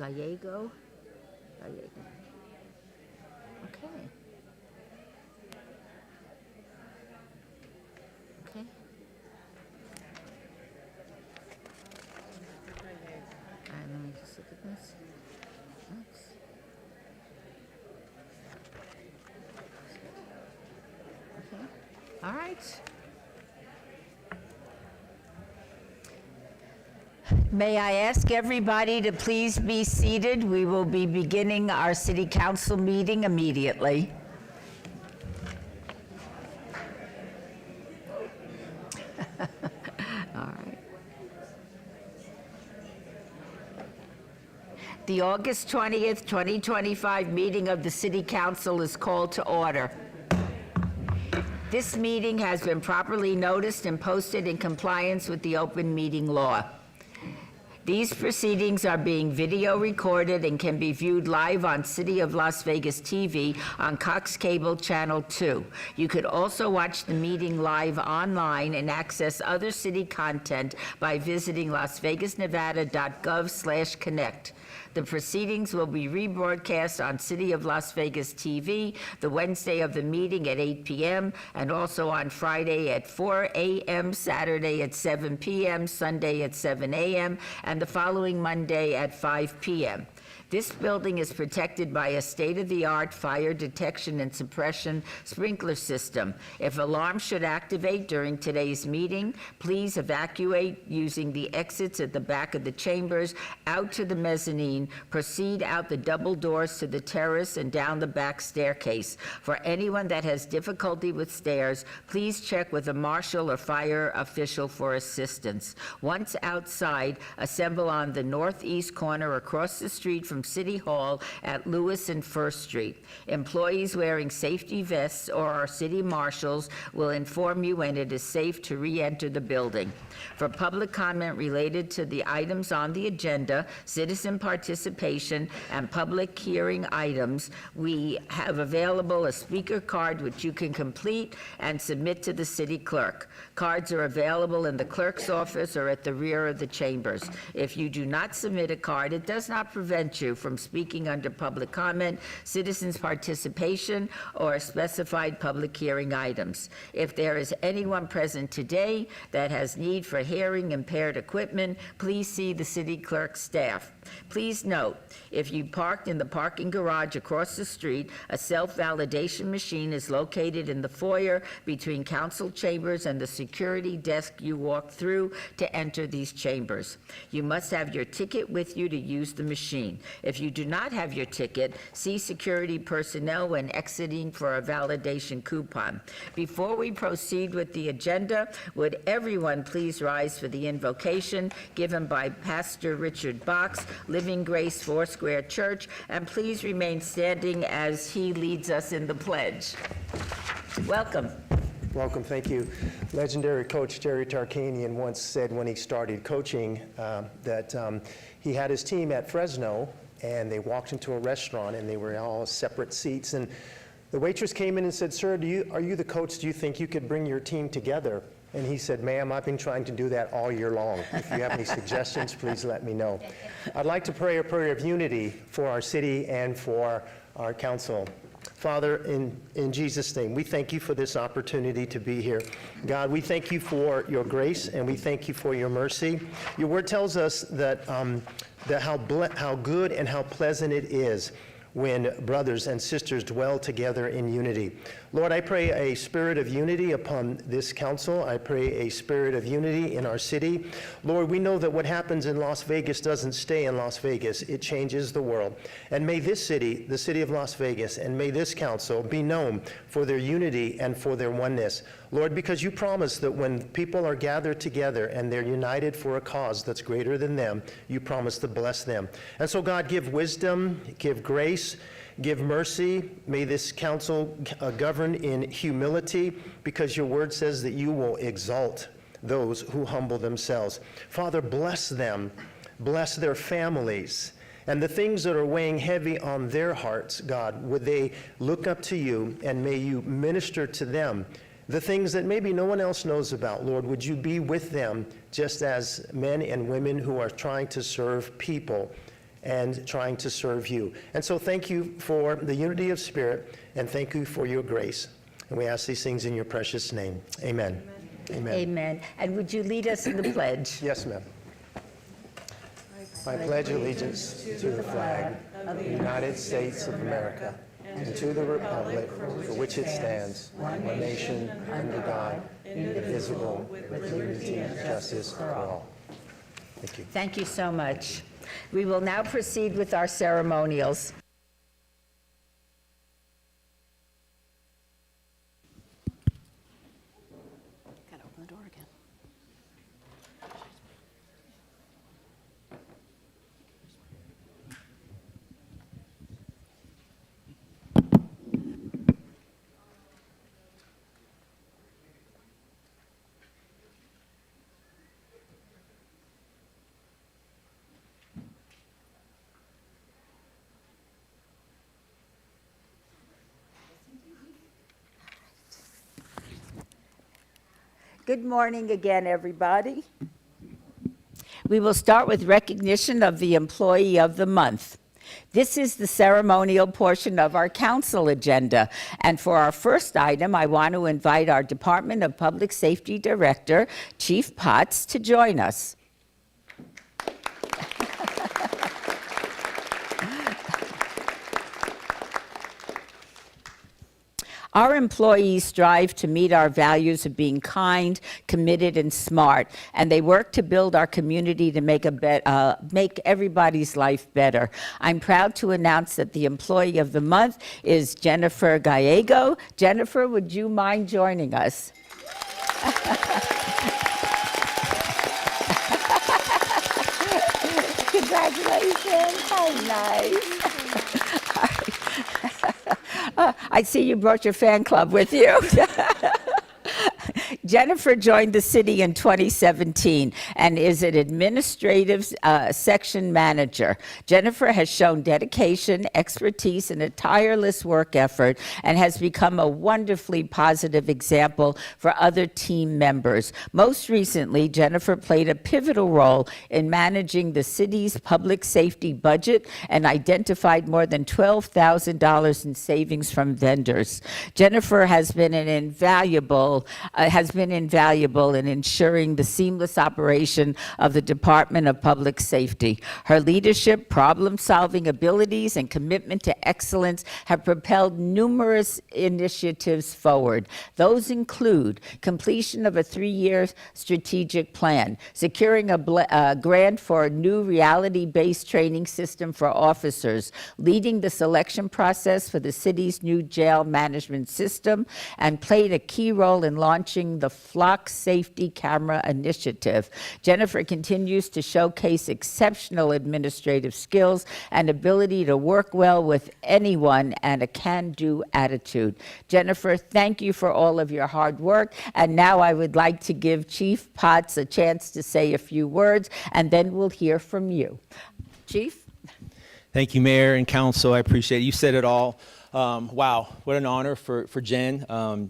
Gallego. Okay. Okay. All right, let me just look at this. Oops. Okay. All right. May I ask everybody to please be seated? We will be beginning our city council meeting immediately. All right. The August 20th, 2025 meeting of the City Council is called to order. This meeting has been properly noticed and posted in compliance with the open meeting law. These proceedings are being video recorded and can be viewed live on City of Las Vegas TV on Cox Cable Channel 2. You could also watch the meeting live online and access other city content by visiting lasvegasnevada.gov/connect. The proceedings will be rebroadcast on City of Las Vegas TV the Wednesday of the meeting at 8 p.m. and also on Friday at 4 a.m., Saturday at 7 p.m., Sunday at 7 a.m., and the following Monday at 5 p.m. This building is protected by a state-of-the-art fire detection and suppression sprinkler system. If alarms should activate during today's meeting, please evacuate using the exits at the back of the chambers out to the mezzanine. Proceed out the double doors to the terrace and down the back staircase. For anyone that has difficulty with stairs, please check with a marshal or fire official for assistance. Once outside, assemble on the northeast corner across the street from City Hall at Lewis and First Street. Employees wearing safety vests or our city marshals will inform you when it is safe to re-enter the building. For public comment related to the items on the agenda, citizen participation, and public hearing items, we have available a speaker card which you can complete and submit to the city clerk. Cards are available in the clerk's office or at the rear of the chambers. If you do not submit a card, it does not prevent you from speaking under public comment, citizens participation, or specified public hearing items. If there is anyone present today that has need for hearing impaired equipment, please see the city clerk's staff. Please note, if you parked in the parking garage across the street, a self-validation machine is located in the foyer between council chambers and the security desk you walk through to enter these chambers. You must have your ticket with you to use the machine. If you do not have your ticket, see security personnel when exiting for a validation coupon. Before we proceed with the agenda, would everyone please rise for the invocation given by Pastor Richard Box, Living Grace Foursquare Church, and please remain standing as he leads us in the pledge. Welcome. Welcome, thank you. Legendary coach Jerry Tarkanian once said when he started coaching that he had his team at Fresno and they walked into a restaurant and they were all separate seats, and the waitress came in and said, "Sir, are you the coach? Do you think you could bring your team together?" And he said, "Ma'am, I've been trying to do that all year long. If you have any suggestions, please let me know." I'd like to pray a prayer of unity for our city and for our council. Father, in Jesus' name, we thank you for this opportunity to be here. God, we thank you for your grace and we thank you for your mercy. Your word tells us that how good and how pleasant it is when brothers and sisters dwell together in unity. Lord, I pray a spirit of unity upon this council. I pray a spirit of unity in our city. Lord, we know that what happens in Las Vegas doesn't stay in Las Vegas. It changes the world. And may this city, the city of Las Vegas, and may this council be known for their unity and for their oneness. Lord, because you promise that when people are gathered together and they're united for a cause that's greater than them, you promise to bless them. And so God, give wisdom, give grace, give mercy. May this council govern in humility, because your word says that you will exalt those who humble themselves. Father, bless them, bless their families, and the things that are weighing heavy on their hearts, God, would they look up to you, and may you minister to them the things that maybe no one else knows about. Lord, would you be with them just as men and women who are trying to serve people and trying to serve you. And so thank you for the unity of spirit, and thank you for your grace. And we ask these things in your precious name. Amen. Amen. Amen. And would you lead us in the pledge? Yes, ma'am. I pledge allegiance to the flag of the United States of America and to the republic for which it stands, one nation, under God, indivisible, with liberty and justice for all. Thank you. Thank you so much. We will now proceed with our ceremonials. Gotta open the door again. Good morning again, everybody. We will start with recognition of the Employee of the Month. This is the ceremonial portion of our council agenda. And for our first item, I want to invite our Department of Public Safety Director, Chief Potts, to join us. Our employees strive to meet our values of being kind, committed, and smart, and they work to build our community to make everybody's life better. I'm proud to announce that the Employee of the Month is Jennifer Gallego. Jennifer, would you mind joining us? Congratulations. How nice. I see you brought your fan club with you. Jennifer joined the city in 2017 and is an administrative section manager. Jennifer has shown dedication, expertise, and a tireless work effort and has become a wonderfully positive example for other team members. Most recently, Jennifer played a pivotal role in managing the city's public safety budget and identified more than $12,000 in savings from vendors. Jennifer has been invaluable in ensuring the seamless operation of the Department of Public Safety. Her leadership, problem-solving abilities, and commitment to excellence have propelled numerous initiatives forward. Those include completion of a 3-year strategic plan, securing a grant for a new reality-based training system for officers, leading the selection process for the city's new jail management system, and played a key role in launching the Flock Safety Camera Initiative. Jennifer continues to showcase exceptional administrative skills and ability to work well with anyone and a can-do attitude. Jennifer, thank you for all of your hard work. And now I would like to give Chief Potts a chance to say a few words, and then we'll hear from you. Chief? Thank you, Mayor and Council. I appreciate it. You said it all. Wow, what an honor for Jen.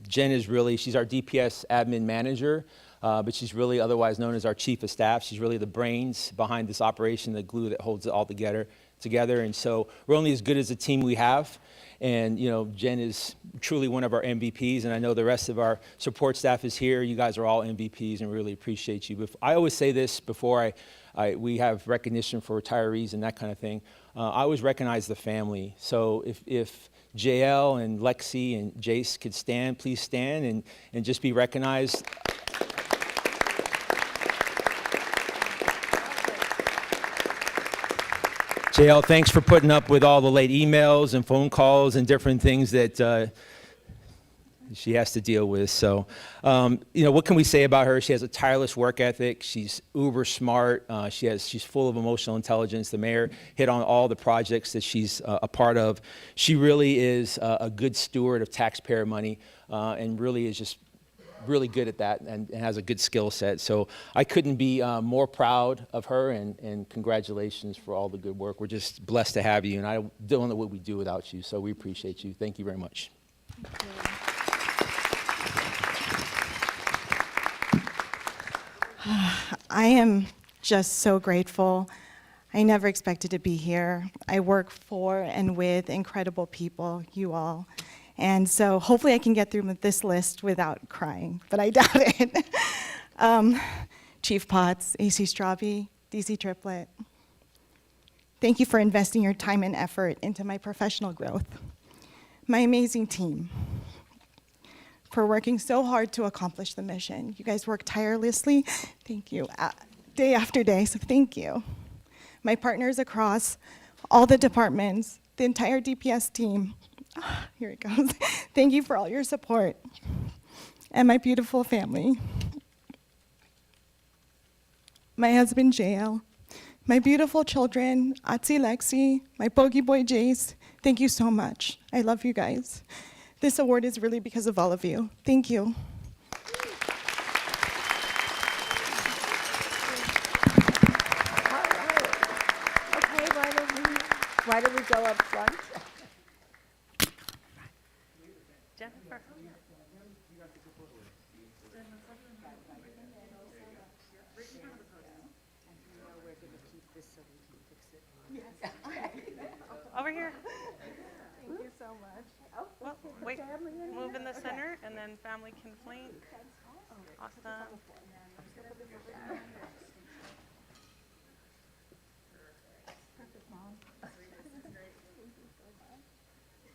Jen is really, she's our DPS admin manager, but she's really otherwise known as our chief of staff. She's really the brains behind this operation, the glue that holds it all together. And so we're only as good as the team we have. And, you know, Jen is truly one of our MVPs, and I know the rest of our support staff is here. You guys are all MVPs, and we really appreciate you. But I always say this before we have recognition for retirees and that kind of thing. I always recognize the family. So if JL and Lexi and Jace could stand, please stand and just be recognized. JL, thanks for putting up with all the late emails and phone calls and different things that she has to deal with. So, you know, what can we say about her? She has a tireless work ethic. She's uber smart. She's full of emotional intelligence. The mayor hit on all the projects that she's a part of. She really is a good steward of taxpayer money and really is just really good at that and has a good skill set. So I couldn't be more proud of her, and congratulations for all the good work. We're just blessed to have you, and I don't know what we'd do without you, so we appreciate you. Thank you very much. Thank you. I am just so grateful. I never expected to be here. I work for and with incredible people, you all. And so hopefully I can get through this list without crying, but I doubt it. Chief Potts, AC Straube, DC Triplet. Thank you for investing your time and effort into my professional growth. My amazing team, for working so hard to accomplish the mission. You guys work tirelessly, thank you, day after day, so thank you. My partners across all the departments, the entire DPS team, here it goes. Thank you for all your support. And my beautiful family. My husband, JL. My beautiful children, Atsi Lexi, my bogey boy, Jace. Thank you so much. I love you guys. This award is really because of all of you. Thank you. Okay, why don't we go up front? Jennifer. Over here. Thank you so much. Well, wait, move in the center and then family can flank. Awesome.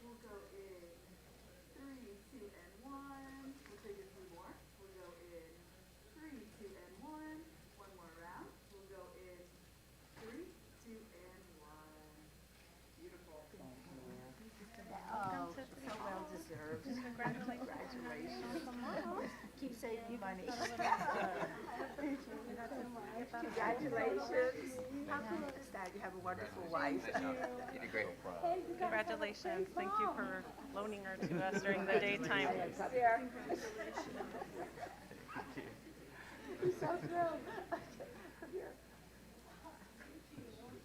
We'll go in 3, 2, and 1. We'll take a few more. We'll go in 3, 2, and 1. One more round. We'll go in 3, 2, and 1. Beautiful. Oh, so well deserved. Congratulations. Keep saving money. Congratulations. How cool is that? You have a wonderful wife. You did great. Congratulations. Thank you for loaning her to us during the daytime. So thrilled. Come here.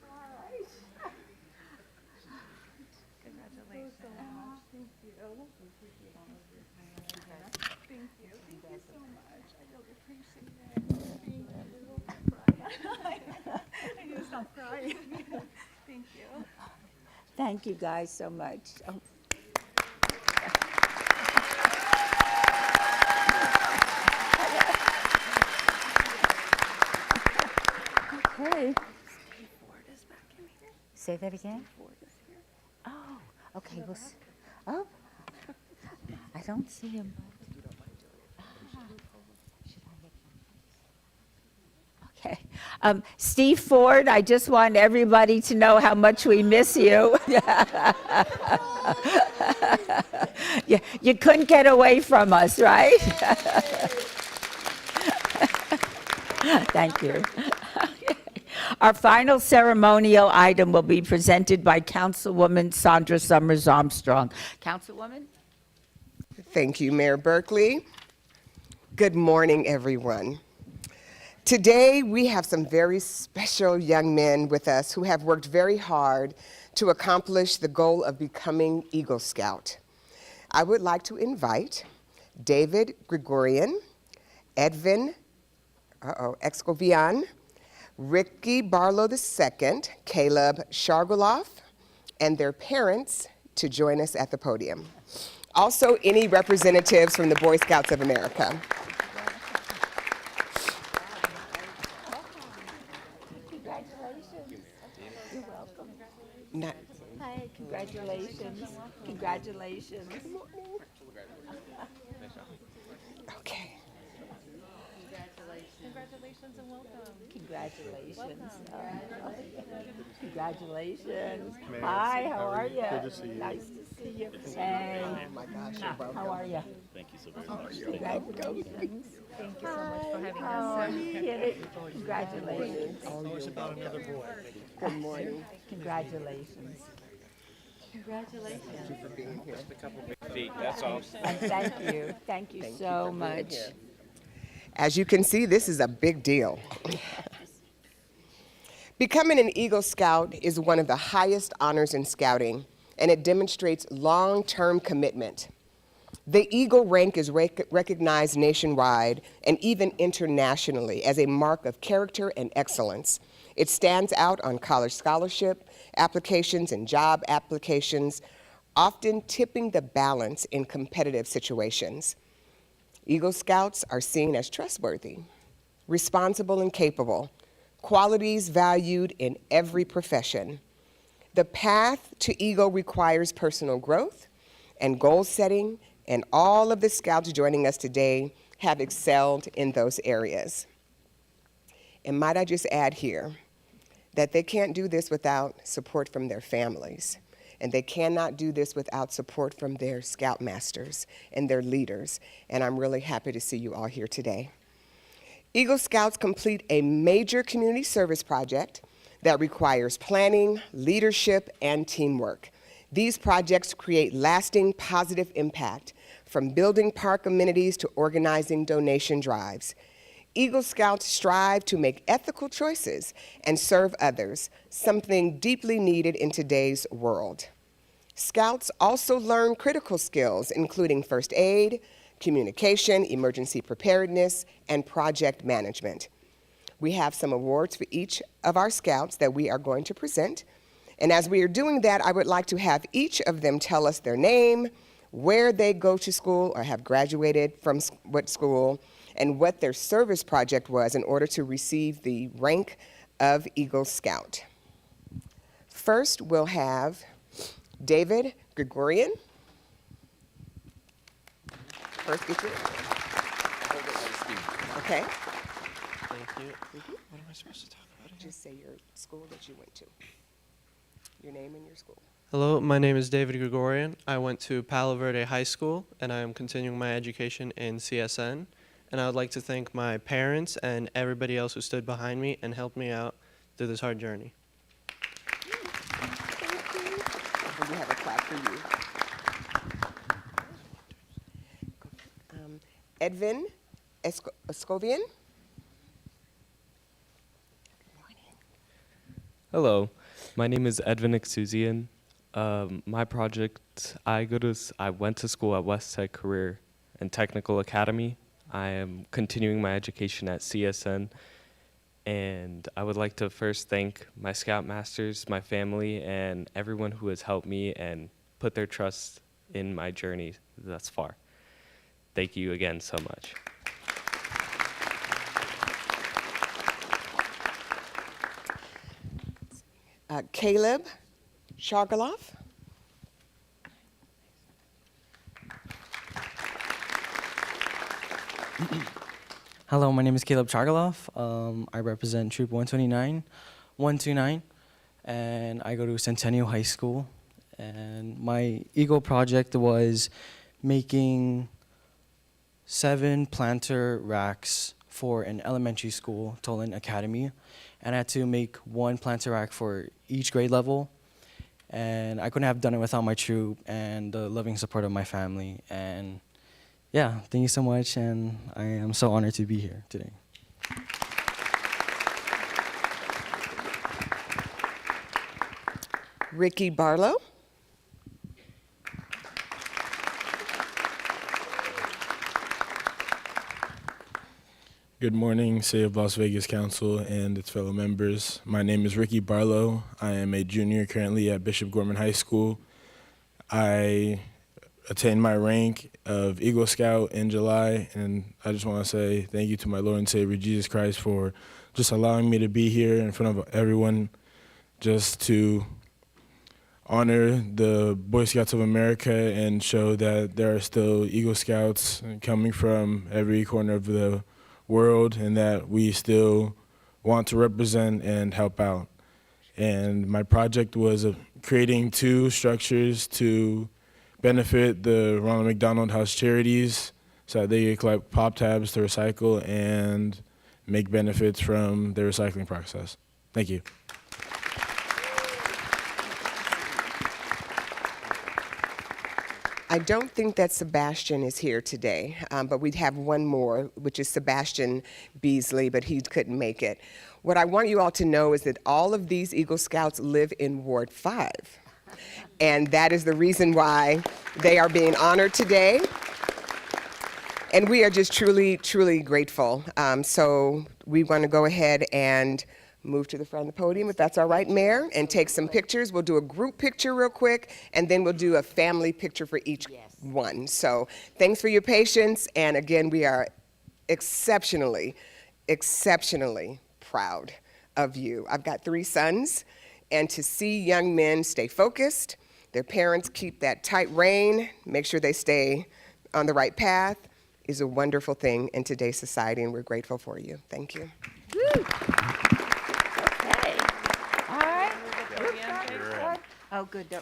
All right. Congratulations. Thank you. Thank you. Thank you so much. I really appreciate it. Thank you. I need to stop crying. Thank you. Thank you guys so much. Oh. Okay. Say that again? Oh, okay. Oh, I don't see him. Okay. Steve Ford, I just want everybody to know how much we miss you. Yeah, you couldn't get away from us, right? Thank you. Our final ceremonial item will be presented by Councilwoman Sandra Summers Armstrong. Councilwoman? Thank you, Mayor Berkeley. Good morning, everyone. Today, we have some very special young men with us who have worked very hard to accomplish the goal of becoming Eagle Scout. I would like to invite David Gregorian, Edvin Excovian, Ricky Barlow II, Caleb Sharguloff, and their parents to join us at the podium. Also, any representatives from the Boy Scouts of America. Congratulations. You're welcome. Not, Hi, congratulations. Congratulations. okay. Congratulations and welcome. Congratulations. Congratulations. Hi, how are you? Good to see you. Nice to see you. Hey. Oh my gosh, you're welcome. How are you? Thank you so very much. Congratulations. Thank you so much for having Oh, us. you get it. Congratulations. Good morning. Congratulations. Congratulations. Thank you for being here. That's all. And thank you so much. As you can see, this is a big deal. Becoming an Eagle Scout is one of the highest honors in Scouting, and it demonstrates long-term commitment. The Eagle rank is recognized nationwide and even internationally as a mark of character and excellence. It stands out on college scholarship applications and job applications, often tipping the balance in competitive situations. Eagle Scouts are seen as trustworthy, responsible, and capable, qualities valued in every profession. The path to Eagle requires personal growth and goal setting, and all of the Scouts joining us today have excelled in those areas. And might I just add here that they can't do this without support from their families, and they cannot do this without support from their Scoutmasters and their leaders, and I'm really happy to see you all here today. Eagle Scouts complete a major community service project that requires planning, leadership, and teamwork. These projects create lasting positive impact, from building park amenities to organizing donation drives. Eagle Scouts strive to make ethical choices and serve others, something deeply needed in today's world. Scouts also learn critical skills, including first aid, communication, emergency preparedness, and project management. We have some awards for each of our Scouts that we are going to present. And as we are doing that, I would like to have each of them tell us their name, where they go to school or have graduated from what school, and what their service project was in order to receive the rank of Eagle Scout. First, we'll have David Gregorian. First, get your. Okay. Thank you. What am I supposed to talk about again? Just say your school that you went to. Your name and your school. Hello, my name is David Gregorian. I went to Palo Verde High School, and I am continuing my education in CSN. And I would like to thank my parents and everybody else who stood behind me and helped me out through this hard journey. Thank you. And we have a clap for you. Edwin Escovian. Hello, my name is Edwin Exuzian. My project, I went to school at Westside Career and Technical Academy. I am continuing my education at CSN, and I would like to first thank my Scoutmasters, my family, and everyone who has helped me and put their trust in my journey thus far. Thank you again so much. Caleb Shargaloff. Hello, my name is Caleb Chargaloff. I represent Troop 129, and I go to Centennial High School. And my Eagle project was making 7 planter racks for an elementary school, Tolan Academy. And I had to make 1 planter rack for each grade level. And I couldn't have done it without my troop and the loving support of my family. And yeah, thank you so much, and I am so honored to be here today. Ricky Barlow. Good morning, City of Las Vegas Council and its fellow members. My name is Ricky Barlow. I am a junior currently at Bishop Gorman High School. I attained my rank of Eagle Scout in July, and I just want to say thank you to my Lord and Savior Jesus Christ for just allowing me to be here in front of everyone, just to honor the Boy Scouts of America and show that there are still Eagle Scouts coming from every corner of the world, and that we still want to represent and help out. And my project was creating 2 structures to benefit the Ronald McDonald House Charities so that they could collect pop tabs to recycle and make benefits from the recycling process. Thank you. I don't think that Sebastian is here today, but we have one more, which is Sebastian Beasley, but he couldn't make it. What I want you all to know is that all of these Eagle Scouts live in Ward 5. And that is the reason why they are being honored today. And we are just truly, truly grateful. So we want to go ahead and move to the front of the podium if that's all right, Mayor, and take some pictures. We'll do a group picture real quick, and then we'll do a family picture for each one. So thanks for your patience, and again, we are exceptionally proud of you. I've got 3 sons, and to see young men stay focused, their parents keep that tight rein, make sure they stay on the right path, is a wonderful thing in today's society, and we're grateful for you. Thank you. Okay. All right. Oh, good. Yeah.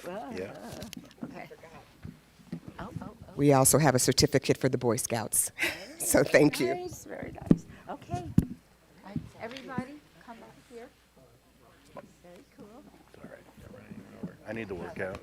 Okay. Oh. We also have a certificate for the Boy Scouts, so thank you. Nice, very nice. Okay. Everybody, come up here. Very cool. I need to work out.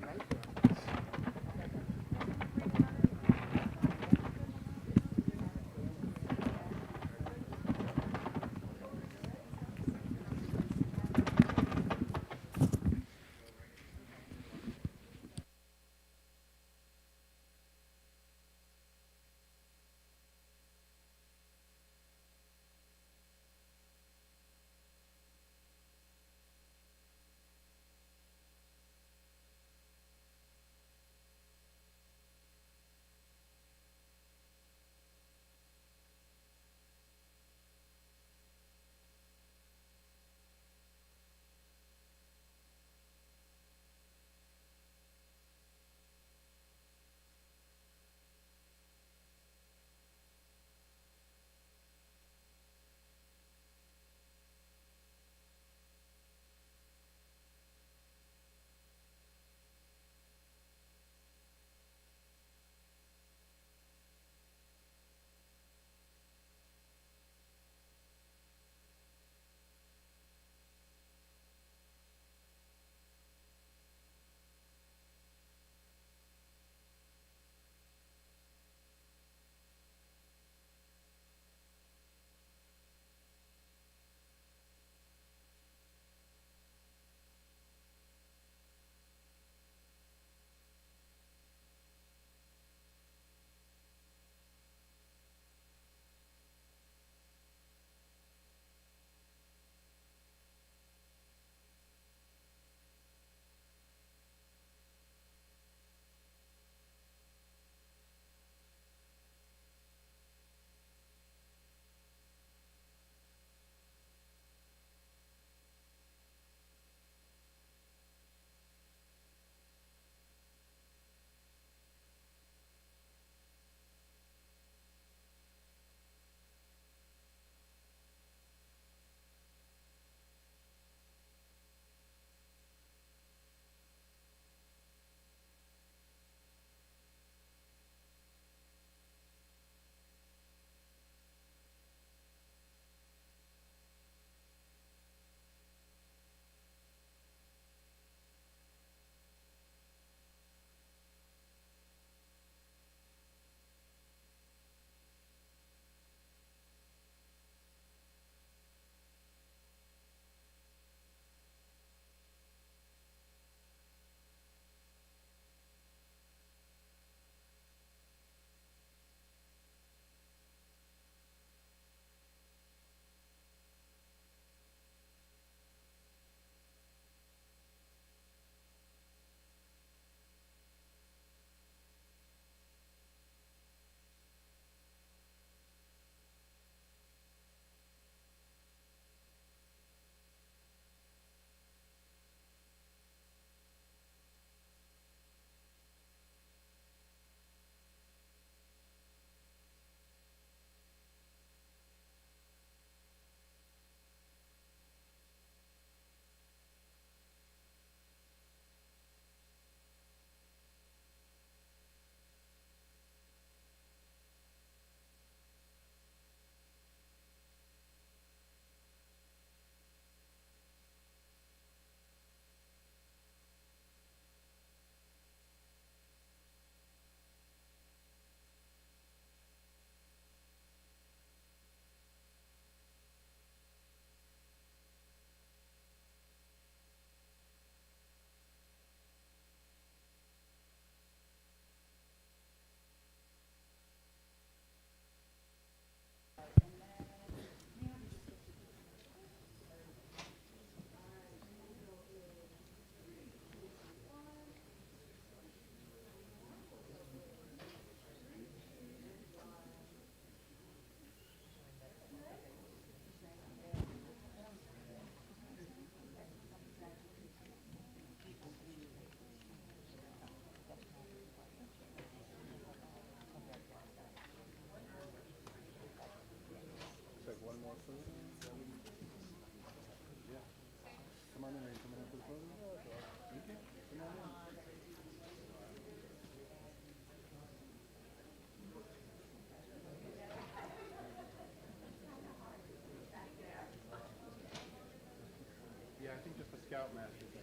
Yeah, I think just the Scoutmaster thing.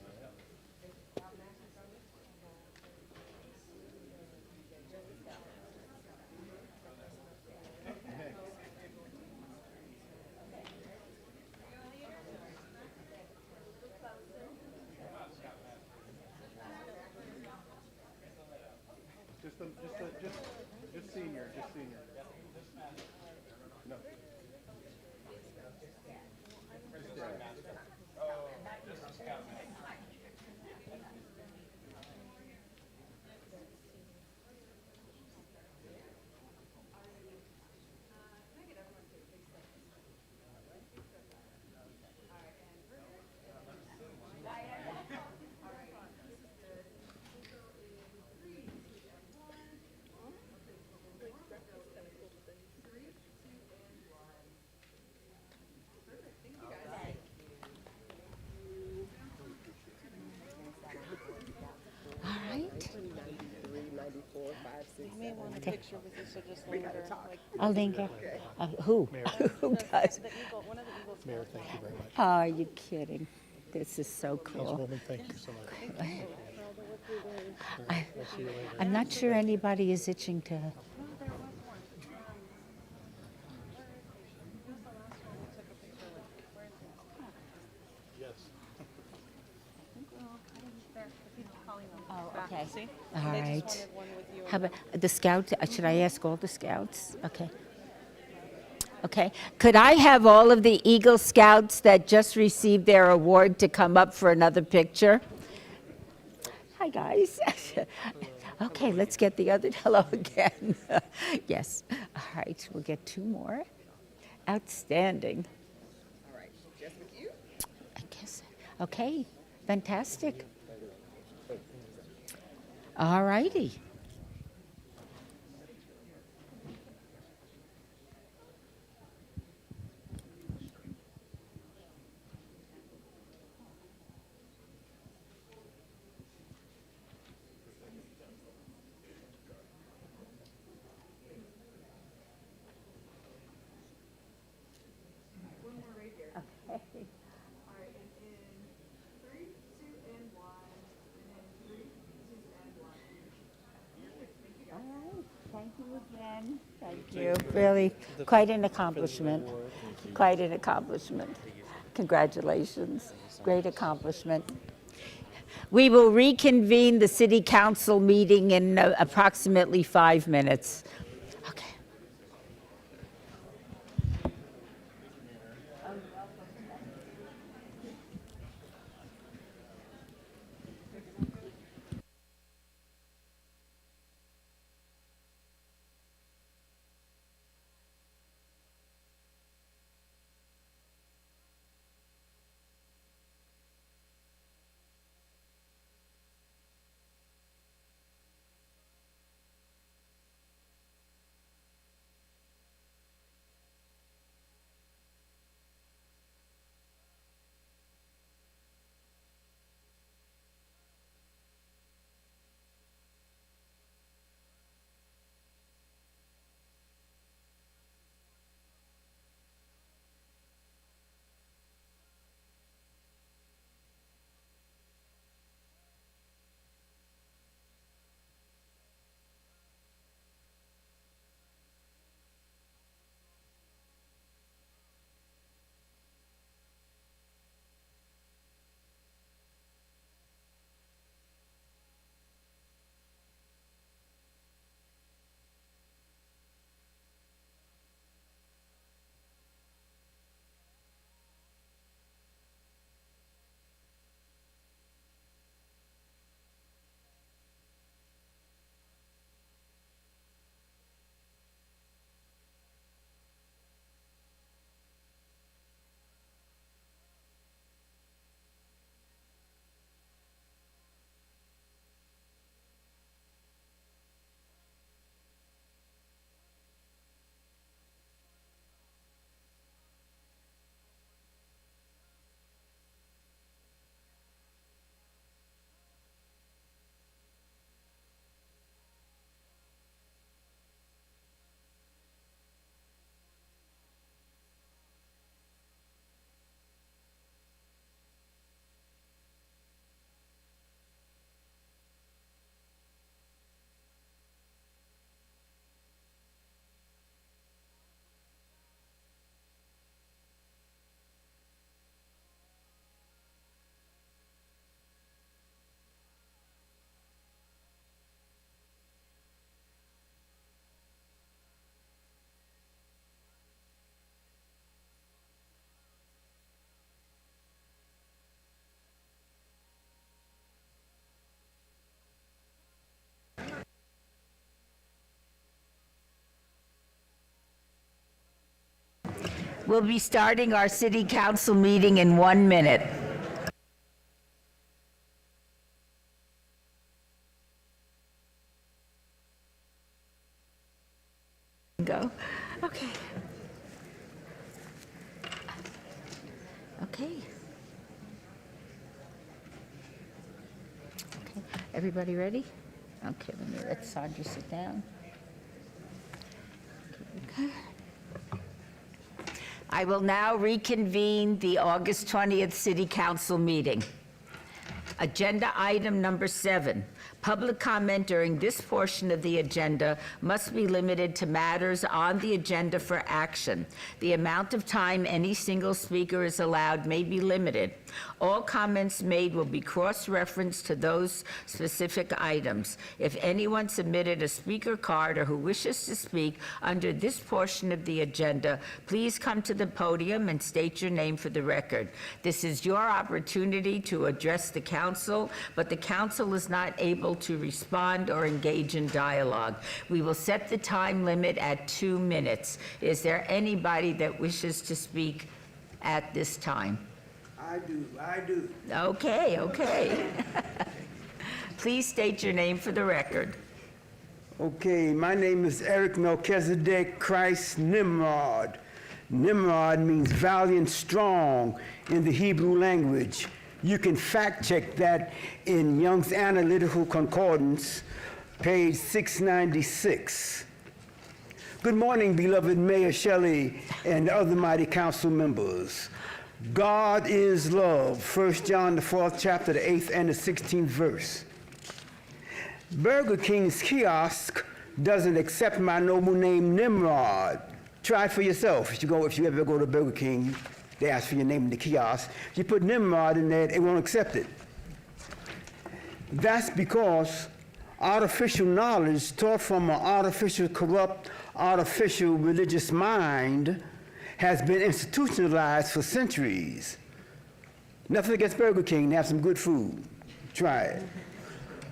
Just senior, just senior. No. All right. 94, 5, 6, You may want a picture with you, so just linger. Like, I'll linger. Who? Who does? the eagle, one of the Eagles. Mayor, thank you very much. Oh, are you kidding? This is so cool. Councilwoman, thank you so much. We'll see you later. I'm not sure anybody is itching to. Yes. Oh, okay. See? All They right. just wanted one with you. How about the scouts? Should I ask all the scouts? Okay. Okay. Could I have all of the Eagle Scouts that just received their award to come up for another picture? Hi, guys. Okay, let's get the other. Hello again. Yes. All right, we'll get two more. Outstanding. All right, just with you? I guess. Okay, fantastic. All righty. One more right here. Okay. All right, and in 3, 2, and 1, and then 3, 2, and 1. All right, thank you again. Thank you. Really, quite an accomplishment. Quite an accomplishment. Congratulations. Great accomplishment. We will reconvene the city council meeting in approximately 5 minutes. Okay. We'll be starting our city council meeting in 1 minute. Go. Okay. Okay. Okay. Everybody ready? Okay, let Sandra sit down. Okay. I will now reconvene the August 20th City Council meeting. Agenda item number 7. Public comment during this portion of the agenda must be limited to matters on the agenda for action. The amount of time any single speaker is allowed may be limited. All comments made will be cross-referenced to those specific items. If anyone submitted a speaker card or who wishes to speak under this portion of the agenda, please come to the podium and state your name for the record. This is your opportunity to address the council, but the council is not able to respond or engage in dialogue. We will set the time limit at 2 minutes. Is there anybody that wishes to speak at this time? I do. Okay. Please state your name for the record. Okay, my name is Eric Melchizedek Christ Nimrod. Nimrod means valiant, strong in the Hebrew language. You can fact check that in Young's Analytical Concordance, page 696. Good morning, beloved Mayor Shelley and other mighty council members. God is love, 1 John, the 4th chapter, the 8th and the 16th verse. Burger King's kiosk doesn't accept my noble name, Nimrod. Try it for yourself. If you ever go to Burger King, they ask for your name in the kiosk. If you put Nimrod in there, it won't accept it. That's because artificial knowledge taught from an artificial, corrupt, artificial religious mind has been institutionalized for centuries. Nothing against Burger King, they have some good food. Try it.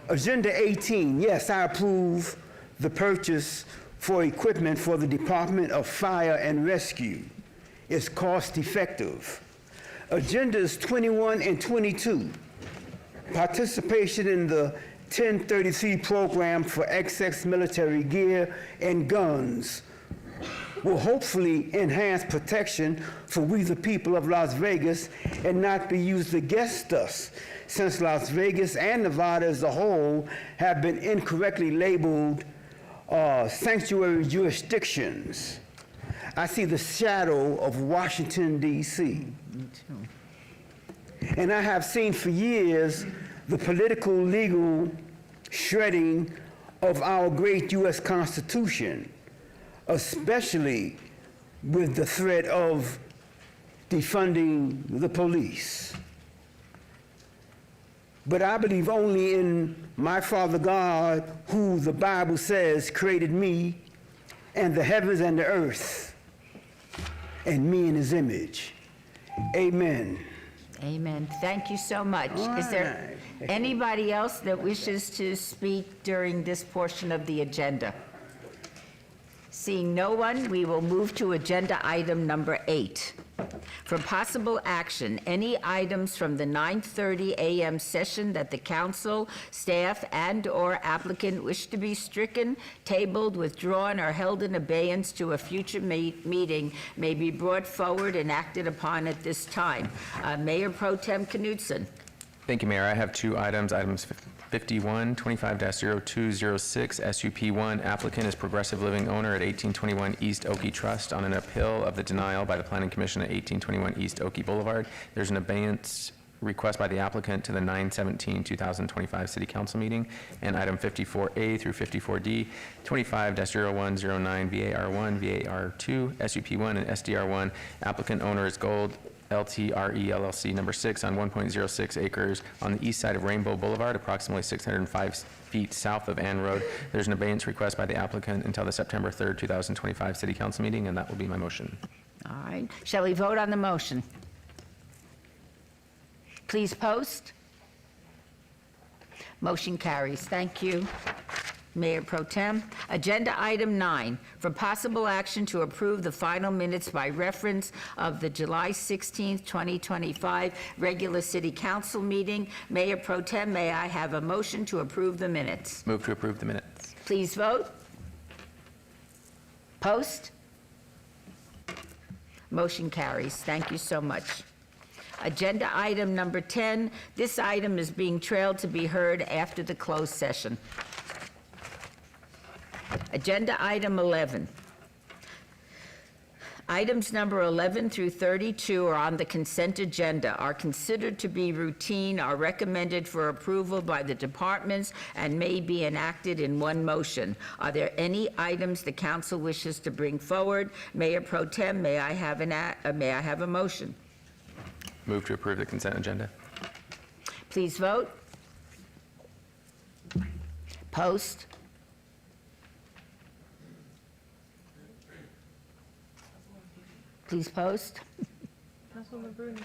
Agenda 18, yes, I approve the purchase for equipment for the Department of Fire and Rescue. It's cost effective. Agendas 21 and 22, participation in the 1033 program for excess military gear and guns will hopefully enhance protection for we the people of Las Vegas and not be used against us, since Las Vegas and Nevada as a whole have been incorrectly labeled sanctuary jurisdictions. I see the shadow of Washington, D.C. And I have seen for years the political, legal shredding of our great U.S. Constitution, especially with the threat of defunding the police. But I believe only in my Father God, who the Bible says created me and the heavens and the earth, and me in his image. Amen. Amen. Thank you so much. Is there anybody else that wishes to speak during this portion of the agenda? Seeing no one, we will move to agenda item number 8. For possible action, any items from the 9:30 a.m. session that the council, staff, and/or applicant wish to be stricken, tabled, withdrawn, or held in abeyance to a future meeting may be brought forward and acted upon at this time. Mayor Pro Tem Knudsen. Thank you, Mayor. I have 2 items. Items 51, 25-0206, SUP1, applicant is Progressive Living owner at 1821 East Oki Trust on an appeal of the denial by the Planning Commission at 1821 East Oki Boulevard. There's an abeyance request by the applicant to the 9/17/2025 City Council meeting. And item 54A through 54D, 25-0109 VAR1, VAR2, SUP1, and SDR1. Applicant owner is Gold LTRE LLC number 6 on 1.06 acres on the east side of Rainbow Boulevard, approximately 605 feet south of Ann Road. There's an abeyance request by the applicant until the September 3rd, 2025 City Council meeting, and that will be my motion. All right. Shall we vote on the motion? Please post. Motion carries. Thank you. Mayor Pro Tem. Agenda item 9, for possible action to approve the final minutes by reference of the July 16th, 2025 regular city council meeting. Mayor Pro Tem, may I have a motion to approve the minutes? Move to approve the minutes. Please vote. Post. Motion carries. Thank you so much. Agenda item number 10, this item is being trailed to be heard after the closed session. Agenda item 11. Items number 11 through 32 are on the consent agenda, are considered to be routine, are recommended for approval by the departments, and may be enacted in one motion. Are there any items the council wishes to bring forward? Mayor Pro Tem, may I have a motion? Move to approve the consent agenda. Please vote. Post. Please post. Councilwoman Bruni.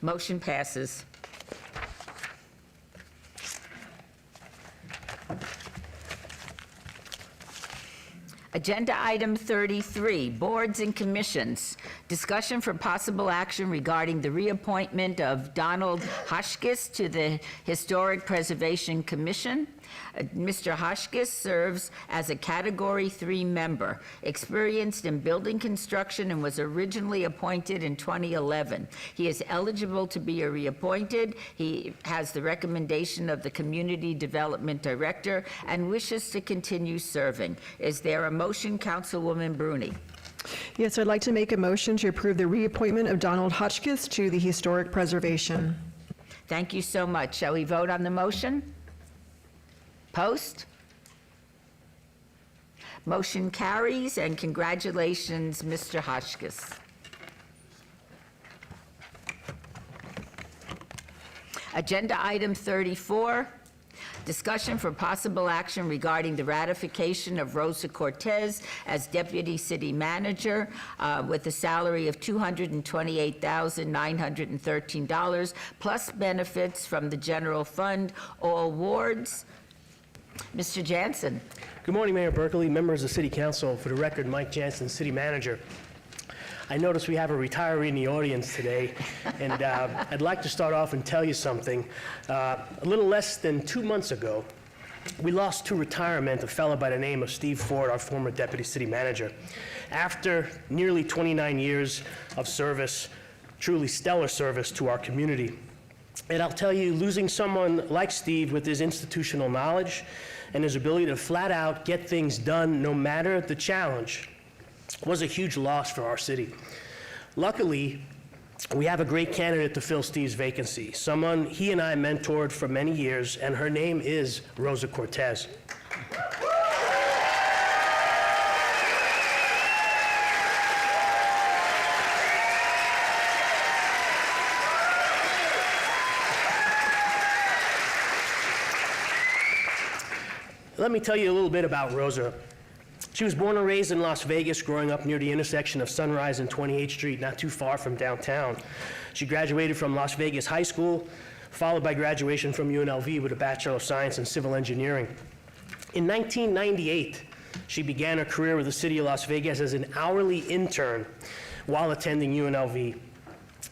Motion passes. Agenda item 33, boards and commissions. Discussion for possible action regarding the reappointment of Donald Hotchkiss to the Historic Preservation Commission. Mr. Hotchkiss serves as a Category 3 member, experienced in building construction, and was originally appointed in 2011. He is eligible to be reappointed. He has the recommendation of the Community Development Director and wishes to continue serving. Is there a motion, Councilwoman Bruni? Yes, I'd like to make a motion to approve the reappointment of Donald Hotchkiss to the Historic Preservation. Thank you so much. Shall we vote on the motion? Post. Motion carries, and congratulations, Mr. Hotchkiss. Agenda item 34, discussion for possible action regarding the ratification of Rosa Cortez as Deputy City Manager with a salary of $228,913 plus benefits from the general fund, all wards. Mr. Jansen. Good morning, Mayor Berkeley, members of City Council. For the record, Mike Jansen, City Manager. I notice we have a retiree in the audience today, and I'd like to start off and tell you something. A little less than 2 months ago, we lost to retirement a fellow by the name of Steve Ford, our former Deputy City Manager. After nearly 29 years of service, truly stellar service to our community. And I'll tell you, losing someone like Steve with his institutional knowledge and his ability to flat out get things done no matter the challenge was a huge loss for our city. Luckily, we have a great candidate to fill Steve's vacancy, someone he and I mentored for many years, and her name is Rosa Cortez. Let me tell you a little bit about Rosa. She was born and raised in Las Vegas, growing up near the intersection of Sunrise and 28th Street, not too far from downtown. She graduated from Las Vegas High School, followed by graduation from UNLV with a Bachelor of Science in Civil Engineering. In 1998, she began her career with the City of Las Vegas as an hourly intern while attending UNLV.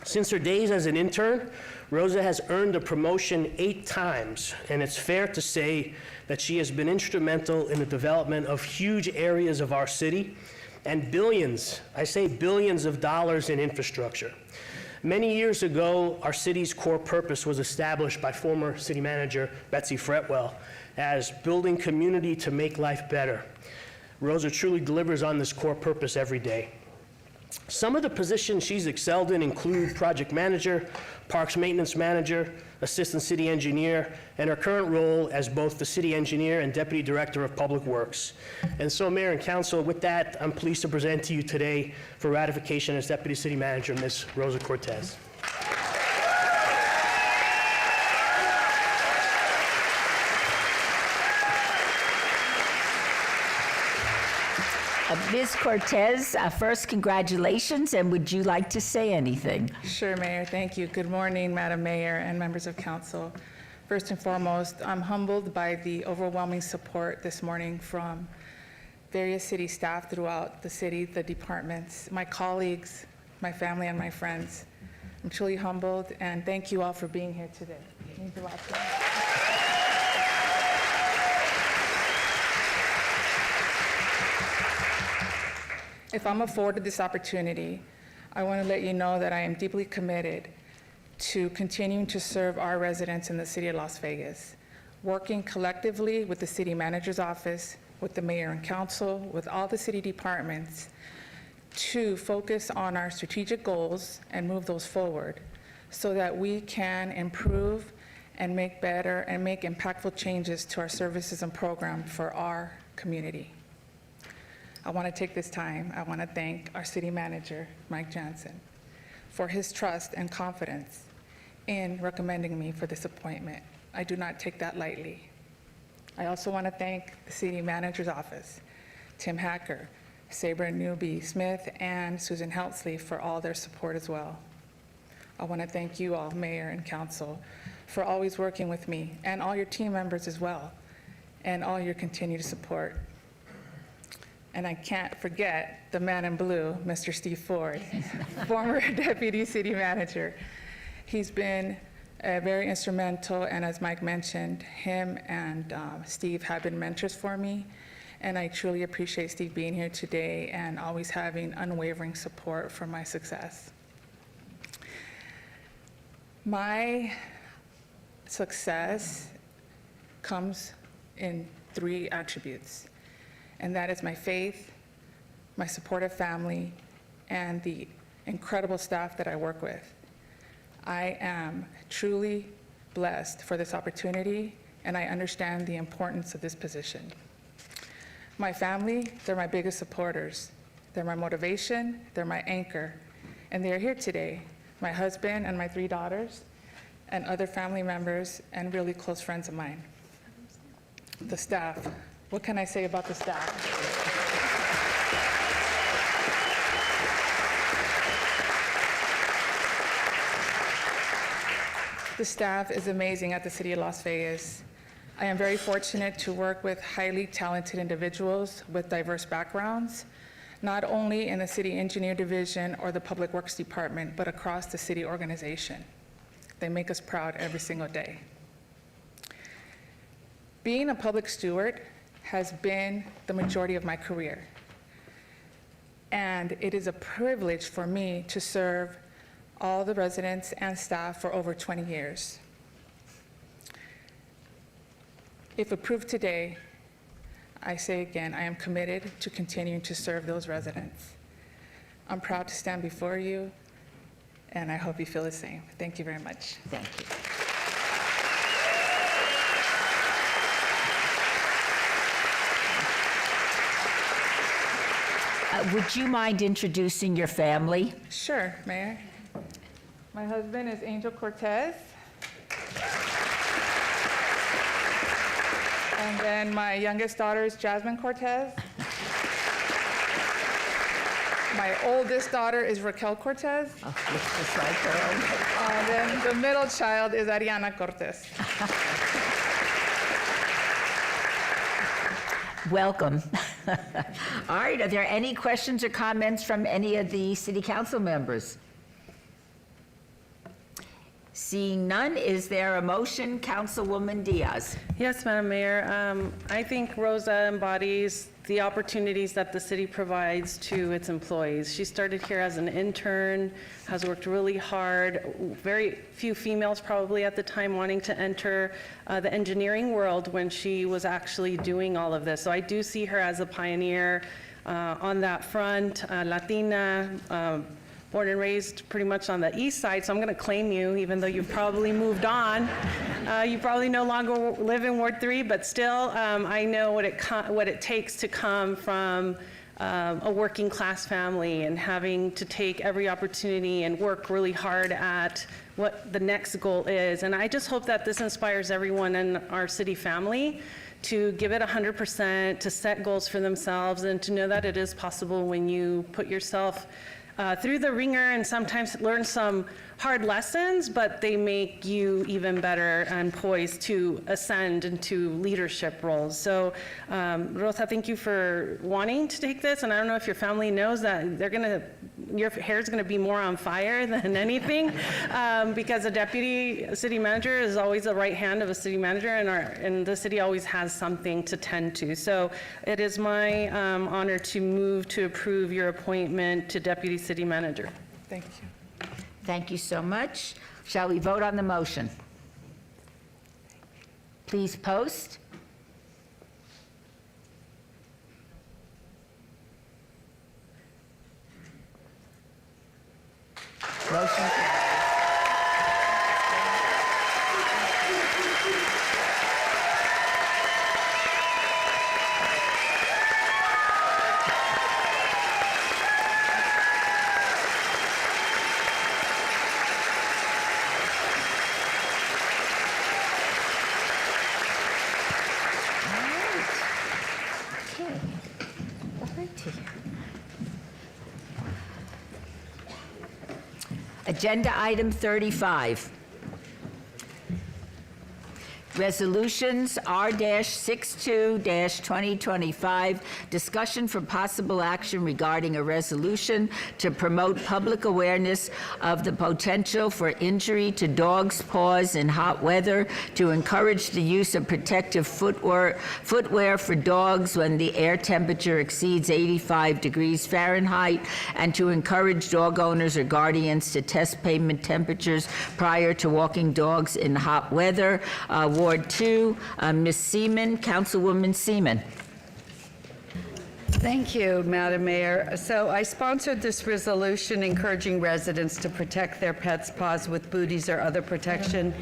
Since her days as an intern, Rosa has earned a promotion 8 times, and it's fair to say that she has been instrumental in the development of huge areas of our city and billions, I say billions of dollars in infrastructure. Many years ago, our city's core purpose was established by former city manager Betsy Fretwell as building community to make life better. Rosa truly delivers on this core purpose every day. Some of the positions she's excelled in include project manager, parks maintenance manager, assistant city engineer, and her current role as both the city engineer and deputy director of public works. And so, Mayor and Council, with that, I'm pleased to present to you today for ratification as deputy city manager, Ms. Rosa Cortez. Ms. Cortez, first, congratulations, and would you like to say anything? Sure, Mayor. Thank you. Good morning, Madam Mayor and members of council. First and foremost, I'm humbled by the overwhelming support this morning from various city staff throughout the city, the departments, my colleagues, my family, and my friends. I'm truly humbled, and thank you all for being here today. It means a lot to me. If I'm afforded this opportunity, I want to let you know that I am deeply committed to continuing to serve our residents in the city of Las Vegas, working collectively with the city manager's office, with the mayor and council, with all the city departments, to focus on our strategic goals and move those forward so that we can improve and make better and make impactful changes to our services and program for our community. I want to take this time, I want to thank our city manager, Mike Johnson, for his trust and confidence in recommending me for this appointment. I do not take that lightly. I also want to thank the city manager's office, Tim Hacker, Sabre Newby Smith, and Susan Heltsley for all their support as well. I want to thank you all, mayor and council, for always working with me, and all your team members as well, and all your continued support. And I can't forget the man in blue, Mr. Steve Ford, former deputy city manager. He's been very instrumental, and as Mike mentioned, him and Steve have been mentors for me, and I truly appreciate Steve being here today and always having unwavering support for my success. My success comes in 3 attributes, and that is my faith, my supportive family, and the incredible staff that I work with. I am truly blessed for this opportunity, and I understand the importance of this position. My family, they're my biggest supporters. They're my motivation, they're my anchor, and they're here today. My husband and my 3 daughters, and other family members, and really close friends of mine. The staff, what can I say about the staff? The staff is amazing at the City of Las Vegas. I am very fortunate to work with highly talented individuals with diverse backgrounds, not only in the City Engineer Division or the Public Works Department, but across the city organization. They make us proud every single day. Being a public steward has been the majority of my career, and it is a privilege for me to serve all the residents and staff for over 20 years. If approved today, I say again, I am committed to continuing to serve those residents. I'm proud to stand before you, and I hope you feel the same. Thank you very much. Thank you. Would you mind introducing your family? Sure, Mayor. My husband is Angel Cortez. And then my youngest daughter is Jasmine Cortez. My oldest daughter is Raquel Cortez. Oh, just like her. And then the middle child is Ariana Cortez. Welcome. All right, are there any questions or comments from any of the city council members? Seeing none, is there a motion? Councilwoman Diaz. Yes, Madam Mayor. I think Rosa embodies the opportunities that the city provides to its employees. She started here as an intern, has worked really hard. Very few females probably at the time wanting to enter the engineering world when she was actually doing all of this. So I do see her as a pioneer on that front, Latina, born and raised pretty much on the east side, so I'm going to claim you, even though you've probably moved on. You probably no longer live in Ward 3, but still, I know what it takes to come from a working class family and having to take every opportunity and work really hard at what the next goal is. And I just hope that this inspires everyone in our city family to give it 100%, to set goals for themselves, and to know that it is possible when you put yourself through the ringer and sometimes learn some hard lessons, but they make you even better and poised to ascend into leadership roles. So, Rosa, thank you for wanting to take this, and I don't know if your family knows that your hair's gonna be more on fire than anything, because a deputy city manager is always the right hand of a city manager, and the city always has something to tend to. So it is my honor to move to approve your appointment to deputy city manager. Thank you. Thank you so much. Shall we vote on the motion? Please post. Motion carries. Agenda item 35. Resolutions R-62-2025, discussion for possible action regarding a resolution to promote public awareness of the potential for injury to dogs' paws in hot weather, to encourage the use of protective footwear for dogs when the air temperature exceeds 85 degrees Fahrenheit, and to encourage dog owners or guardians to test pavement temperatures prior to walking dogs in hot weather. Ward 2, Ms. Seaman, Councilwoman Seaman. Thank you, Madam Mayor. So I sponsored this resolution encouraging residents to protect their pets' paws with booties or other protection,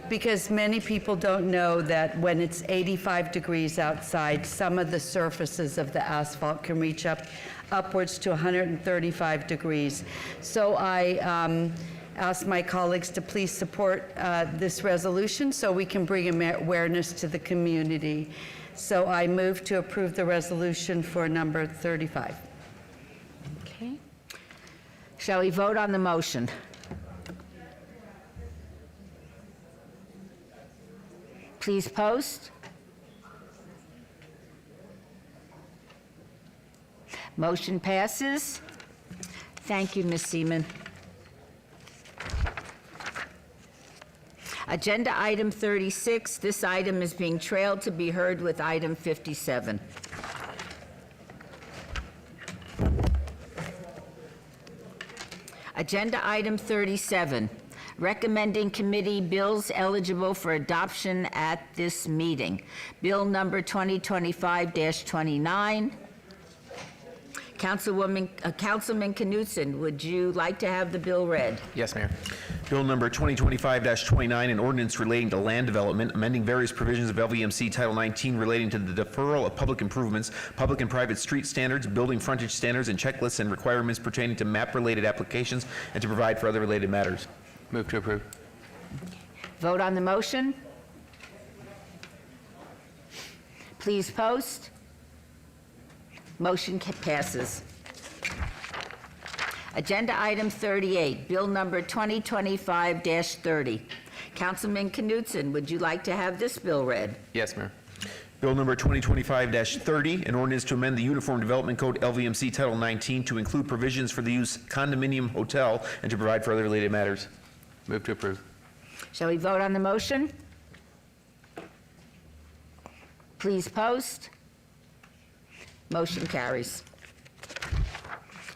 because many people don't know that when it's 85 degrees outside, some of the surfaces of the asphalt can reach upwards to 135 degrees. So I ask my colleagues to please support this resolution so we can bring awareness to the community. So I move to approve the resolution for number 35. Okay. Shall we vote on the motion? Please post. Motion passes. Thank you, Ms. Seaman. Agenda item 36, this item is being trailed to be heard with item 57. Agenda item 37, recommending committee bills eligible for adoption at this meeting. Bill number 2025-29. Councilman Knutson, would you like to have the bill read? Yes, Mayor. Bill number 2025-29, an ordinance relating to land development, amending various provisions of LVMC Title 19 relating to the deferral of public improvements, public and private street standards, building frontage standards, and checklists and requirements pertaining to map-related applications, and to provide for other related matters. Move to approve. Vote on the motion. Please post. Motion passes. Agenda item 38, bill number 2025-30. Councilman Knutson, would you like to have this bill read? Yes, Mayor. Bill number 2025-30, an ordinance to amend the Uniform Development Code LVMC Title 19 to include provisions for the use condominium hotel and to provide for other related matters. Move to approve. Shall we vote on the motion? Please post. Motion carries.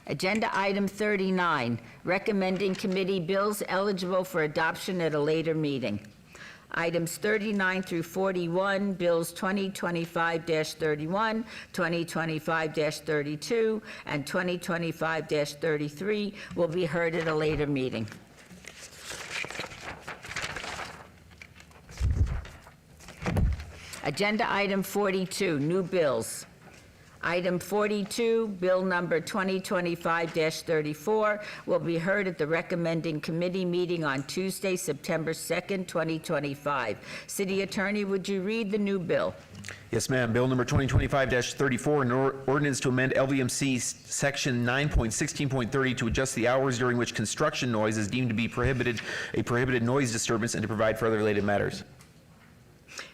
Agenda item 39, recommending committee bills eligible for adoption at a later meeting. Items 39 through 41, bills 2025-31, 2025-32, and 2025-33 will be heard at a later meeting. Agenda item 42, new bills. Item 42, Bill Number 2025-34, will be heard at the recommending committee meeting on Tuesday, September 2nd, 2025. City Attorney, would you read the new bill? Yes, ma'am. Bill number 2025-34, an ordinance to amend LVMC Section 9.16.30 to adjust the hours during which construction noise is deemed to be prohibited, a prohibited noise disturbance, and to provide for other related matters.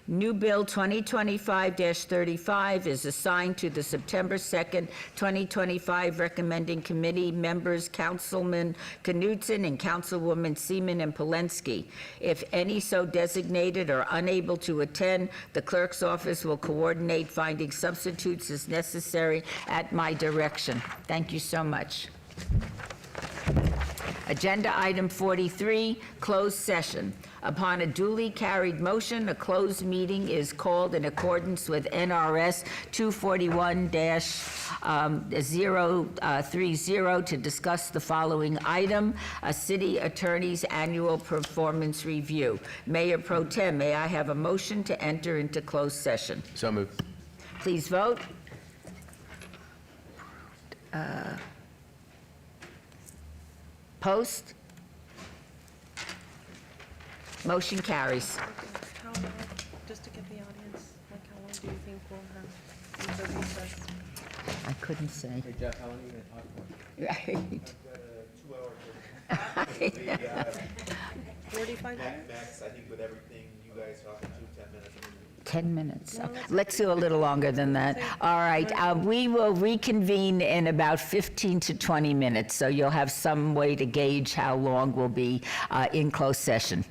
New Bill 2025-35 is assigned to the September 2nd, 2025 recommending committee members, Councilman Knutson and Councilwoman Seaman and Polensky. If any so designated are unable to attend, the clerk's office will coordinate finding substitutes as necessary at my direction. Thank you so much. Agenda item 43, closed session. Upon a duly carried motion, a closed meeting is called in accordance with NRS 241-030 to discuss the following item, a city attorney's annual performance review. Mayor Pro Tem, may I have a motion to enter into closed session? So moved. Please vote. Post. Motion carries. Just to get the audience, like how long do you think we'll have the recess? I couldn't say. Hey, Jeff, how long are you going to talk for? Right. 45 minutes? Max, I think with everything you guys talking to, 10 minutes. 10 minutes. Let's do a little longer than that. All right, we will reconvene in about 15 to 20 minutes, so you'll have some way to gauge how long we'll be in closed session.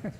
Yep.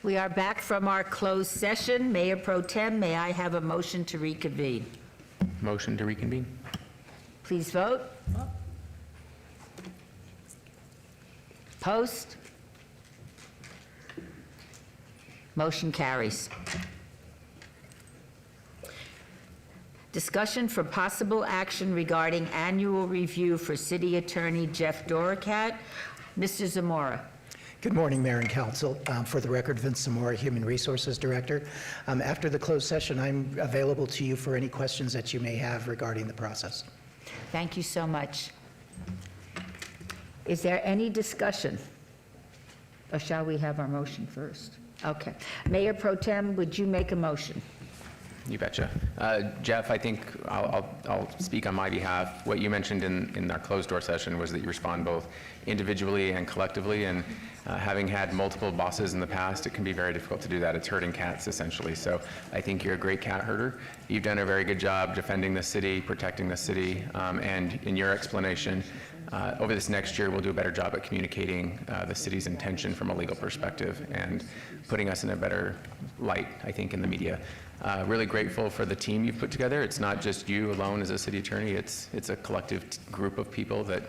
We are back from our closed session. Mayor Pro Tem, may I have a motion to reconvene? Motion to reconvene. Please vote. Post. Motion carries. Discussion for possible action regarding annual review for City Attorney Jeff Doricat. Mr. Zamora. Good morning, Mayor and Council. For the record, Vince Zamora, Human Resources Director. After the closed session, I'm available to you for any questions that you may have regarding the process. Thank you so much. Is there any discussion? Or shall we have our motion first? Okay. Mayor Pro Tem, would you make a motion? You betcha. Jeff, I think I'll speak on my behalf. What you mentioned in our closed-door session was that you respond both individually and collectively, and having had multiple bosses in the past, it can be very difficult to do that. It's herding cats, essentially. So I think you're a great cat herder. You've done a very good job defending the city, protecting the city, and in your explanation, over this next year, we'll do a better job at communicating the city's intention from a legal perspective and putting us in a better light, I think, in the media. Really grateful for the team you've put together. It's not just you alone as a city attorney. It's a collective group of people that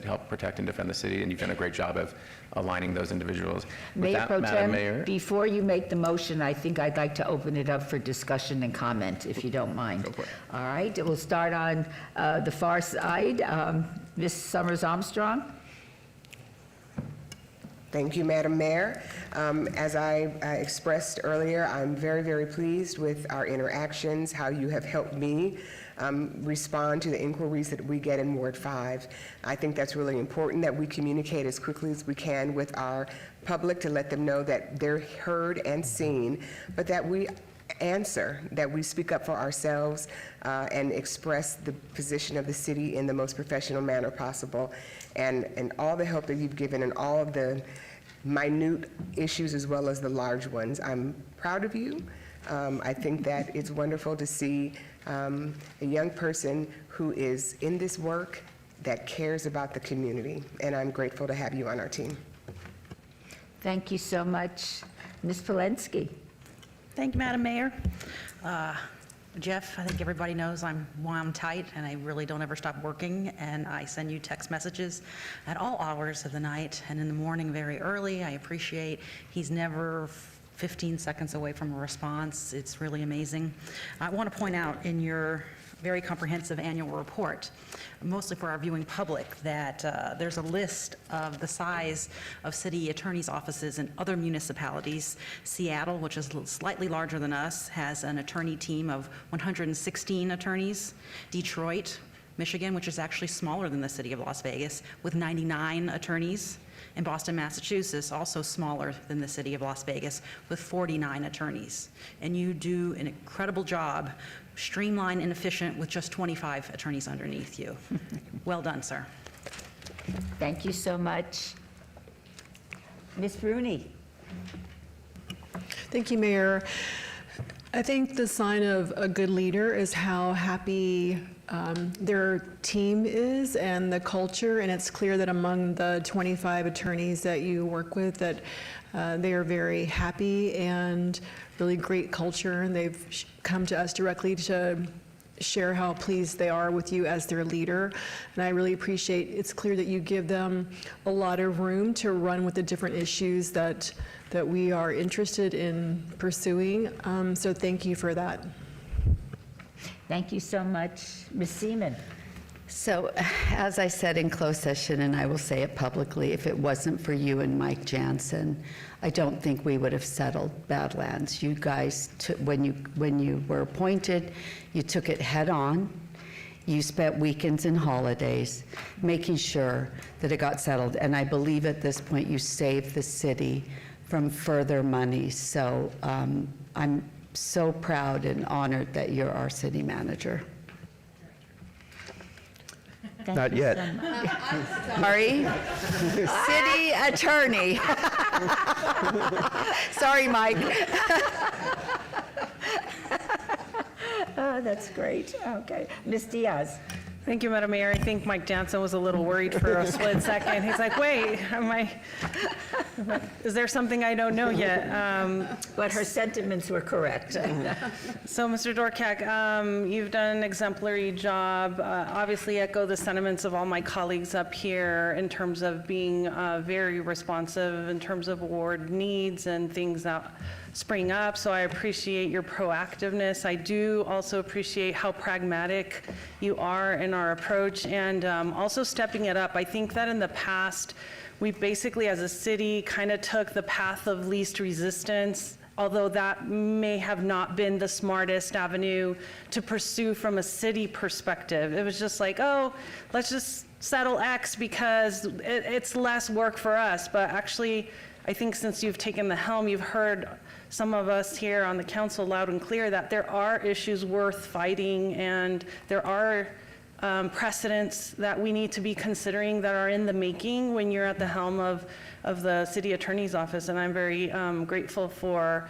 help protect and defend the city, and you've done a great job of aligning those individuals. With Mayor that, Pro Madam Tem, Mayor, before you make the motion, I think I'd like to open it up for discussion and comment, if you don't mind. Go for it. All right, we'll start on the far side. Ms. Summers Armstrong? Thank you, Madam Mayor. As I expressed earlier, I'm very, very pleased with our interactions, how you have helped me respond to the inquiries that we get in Ward 5. I think that's really important that we communicate as quickly as we can with our public to let them know that they're heard and seen, but that we answer, that we speak up for ourselves and express the position of the city in the most professional manner possible. And all the help that you've given and all of the minute issues as well as the large ones, I'm proud of you. I think that it's wonderful to see a young person who is in this work that cares about the community, and I'm grateful to have you on our team. Thank you so much. Ms. Polensky? Thank you, Madam Mayor. Jeff, I think everybody knows I'm wound tight and I really don't ever stop working, and I send you text messages at all hours of the night and in the morning very early. I appreciate he's never 15 seconds away from a response. It's really amazing. I want to point out in your very comprehensive annual report, mostly for our viewing public, that there's a list of the size of city attorneys' offices in other municipalities. Seattle, which is slightly larger than us, has an attorney team of 116 attorneys. Detroit, Michigan, which is actually smaller than the city of Las Vegas, with 99 attorneys. In Boston, Massachusetts, also smaller than the city of Las Vegas, with 49 attorneys. And you do an incredible job, streamlined and efficient, with just 25 attorneys underneath you. Well done, sir. Thank you so much. Ms. Bruni? Thank you, Mayor. I think the sign of a good leader is how happy their team is and the culture, and it's clear that among the 25 attorneys that you work with that they are very happy and really great culture, and they've come to us directly to share how pleased they are with you as their leader. And I really appreciate, it's clear that you give them a lot of room to run with the different issues that we are interested in pursuing. So thank you for that. Thank you so much. Ms. Seaman? So, as I said in closed session, and I will say it publicly, if it wasn't for you and Mike Jansen, I don't think we would have settled Badlands. You guys, when you were appointed, you took it head on. You spent weekends and holidays making sure that it got settled. And I believe at this point you saved the city from further money. So I'm so proud and honored that you're our city manager. Thank Not you yet. so much. Sorry, city attorney. Sorry, Mike. Oh, that's great. Okay. Ms. Diaz? Thank you, Madam Mayor. I think Mike Jansen was a little worried for a split second. He's like, wait, is there something I don't know yet? But her sentiments were correct. So, Mr. Dorcak, you've done an exemplary job. Obviously echo the sentiments of all my colleagues up here in terms of being very responsive in terms of ward needs and things that spring up, so I appreciate your proactiveness. I do also appreciate how pragmatic you are in our approach, and also stepping it up. I think that in the past, we basically as a city kind of took the path of least resistance, although that may have not been the smartest avenue to pursue from a city perspective. It was just like, oh, let's just settle X because it's less work for us. But actually, I think since you've taken the helm, you've heard some of us here on the council loud and clear that there are issues worth fighting, and there are precedents that we need to be considering that are in the making when you're at the helm of the city attorney's office. And I'm very grateful for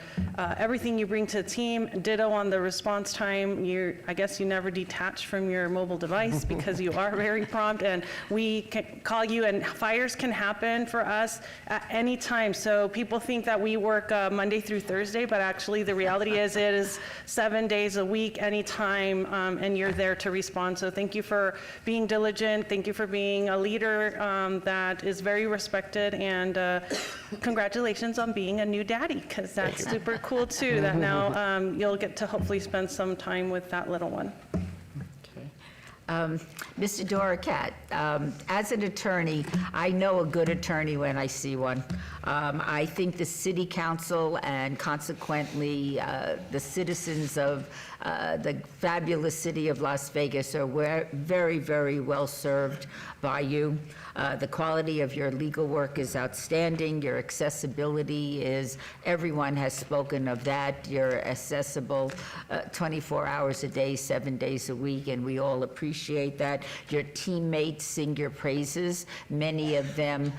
everything you bring to the team. Ditto on the response time. I guess you never detach from your mobile device because you are very prompt, and we can call you, and fires can happen for us at any time. So people think that we work Monday through Thursday, but actually the reality is it is 7 days a week, anytime, and you're there to respond. So thank you for being diligent. Thank you for being a leader that is very respected, and congratulations on being a new daddy, because that's super cool too, that now you'll get to hopefully spend some time with that little one. Mr. Doricat, as an attorney, I know a good attorney when I see one. I think the city council and consequently the citizens of the fabulous city of Las Vegas are very, very well served by you. The quality of your legal work is outstanding. Your accessibility is, everyone has spoken of that. You're accessible 24 hours a day, 7 days a week, and we all appreciate that. Your teammates sing your praises. Many of them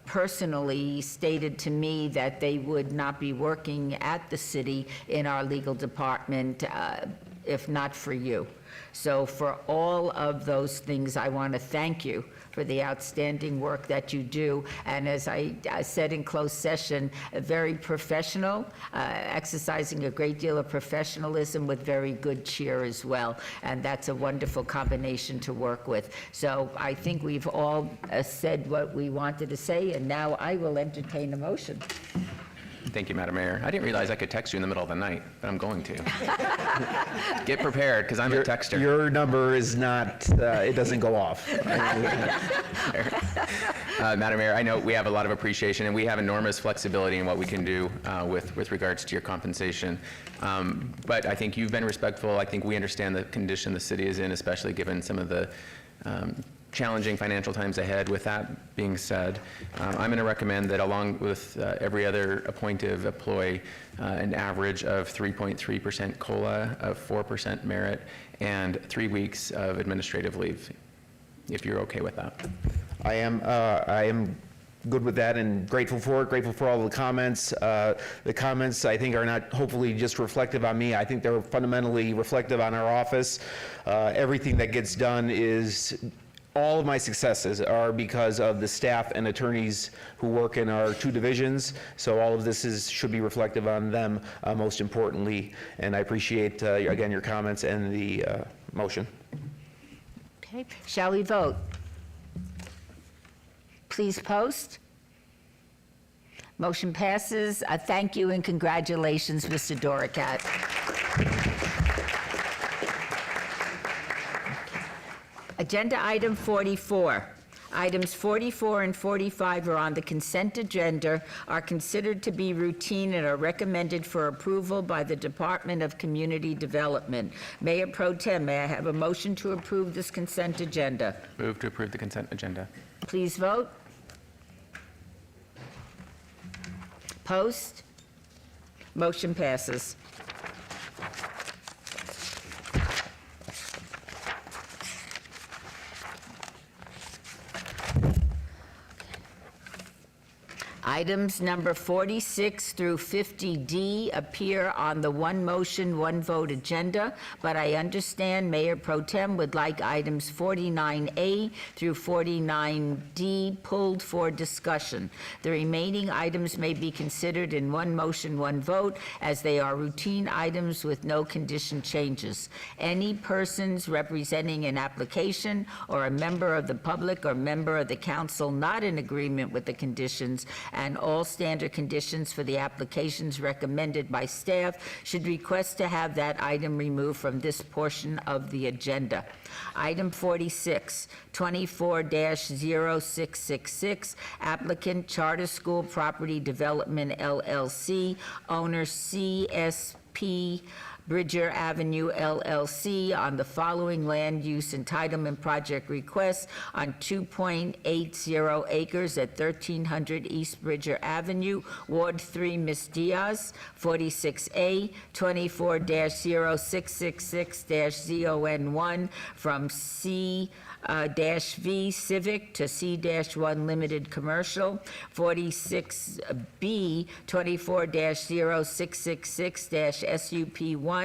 personally stated to me that they would not be working at the city in our legal department if not for you. So for all of those things, I want to thank you for the outstanding work that you do. And as I said in closed session, very professional, exercising a great deal of professionalism with very good cheer as well. And that's a wonderful combination to work with. So I think we've all said what we wanted to say, and now I will entertain a motion. Thank you, Madam Mayor. I didn't realize I could text you in the middle of the night, but I'm going to. Get prepared, because I'm a texter. Your number is not, it doesn't go off. Madam Mayor, I know we have a lot of appreciation, and we have enormous flexibility in what we can do with regards to your compensation. But I think you've been respectful. I think we understand the condition the city is in, especially given some of the challenging financial times ahead. With that being said, I'm going to recommend that along with every other appointed employee, an average of 3.3% COLA, of 4% merit, and 3 weeks of administrative leave, if you're okay with that. I am good with that and grateful for it, grateful for all the comments. The comments, I think, are not hopefully just reflective on me. I think they're fundamentally reflective on our office. Everything that gets done is, all of my successes are because of the staff and attorneys who work in our two divisions. So all of this should be reflective on them, most importantly. And I appreciate, again, your comments and the motion. Okay, shall we vote? Please post. Motion passes. Thank you and congratulations, Mr. Doricat. Agenda item 44. Items 44 and 45 are on the consent agenda, are considered to be routine and are recommended for approval by the Department of Community Development. Mayor Pro Tem, may I have a motion to approve this consent agenda? Move to approve the consent agenda. Please vote. Post. Motion passes. Items number 46 through 50D appear on the one motion, one vote agenda, but I understand Mayor Pro Tem would like items 49A through 49D pulled for discussion. The remaining items may be considered in one motion, one vote, as they are routine items with no condition changes. Any persons representing an application or a member of the public or member of the council not in agreement with the conditions and all standard conditions for the applications recommended by staff should request to have that item removed from this portion of the agenda. Item 46, 24-0666, applicant Charter School Property Development LLC, owner CSP Bridger Avenue LLC on the following land use entitlement project requests on 2.80 acres at 1300 East Bridger Avenue, Ward 3, Ms. Diaz, 46A, 24-0666-ZON1 from C-V Civic to C-1 Limited Commercial, 46B, 24-0666-SUP1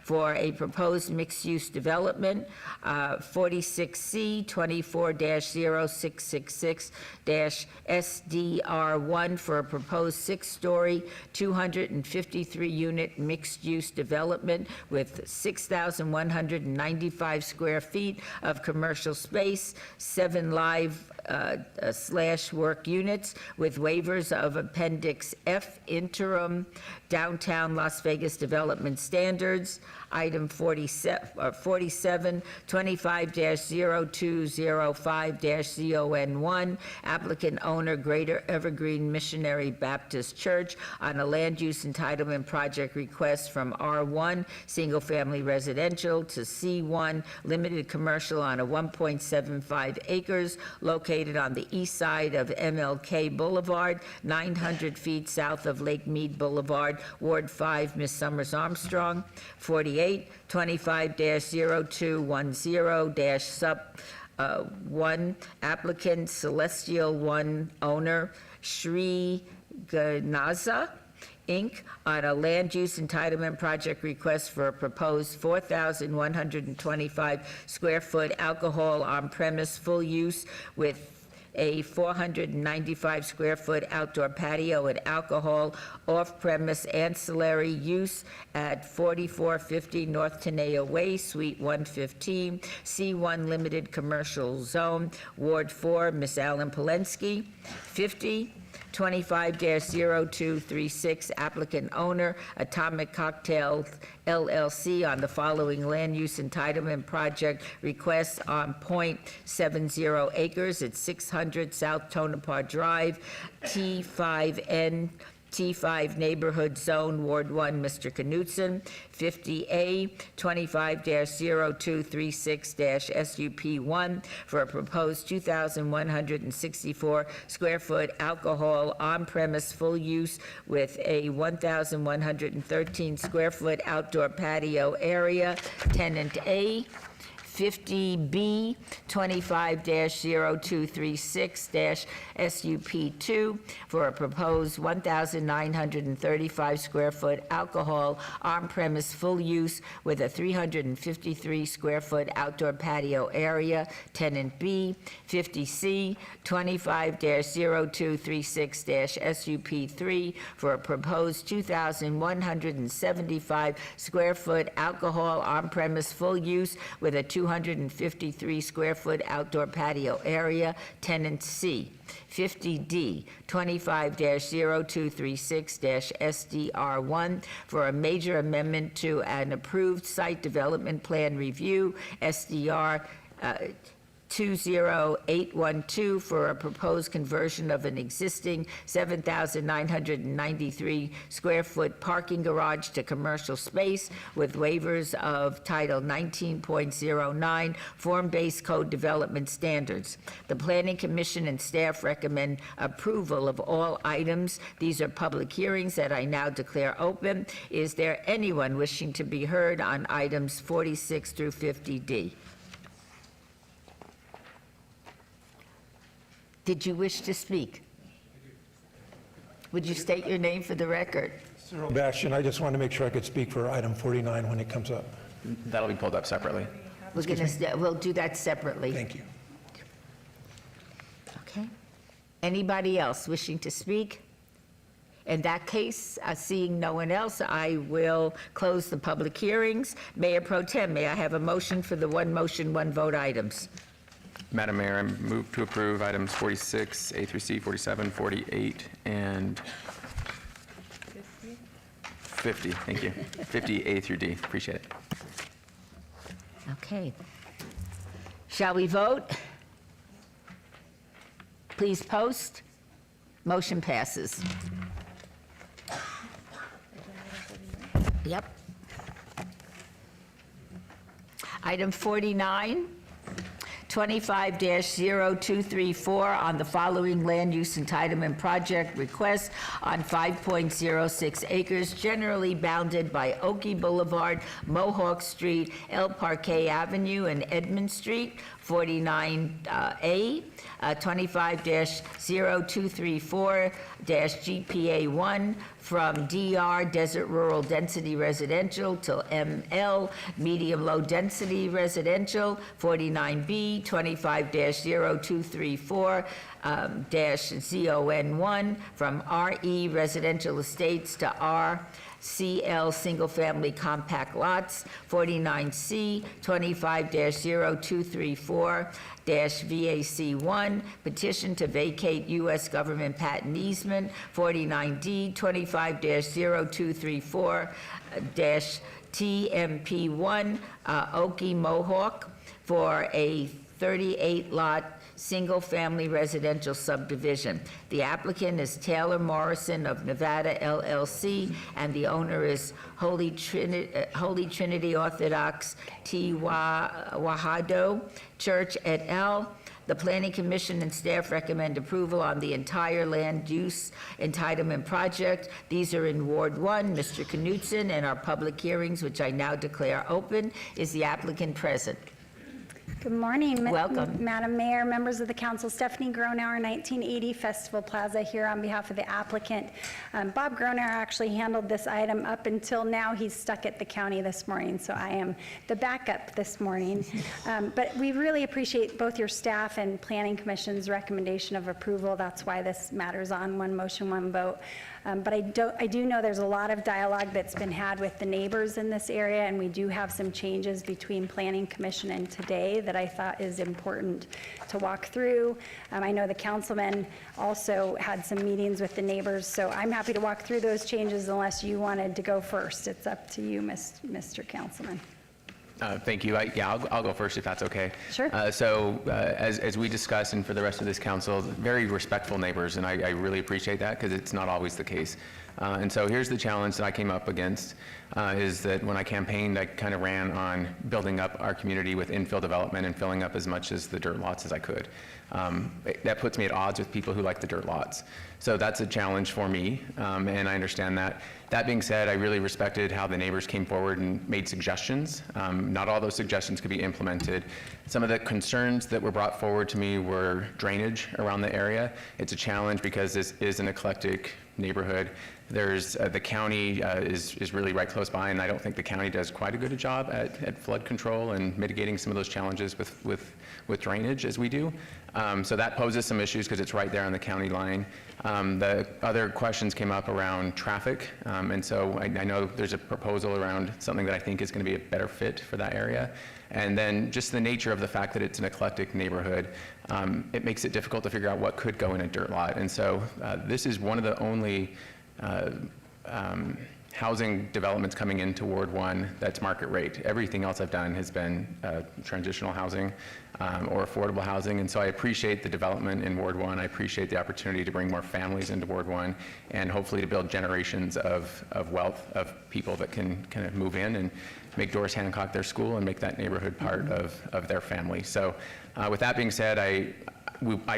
for a proposed mixed-use development, 46C, 24-0666-SDR1 for a proposed six-story, 253-unit mixed-use development with 6,195 square feet of commercial space, 7 live / work units with waivers of Appendix F interim downtown Las Vegas development standards. Item 47, 25-0205-ZON1, applicant owner Greater Evergreen Missionary Baptist Church on a land use entitlement project request from R1, single family residential, to C1, limited commercial on a 1.75 acres located on the east side of MLK Boulevard, 900 feet south of Lake Mead Boulevard, Ward 5, Ms. Summers Armstrong. 48, 25-0210-sub-1, applicant Celestial One owner Sri Ganaza, Inc., on a land use entitlement project request for a proposed 4,125 square foot alcohol on-premise full use with a 495 square foot outdoor patio and alcohol off-premise ancillary use at 4450 North Tenaya Way, Suite 115, C1 Limited Commercial Zone, Ward 4, Ms. Alan Polensky. 50, 25-0236, applicant owner Atomic Cocktails LLC on the following land use entitlement project requests on .70 acres at 600 South Tonopah Drive, T5N, T5 Neighborhood Zone, Ward 1, Mr. Knutson. 50A, 25-0236-SUP1 for a proposed 2,164 square foot alcohol on-premise full use with a 1,113 square foot outdoor patio area. Tenant A. 50B, 25-0236-SUP2 for a proposed 1,935 square foot alcohol on-premise full use with a 353 square foot outdoor patio area. Tenant B. 50C, 25-0236-SUP3 for a proposed 2,175 square foot alcohol on-premise full use with a 253 square foot outdoor patio area. Tenant C. 50D, 25-0236-SDR1 for a major amendment to an approved site development plan review, SDR 20812 for a proposed conversion of an existing 7,993 square foot parking garage to commercial space with waivers of Title 19.09 Form-Based Code Development Standards. The Planning Commission and staff recommend approval of all items. These are public hearings that I now declare open. Is there anyone wishing to be heard on items 46 through 50D? Did you wish to speak? Would you state your name for the record? Cyril Bastian, I just wanted to make sure I could speak for item 49 when it comes up. That'll be pulled up separately. We'll do that separately. Thank you. Okay. Anybody else wishing to speak? In that case, seeing no one else, I will close the public hearings. Mayor Pro Tem, may I have a motion for the one motion, one vote items? Madam Mayor, I move to approve items 46, A through C, 47, 48, and 50. Thank you. 50, A through D. Appreciate it. Okay. Shall we vote? Please post. Motion passes. Yep. Item 49, 25-0234 on the following land use entitlement project request on 5.06 acres generally bounded by Oki Boulevard, Mohawk Street, El Parquet Avenue, and Edmond Street, 49A, 25-0234-GPA1 from DR Desert Rural Density Residential to ML Medium Low Density Residential, 49B, 25-0234 -ZON1 from RE Residential Estates to RCL Single Family Compact Lots, 49C, 25-0234-VAC1, petition to vacate U.S. government patent easement, 49D, 25-0234-TMP1, Oki Mohawk, for a 38-lot single-family residential subdivision. The applicant is Taylor Morrison of Nevada LLC, and the owner is Holy Trinity Orthodox Tewahedo Church et al. The Planning Commission and staff recommend approval on the entire land use entitlement project. These are in Ward 1, Mr. Knutson, and our public hearings, which I now declare open. Is the applicant present? Good morning. Welcome. Madam Mayor, members of the council, Stephanie Gronauer, 1980 Festival Plaza, here on behalf of the applicant. Bob Gronauer actually handled this item up until now. He's stuck at the county this morning, so I am the backup this morning. But we really appreciate both your staff and Planning Commission's recommendation of approval. That's why this matters on one motion, one vote. But I do know there's a lot of dialogue that's been had with the neighbors in this area, and we do have some changes between Planning Commission and today that I thought is important to walk through. I know the councilman also had some meetings with the neighbors, so I'm happy to walk through those changes unless you wanted to go first. It's up to you, Mr. Councilman. Thank you. I'll go first if that's okay. Sure. As we discussed, and for the rest of this council, very respectful neighbors, and I really appreciate that because it's not always the case. And so here's the challenge that I came up against, is that when I campaigned, I kind of ran on building up our community with infill development and filling up as much as the dirt lots as I could. That puts me at odds with people who like the dirt lots. So that's a challenge for me, and I understand that. That being said, I really respected how the neighbors came forward and made suggestions. Not all those suggestions could be implemented. Some of the concerns that were brought forward to me were drainage around the area. It's a challenge because this is an eclectic neighborhood. There's the county is really right close by, and I don't think the county does quite a good job at flood control and mitigating some of those challenges with drainage as we do. So that poses some issues because it's right there on the county line. The other questions came up around traffic, and so I know there's a proposal around something that I think is going to be a better fit for that area. And then just the nature of the fact that it's an eclectic neighborhood, it makes it difficult to figure out what could go in a dirt lot. And so this is one of the only housing developments coming into Ward 1 that's market rate. Everything else I've done has been transitional housing or affordable housing, and so I appreciate the development in Ward 1. I appreciate the opportunity to bring more families into Ward 1 and hopefully to build generations of wealth of people that can kind of move in and make Doris Hancock their school and make that neighborhood part of their family. So with that being said, I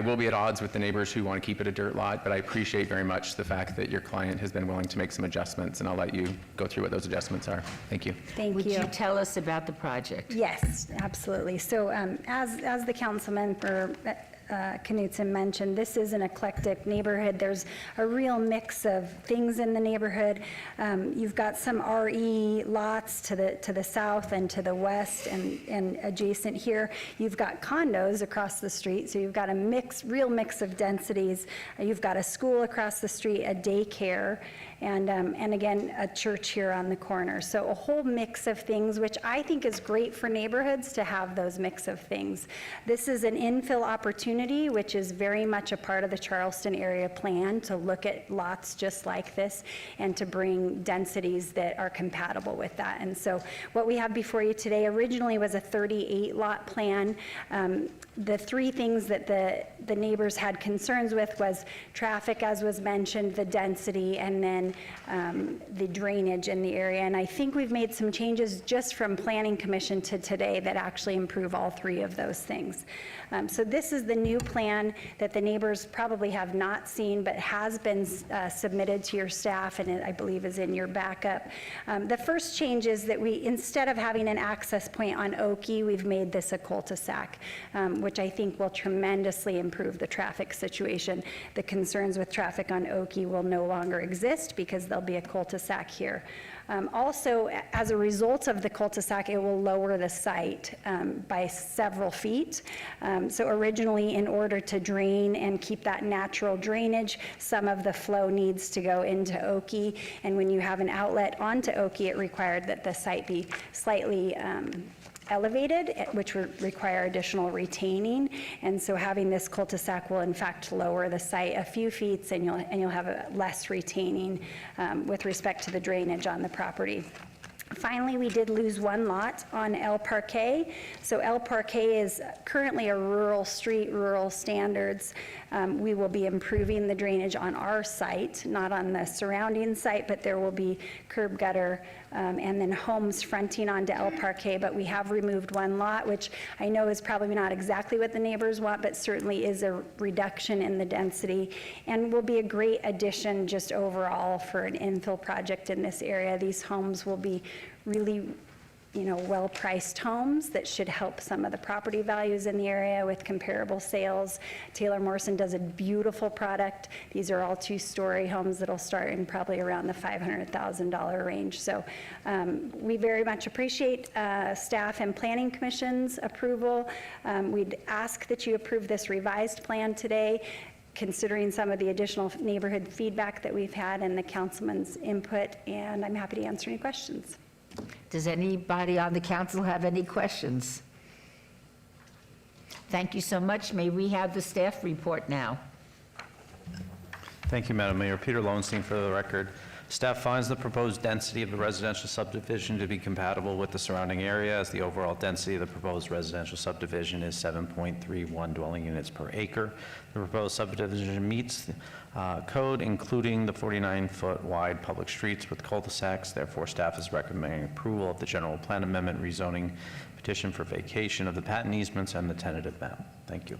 will be at odds with the neighbors who want to keep it a dirt lot, but I appreciate very much the fact that your client has been willing to make some adjustments, and I'll let you go through what those adjustments are. Thank you. Thank Would you. you tell us about the project? Yes, absolutely. So as the councilman for Knutson mentioned, this is an eclectic neighborhood. There's a real mix of things in the neighborhood. You've got some RE lots to the south and to the west and adjacent here. You've got condos across the street, so you've got a real mix of densities. You've got a school across the street, a daycare, and again, a church here on the corner. So a whole mix of things, which I think is great for neighborhoods to have those mix of things. This is an infill opportunity, which is very much a part of the Charleston area plan to look at lots just like this and to bring densities that are compatible with that. And so what we have before you today originally was a 38 lot plan. The three things that the neighbors had concerns with was traffic, as was mentioned, the density, and then the drainage in the area. And I think we've made some changes just from Planning Commission to today that actually improve all three of those things. So this is the new plan that the neighbors probably have not seen, but has been submitted to your staff, and it, I believe, is in your backup. The first change is that we, instead of having an access point on Oki, we've made this a cul-de-sac, which I think will tremendously improve the traffic situation. The concerns with traffic on Oki will no longer exist because there'll be a cul-de-sac here. Also, as a result of the cul-de-sac, it will lower the site by several feet. So originally, in order to drain and keep that natural drainage, some of the flow needs to go into Oki. And when you have an outlet onto Oki, it required that the site be slightly elevated, which would require additional retaining. And so having this cul-de-sac will in fact lower the site a few feet, and you'll have a less retaining with respect to the drainage on the property. Finally, we did lose one lot on El Parque. So El Parque is currently a rural street, rural standards. We will be improving the drainage on our site, not on the surrounding site, but there will be curb gutter and then homes fronting onto El Parque. But we have removed one lot, which I know is probably not exactly what the neighbors want, but certainly is a reduction in the density and will be a great addition just overall for an infill project in this area. These homes will be really, well-priced homes that should help some of the property values in the area with comparable sales. Taylor Morrison does a beautiful product. These are all two-story homes that'll start in probably around the $500,000 range. So we very much appreciate staff and Planning Commission's approval. We'd ask that you approve this revised plan today, considering some of the additional neighborhood feedback that we've had and the councilman's input, and I'm happy to answer any questions. Does anybody on the council have any questions? Thank you so much. May we have the staff report now? Thank you, Madam Mayor. Peter Lowenstein for the record. Staff finds the proposed density of the residential subdivision to be compatible with the surrounding area, as the overall density of the proposed residential subdivision is 7.31 dwelling units per acre. The proposed subdivision meets code, including the 49-foot wide public streets with cul-de-sacs. Therefore, staff is recommending approval of the general plan amendment rezoning petition for vacation of the patent easements and the tentative map. Thank you.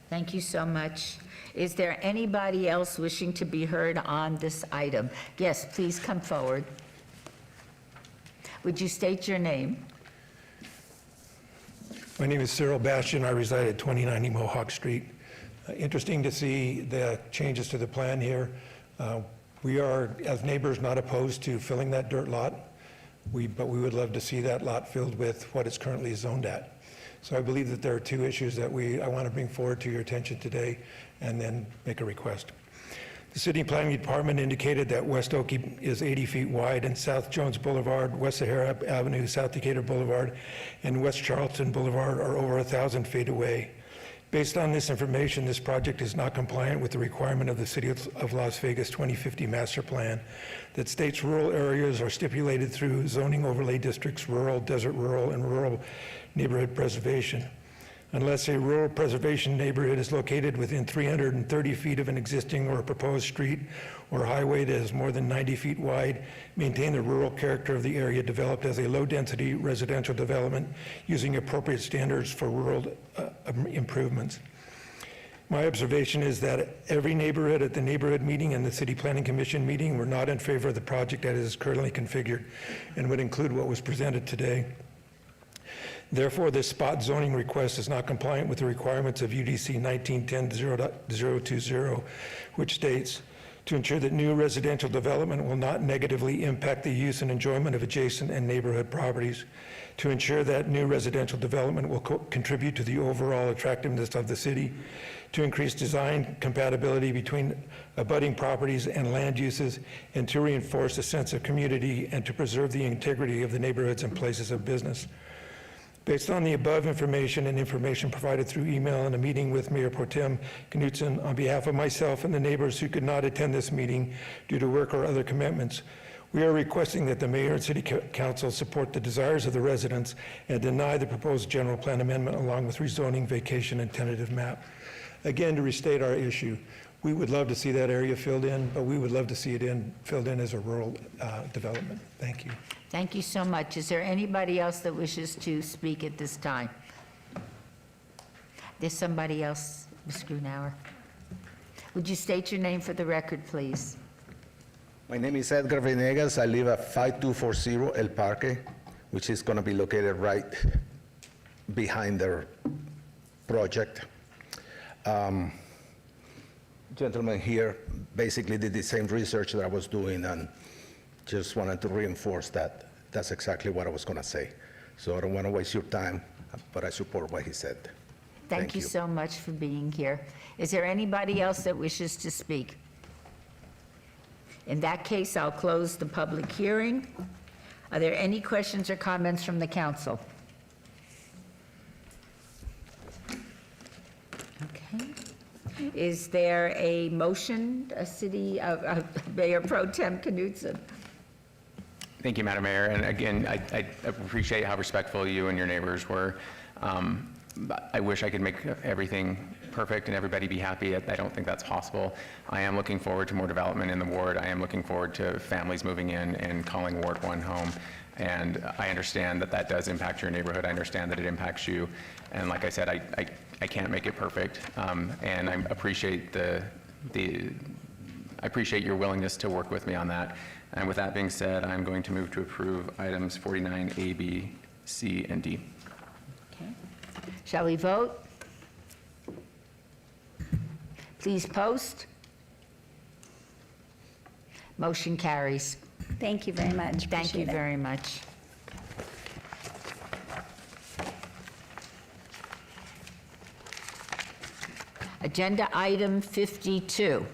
Thank you so much. Is there anybody else wishing to be heard on this item? Yes, please come forward. Would you state your name? My name is Cyril Bastian. I reside at 2090 Mohawk Street. Interesting to see the changes to the plan here. We are, as neighbors, not opposed to filling that dirt lot, but we would love to see that lot filled with what it's currently zoned at. So I believe that there are two issues that I want to bring forward to your attention today and then make a request. The City Planning Department indicated that West Oki is 80 feet wide and South Jones Boulevard, West Sahara Avenue, South Decatur Boulevard, and West Charleston Boulevard are over 1,000 feet away. Based on this information, this project is not compliant with the requirement of the City of Las Vegas 2050 Master Plan that states rural areas are stipulated through zoning overlay districts, rural, desert rural, and rural neighborhood preservation. Unless a rural preservation neighborhood is located within 330 feet of an existing or proposed street or highway that is more than 90 feet wide, maintain the rural character of the area developed as a low-density residential development using appropriate standards for rural improvements. My observation is that every neighborhood at the neighborhood meeting and the City Planning Commission meeting were not in favor of the project as it is currently configured and would include what was presented today. Therefore, this spot zoning request is not compliant with the requirements of UDC 1910-020, which states, to ensure that new residential development will not negatively impact the use and enjoyment of adjacent and neighborhood properties, to ensure that new residential development will contribute to the overall attractiveness of the city, to increase design compatibility between abutting properties and land uses, and to reinforce a sense of community and to preserve the integrity of the neighborhoods and places of business. Based on the above information and information provided through email and a meeting with Mayor Pro Tem Knutson, on behalf of myself and the neighbors who could not attend this meeting due to work or other commitments, we are requesting that the Mayor and City Council support the desires of the residents and deny the proposed general plan amendment along with rezoning, vacation, and tentative map. again, to restate our issue, we would love to see that area filled in, but we would love to see it filled in as a rural development. Thank you. Thank you so much. Is there anybody else that wishes to speak at this time? There's somebody else, Ms. Grunauer. Would you state your name for the record, please? My name is Edgar Venegas. I live at 5240 El Parque, which is going to be located right behind their project. Gentleman here basically did the same research that I was doing and just wanted to reinforce that that's exactly what I was going to say. So I don't want to waste your time, but I support what he said. Thank you so much for being here. Is there anybody else that wishes to speak? In that case, I'll close the public hearing. Are there any questions or comments from the council? Okay. Is there a motion, Mayor Pro Tem Knudsen? Thank you, Madam Mayor. And again, I appreciate how respectful you and your neighbors were. I wish I could make everything perfect and everybody be happy. I don't think that's possible. I am looking forward to more development in the ward. I am looking forward to families moving in and calling Ward 1 home. And I understand that that does impact your neighborhood. I understand that it impacts you. And like I said, I can't make it perfect. And I appreciate I appreciate your willingness to work with me on that. And with that being said, I'm going to move to approve items 49A, B, C, and D. Okay. Shall we vote? Please post. Motion carries. Thank you very much. Thank you Appreciate it. very much. Agenda item 52.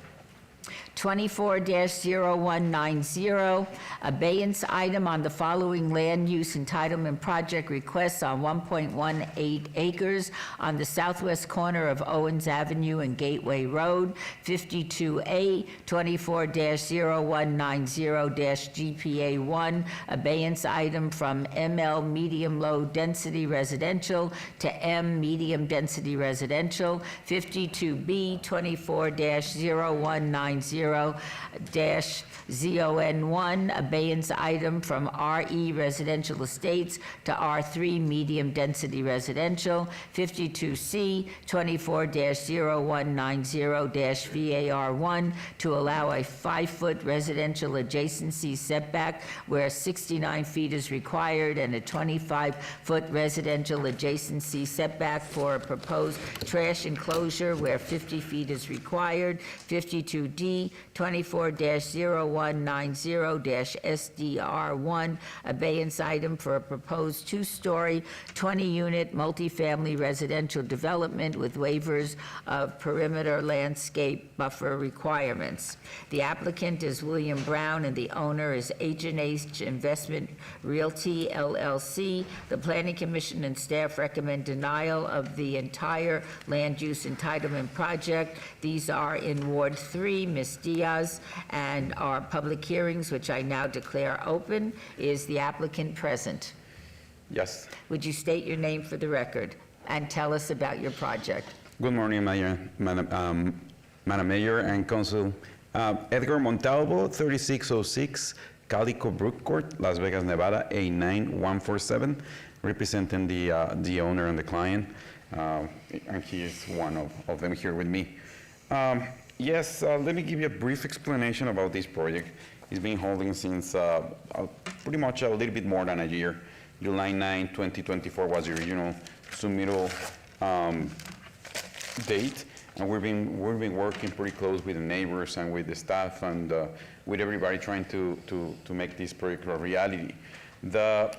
24-0190, abeyance item on the following land use entitlement project requests on 1.18 acres on the southwest corner of Owens Avenue and Gateway Road. 52A, 24-0190-GPA1, abeyance item from ML Medium Low Density Residential to M Medium Density Residential. 52B, 24-0190 -ZON1, abeyance item from RE Residential Estates to R3 Medium Density Residential. 52C, 24-0190-VAR1, to allow a 5-foot residential adjacency setback where 69 feet is required and a 25-foot residential adjacency setback for a proposed trash enclosure where 50 feet is required. 52D, 24-0190-SDR1, abeyance item for a proposed 2-story, 20-unit multifamily residential development with waivers of perimeter landscape buffer requirements. The applicant is William Brown and the owner is H&H Investment Realty LLC. The Planning Commission and staff recommend denial of the entire land use entitlement project. These are in Ward 3, Ms. Diaz, and our public hearings, which I now declare open. Is the applicant present? Yes. Would you state your name for the record and tell us about your project? Good morning, Madam Mayor and Council. Edgar Montalvo, 3606 Calico Brook Court, Las Vegas, Nevada, 89147, representing the owner and the client. And he is one of them here with me. Yes, let me give you a brief explanation about this project. It's been holding since pretty much a little bit more than a year. July 9, 2024 was the original submittal date, and we've been working pretty close with the neighbors and with the staff and with everybody trying to make this project a reality. The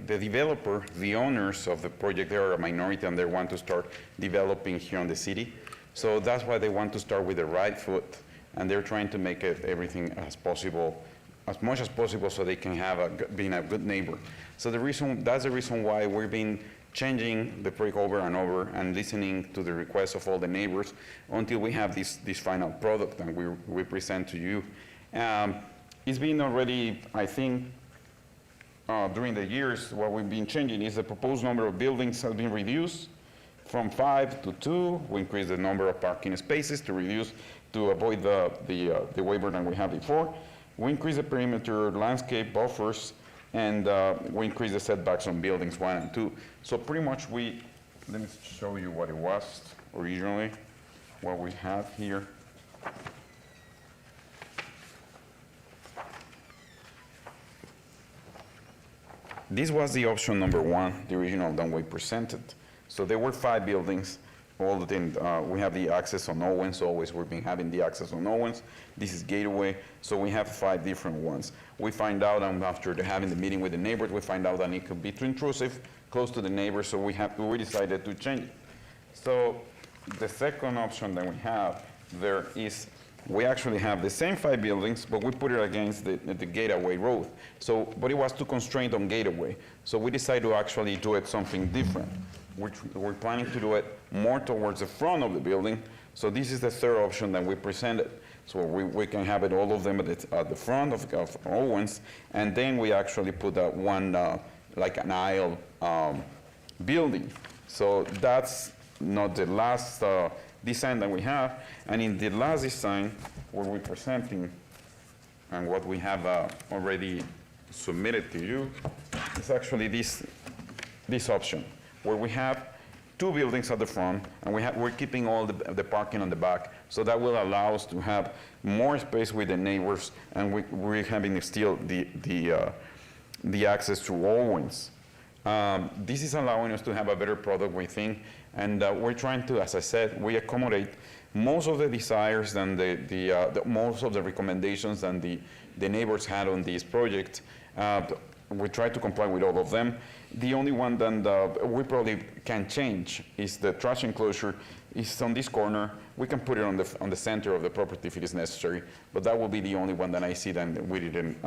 developer, the owners of the project, they are a minority and they want to start developing here in the city. So that's why they want to start with the right foot, and they're trying to make everything as possible, as much as possible, so they can have being a good neighbor. So that's the reason why we've been changing the project over and over and listening to the requests of all the neighbors until we have this final product and we present to you. It's been already, I think, during the years, what we've been changing is the proposed number of buildings has been reduced. From 5 to 2, we increase the number of parking spaces to avoid the waiver that we had before. We increase the perimeter landscape buffers, and we increase the setbacks on buildings 1 and 2. So pretty much let me show you what it was originally, what we have here. This was the option number 1, the original that we presented. So there were 5 buildings. We have the access on Owens. Always we've been having the access on Owens. This is Gateway. So we have 5 different ones. We find out, after having the meeting with the neighbors, we find out that it could be too intrusive, close to the neighbors. So we decided to change it. So the second option that we have there is we actually have the same 5 buildings, but we put it against the Gateway Road. So, but it was too constrained on Gateway. So we decided to actually do it something different. We're planning to do it more towards the front of the building. So this is the third option that we presented. So we can have it, all of them at the front of Owens, and then we actually put that one, like an aisle building. So that's not the last design that we have. And in the last design, what we're presenting and what we have already submitted to you is actually this option, where we have 2 buildings at the front, and we're keeping all the parking on the back. So that will allow us to have more space with the neighbors, and we're having still the access to Owens. This is allowing us to have a better product, we think, and we're trying to, as I said, we accommodate most of the desires and most of the recommendations that the neighbors had on this project. We try to comply with all of them. The only one that we probably can change is the trash enclosure. It's on this corner. We can put it on the center of the property if it is necessary, but that will be the only one that I see that we didn't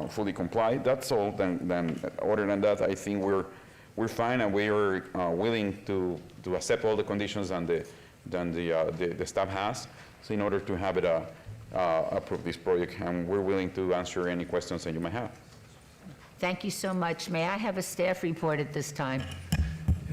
fully comply. That's all. Then other than that, I think we're fine, and we are willing to accept all the conditions that the staff has, so in order to have it approve this project, and we're willing to answer any questions that you might have. Thank you so much. May I have a staff report at this time?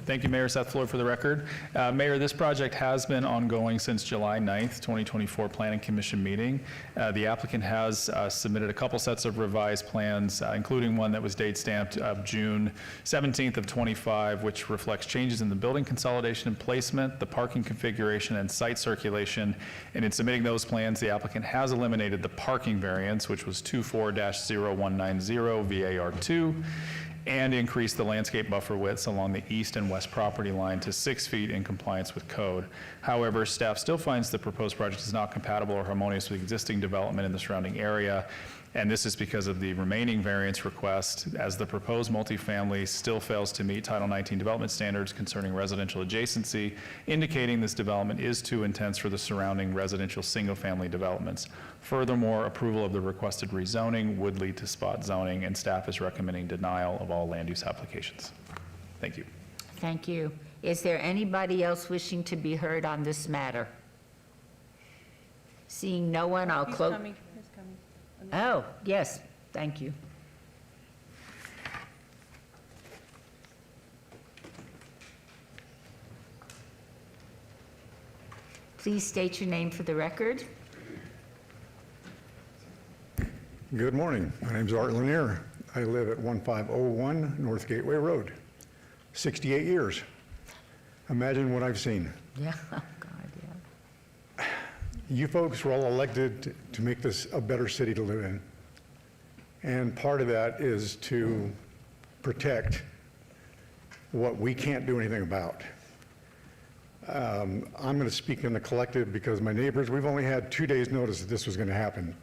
Thank you, Mayor. Seth Floyd for the record. Mayor, this project has been ongoing since July 9th, 2024 Planning Commission meeting. The applicant has submitted a couple sets of revised plans, including one that was date stamped June 17th of 25, which reflects changes in the building consolidation and placement, the parking configuration, and site circulation. And in submitting those plans, the applicant has eliminated the parking variance, which was 24-0190 VAR2, and increase the landscape buffer widths along the east and west property line to 6 feet in compliance with code. However, staff still finds the proposed project is not compatible or harmonious with existing development in the surrounding area, and this is because of the remaining variance request, as the proposed multifamily still fails to meet Title 19 development standards concerning residential adjacency, indicating this development is too intense for the surrounding residential single-family developments. Furthermore, approval of the requested rezoning would lead to spot zoning, and staff is recommending denial of all land use applications. Thank you. Thank you. Is there anybody else wishing to be heard on this matter? Seeing no one, I'll close. He's coming. Oh, yes, thank you. Please state your name for the record. Good morning. My name's Art Lanier. I live at 1501 North Gateway Road. 68 years. Imagine what I've seen. Yeah, oh God, yeah. You folks were all elected to make this a better city to live in. And part of that is to protect what we can't do anything about. I'm going to speak in the collective because my neighbors, we've only had 2 days' notice that this was going to happen.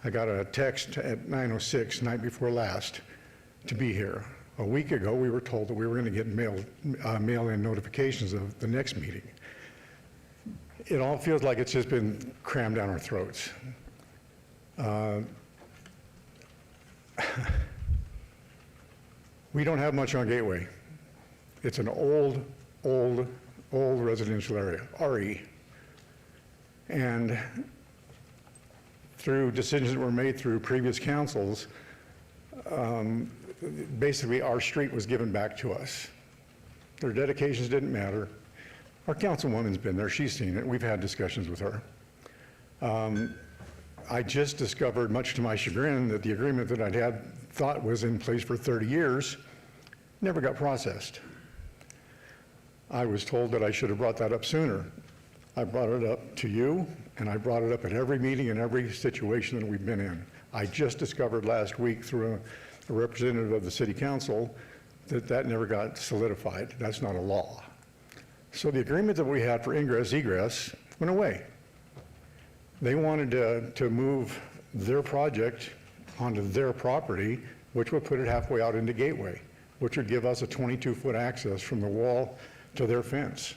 I got a text at 9:06, night before last, to be here. A week ago, we were told that we were going to get mail-in notifications of the next meeting. It all feels like it's just been crammed down our throats. We don't have much on Gateway. It's an old residential area, RE. And through decisions that were made through previous councils, basically our street was given back to us. Their dedications didn't matter. Our councilwoman's been there, she's seen it, we've had discussions with her. I just discovered, much to my chagrin, that the agreement that thought was in place for 30 years never got processed. I was told that I should have brought that up sooner. I brought it up to you, and I brought it up at every meeting and every situation that we've been in. I just discovered last week through a representative of the city council that never got solidified. That's not a law. So the agreement that we had for ingress egress went away. They wanted to move their project onto their property, which would put it halfway out into Gateway, which would give us a 22-foot access from the wall to their fence.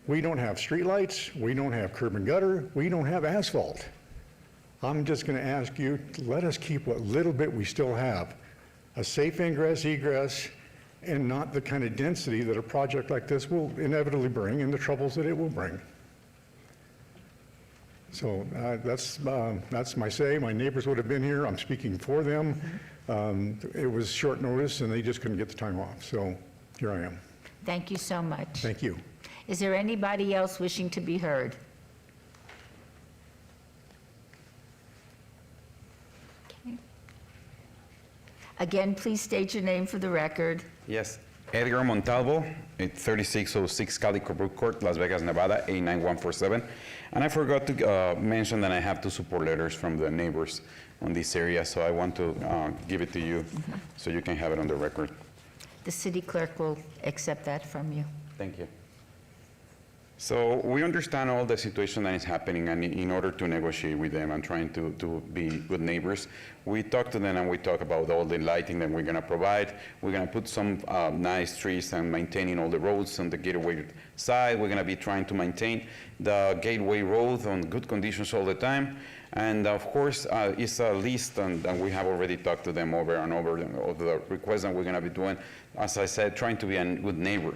We don't have streetlights, we don't have curb and gutter, we don't have asphalt. I'm just going to ask you to let us keep what little bit we still have. A safe ingress, egress, and not the kind of density that a project like this will inevitably bring and the troubles that it will bring. So that's my say. My neighbors would have been here. I'm speaking for them. It was short notice and they just couldn't get the time off. So here I am. Thank you so much. Thank you. Is there anybody else wishing to be heard? Okay. Again, please state your name for the record. Yes, Edgar Montalvo, at 3606 Calico Brook Court, Las Vegas, Nevada, 89147. And I forgot to mention that I have 2 support letters from the neighbors on this area, so I want to give it to you so you can have it on the record. The city clerk will accept that from you. Thank you. So we understand all the situation that is happening, and in order to negotiate with them and trying to be good neighbors, we talk to them and we talk about all the lighting that we're gonna provide. We're gonna put some nice trees and maintaining all the roads on the Gateway side. We're gonna be trying to maintain the Gateway Road on good conditions all the time. And of course, it's a list, and we have already talked to them over and over of the requests that we're gonna be doing. As I said, trying to be a good neighbor.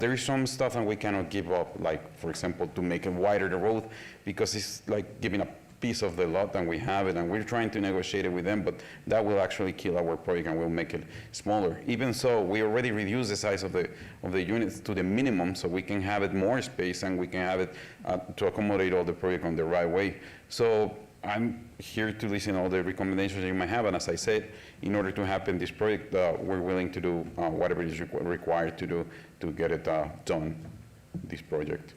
There is some stuff that we cannot give up, like, for example, to make it wider the road, because it's like giving a piece of the lot and we have it, and we're trying to negotiate it with them, but that will actually kill our project and will make it smaller. Even so, we already reduced the size of the units to the minimum, so we can have it more space and we can have it to accommodate all the project on the right way. So I'm here to listen to all the recommendations you might have, and as I said, in order to happen this project, we're willing to do whatever is required to do to get it done, this project.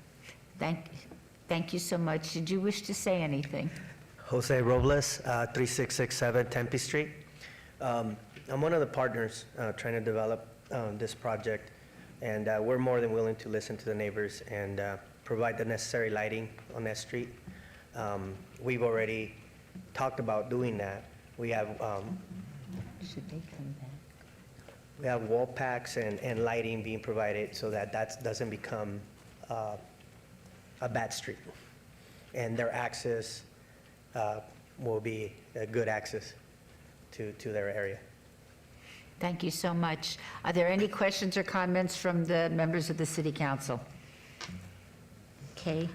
Thank you so much. Did you wish to say anything? Jose Robles, 3667 Tempe Street. I'm one of the partners trying to develop this project, and we're more than willing to listen to the neighbors and provide the necessary lighting on that street. We've already talked about doing that. We have Should they come back? we have wall packs and lighting being provided so that doesn't become a bad street. And their access will be a good access to their area. Thank you so much. Are there any questions or comments from the members of the City Council? Okay.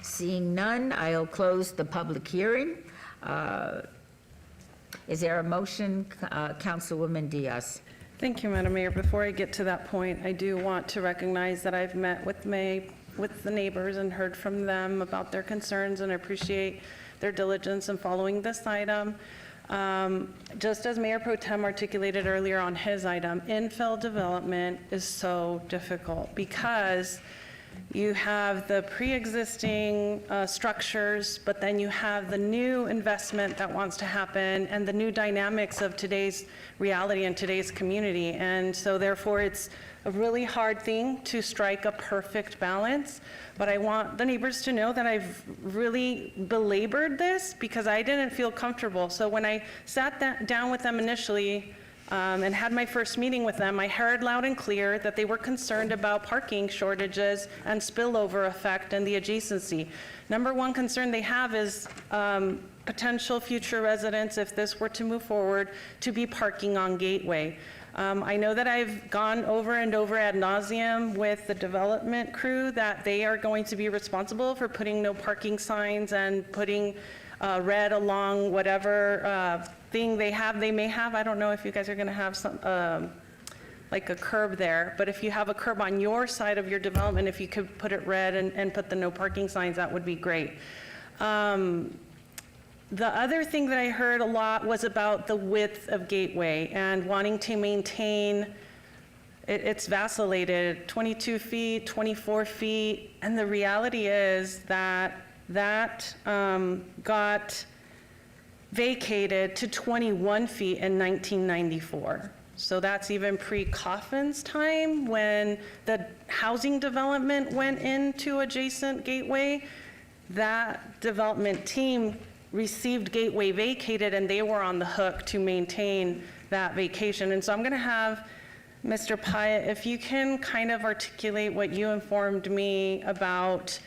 Seeing none, I'll close the public hearing. Is there a motion, Councilwoman Diaz? Thank you, Madam Mayor. Before I get to that point, I do want to recognize that I've met with the neighbors and heard from them about their concerns, and I appreciate their diligence in following this item. Just as Mayor Pro Tem articulated earlier on his item, infill development is so difficult because you have the pre-existing structures, but then you have the new investment that wants to happen and the new dynamics of today's reality and today's community. And so therefore it's a really hard thing to strike a perfect balance. But I want the neighbors to know that I've really belabored this because I didn't feel comfortable. So when I sat down with them initially, and had my first meeting with them, I heard loud and clear that they were concerned about parking shortages and spillover effect and the adjacency. Number one concern they have is potential future residents, if this were to move forward, to be parking on Gateway. I know that I've gone over and over ad nauseum with the development crew that they are going to be responsible for putting no parking signs and putting red along whatever thing they may have. I don't know if you guys are going to have some like a curb there, but if you have a curb on your side of your development, if you could put it red and put the no parking signs, that would be great. The other thing that I heard a lot was about the width of Gateway and wanting to maintain, it's vacillated, 22 feet, 24 feet, and the reality is that got vacated to 21 feet in 1994. So that's even pre-Coffin's time when the housing development went into adjacent Gateway. That development team received Gateway vacated and they were on the hook to maintain that vacation. And so I'm gonna have Mr. Pyatt, if you can kind of articulate what you informed me about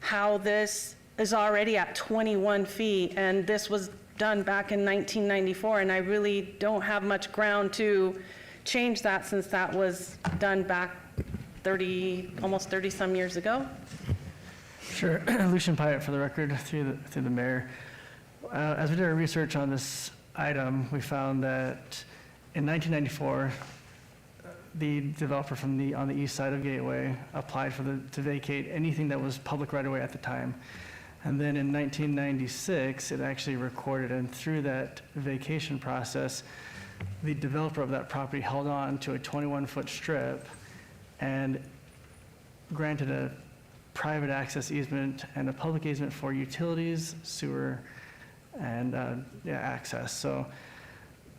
how this is already at 21 feet and this was done back in 1994, and I really don't have much ground to change that since that was done back almost 30 some years ago. Sure. Lucian Pyatt for the record, through the mayor. As we did our research on this item, we found that in 1994, the developer on the east side of Gateway applied to vacate anything that was public right-of-way at the time. And then in 1996, it actually recorded, and through that vacation process, the developer of that property held on to a 21-foot strip and granted a private access easement and a public easement for utilities, sewer, and access. So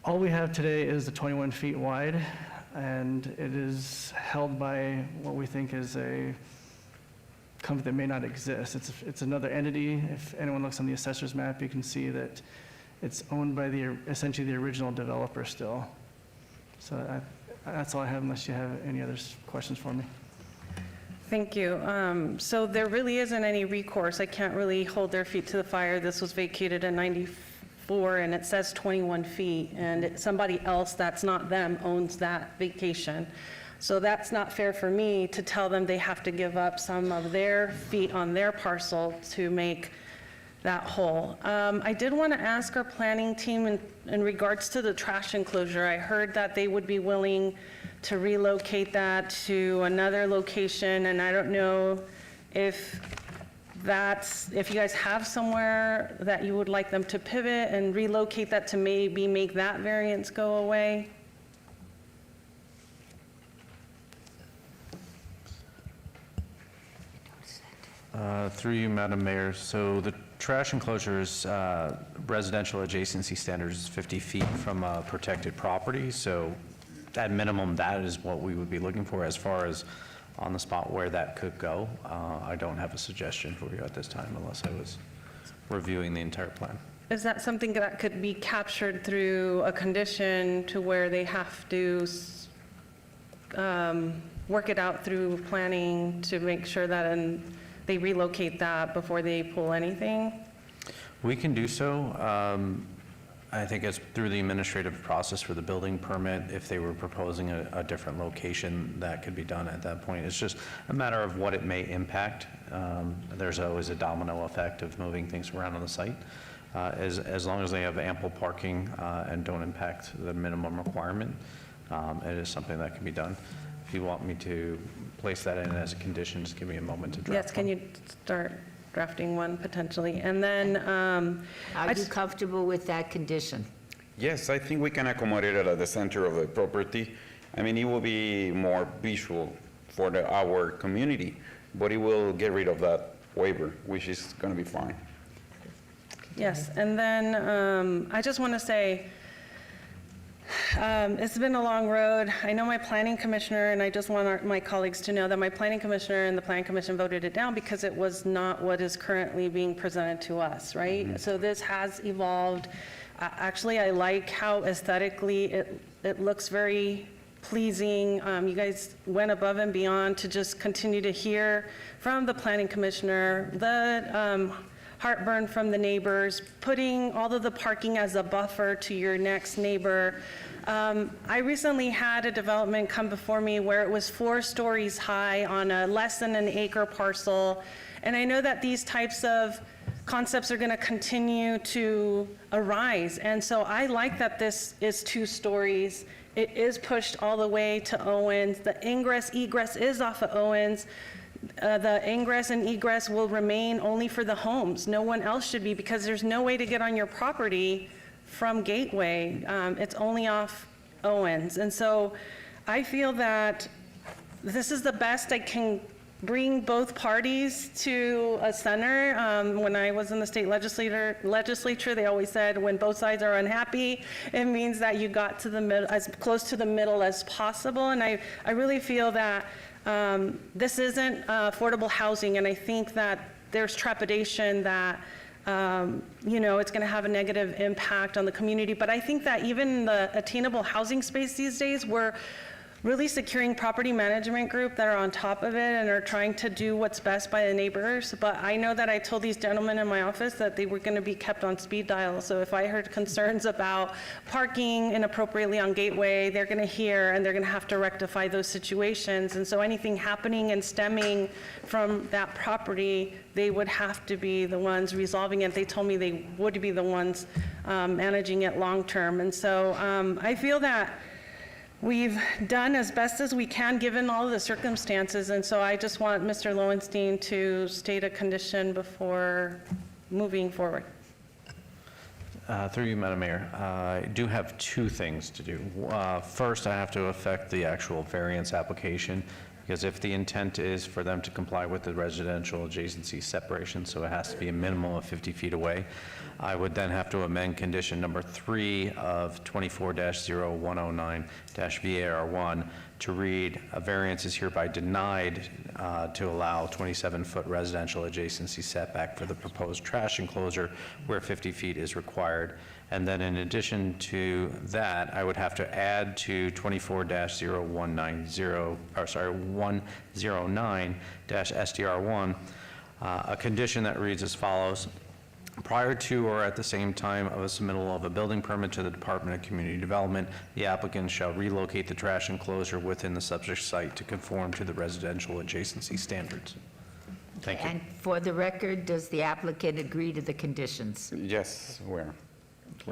all we have today is the 21 feet wide, and it is held by what we think is a company that may not exist. It's another entity. If anyone looks on the assessor's map, you can see that it's owned by essentially the original developer still. So that's all I have, unless you have any other questions for me. Thank you. So there really isn't any recourse. I can't really hold their feet to the fire. This was vacated in 94 and it says 21 feet and somebody else that's not them owns that vacation. So that's not fair for me to tell them they have to give up some of their feet on their parcel to make that whole. I did want to ask our planning team in regards to the trash enclosure. I heard that they would be willing to relocate that to another location, and I don't know if you guys have somewhere that you would like them to pivot and relocate that to maybe make that variance go away. Through you, Madam Mayor. So the trash enclosure's residential adjacency standards is 50 feet from a protected property. So at minimum, that is what we would be looking for. As far as on the spot where that could go, I don't have a suggestion for you at this time unless I was reviewing the entire plan. Is that something that could be captured through a condition to where they have to work it out through planning to make sure that they relocate that before they pull anything? We can do so. I think it's through the administrative process for the building permit. If they were proposing a different location, that could be done at that point. It's just a matter of what it may impact. There's always a domino effect of moving things around on the site. As long as they have ample parking and don't impact the minimum requirement, it is something that can be done. If you want me to place that in as a condition, just give me a moment to draft. Yes, can you start drafting one potentially? And then Are you comfortable with that condition? Yes, I think we can accommodate it at the center of the property. I mean, it will be more visual for our community, but it will get rid of that waiver, which is going to be fine. Yes, and then I just want to say, it's been a long road. I know my planning commissioner, and I just want my colleagues to know that my planning commissioner and the planning commission voted it down because it was not what is currently being presented to us, right? Mm-hmm. So this has evolved. Actually, I like how aesthetically it looks very pleasing. You guys went above and beyond to just continue to hear from the planning commissioner, the heartburn from the neighbors, putting all of the parking as a buffer to your next neighbor. I recently had a development come before me where it was 4 stories high on a less than an acre parcel. And I know that these types of concepts are going to continue to arise. And so I like that this is 2 stories It is pushed all the way to Owens. The ingress egress is off of Owens. The ingress and egress will remain only for the homes. No one else should be, because there's no way to get on your property from Gateway. It's only off Owens. And so I feel that this is the best I can bring both parties to a center. When I was in the state legislature, they always said when both sides are unhappy, it means that you got to the middle, as close to the middle as possible. And I really feel that this isn't affordable housing, and I think that there's trepidation that it's going to have a negative impact on the community. But I think that even the attainable housing space these days, we're really securing property management group that are on top of it and are trying to do what's best by the neighbors. But I know that I told these gentlemen in my office that they were going to be kept on speed dial. So if I heard concerns about parking inappropriately on Gateway, they're going to hear and they're going to have to rectify those situations. And so anything happening and stemming from that property, they would have to be the ones resolving it. They told me they would be the ones managing it long term. And so I feel that we've done as best as we can given all of the circumstances, and so I just want Mr. Lowenstein to state a condition before moving forward. Through you, Madam Mayor, I do have two things to do. First, I have to affect the actual variance application, because if the intent is for them to comply with the residential adjacency separation, so it has to be a minimum of 50 feet away, I would then have to amend condition number 3 of 24-0109-VAR1 to read, a variance is hereby denied to allow 27-foot residential adjacency setback for the proposed trash enclosure where 50 feet is required. And then in addition to that, I would have to add to 109-SDR1 a condition that reads as follows. Prior to or at the same time of a submittal of a building permit to the Department of Community Development, the applicant shall relocate the trash enclosure within the subject site to conform to the residential adjacency standards. Thank you. And for the record, does the applicant agree to the conditions? Yes, where?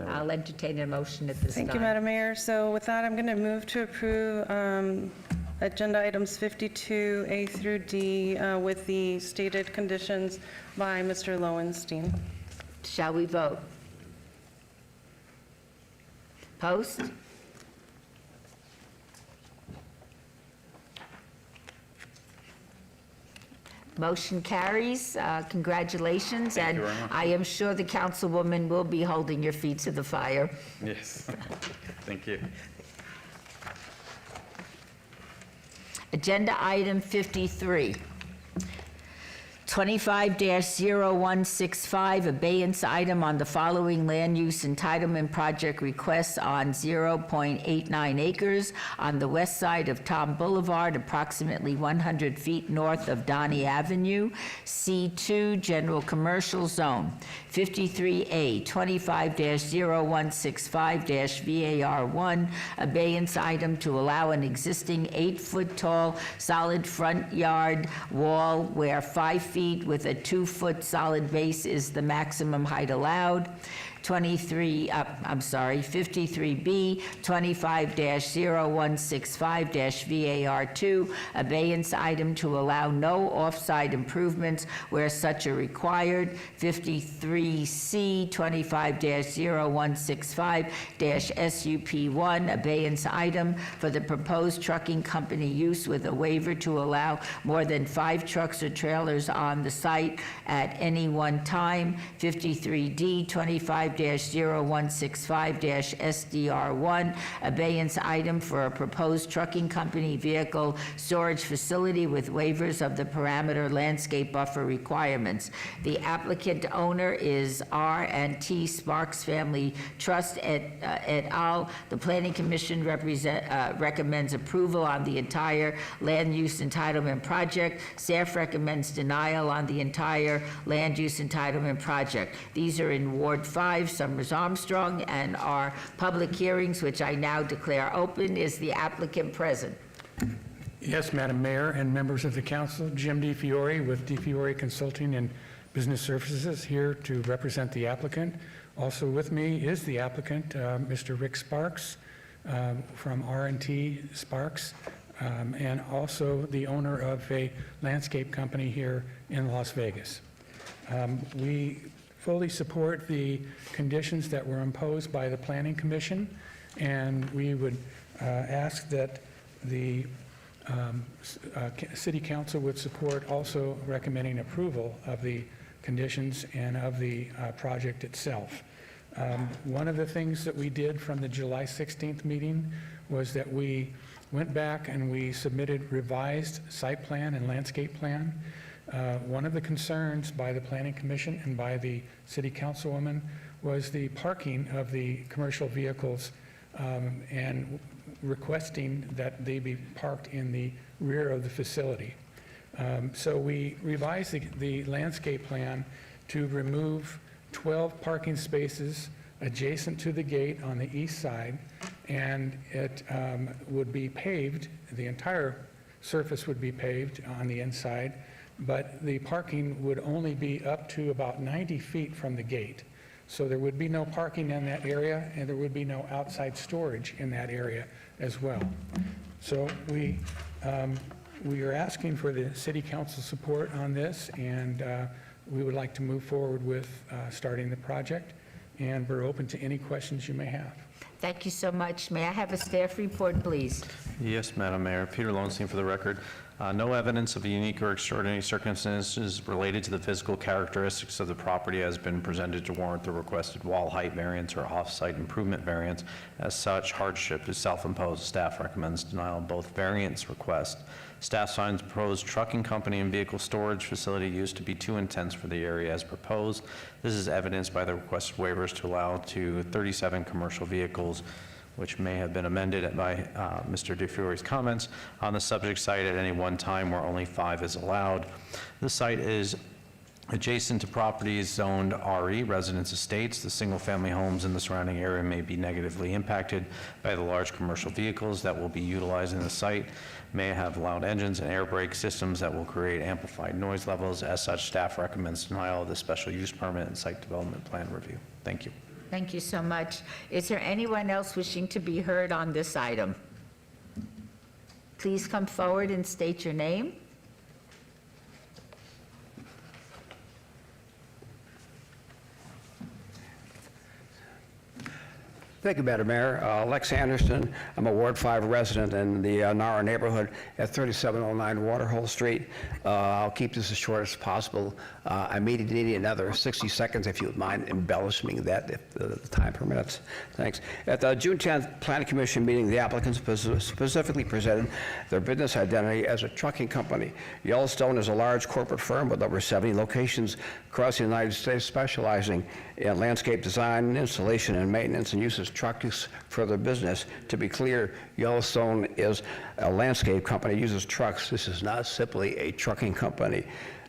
I'll entertain a motion at this time. Thank you, Madam Mayor. So with that, I'm going to move to approve agenda items 52A through D with the stated conditions by Mr. Lowenstein. Shall we vote? Post? Motion carries. Congratulations. Thank you And very much. I am sure the councilwoman will be holding your feet to the fire. Yes, thank you. Agenda item 53. 25-0165, abeyance item on the following land use entitlement project requests on 0.89 acres on the west side of Tom Boulevard, approximately 100 feet north of Donny Avenue, C2 General Commercial Zone. 53A, 25-0165-VAR1, abeyance item to allow an existing 8-foot-tall solid front yard wall where 5 feet with a 2-foot solid base is the maximum height allowed. 53B, 25-0165-VAR2, abeyance item to allow no off-site improvements where such are required. 53C, 25-0165-SUP1, abeyance item for the proposed trucking company use with a waiver to allow more than 5 trucks or trailers on the site at any one time. 53D, 25-0165-SDR1, abeyance item for a proposed trucking company vehicle storage facility with waivers of the parameter landscape buffer requirements. The applicant owner is R&T Sparks Family Trust et al. The Planning Commission recommends approval on the entire land use entitlement project. Staff recommends denial on the entire land use entitlement project. These are in Ward 5, Summers Armstrong, and our public hearings, which I now declare open. Is the applicant present? Yes, Madam Mayor and members of the council, Jim DiFiore with DiFiore Consulting and Business Services here to represent the applicant. Also with me is the applicant, Mr. Rick Sparks, from R&T Sparks, and also the owner of a landscape company here in Las Vegas. We fully support the conditions that were imposed by the Planning Commission, and we would ask that the City Council would support also recommending approval of the conditions and of the project itself. One of the things that we did from the July 16th meeting was that we went back and we submitted revised site plan and landscape plan. One of the concerns by the Planning Commission and by the City Councilwoman was the parking of the commercial vehicles, and requesting that they be parked in the rear of the facility. So we revised the landscape plan to remove 12 parking spaces adjacent to the gate on the east side, and it would be paved. The entire surface would be paved on the inside, but the parking would only be up to about 90 feet from the gate. So there would be no parking in that area, and there would be no outside storage in that area as well. So we are asking for the City Council support on this, and we would like to move forward with starting the project, and we're open to any questions you may have. Thank you so much. May I have a staff report, please? Yes, Madam Mayor. Peter Lowenstein for the record. No evidence of unique or extraordinary circumstances related to the physical characteristics of the property has been presented to warrant the requested wall height variance or off-site improvement variance. As such, hardship is self-imposed. Staff recommends denial of both variance requests. Staff finds proposed trucking company and vehicle storage facility use to be too intense for the area as proposed. This is evidenced by the requested waivers to allow to 37 commercial vehicles, which may have been amended by Mr. DeFiore's comments, on the subject site at any one time where only 5 is allowed. The site is adjacent to properties zoned RE, residence estates. The single-family homes in the surrounding area may be negatively impacted by the large commercial vehicles that will be utilizing the site, may have loud engines and air brake systems that will create amplified noise levels. As such, staff recommends denial of the special use permit and site development plan review. Thank you. Thank you so much. Is there anyone else wishing to be heard on this item? Please come forward and state your name. Thank you, Madam Mayor. Lex Anderson. I'm a Ward 5 resident in the Nara neighborhood at 3709 Waterhole Street. I'll keep this as short as possible. I may need another 60 seconds if you would mind embellishing that if the time permits. Thanks. At the June 10th Planning Commission meeting, the applicants specifically presented their business identity as a trucking company. Yellowstone is a large corporate firm with over 70 locations across the United States, specializing in landscape design, installation, and maintenance, and uses trucks for their business. To be clear, Yellowstone is a landscape company, uses trucks. This is not simply a trucking company.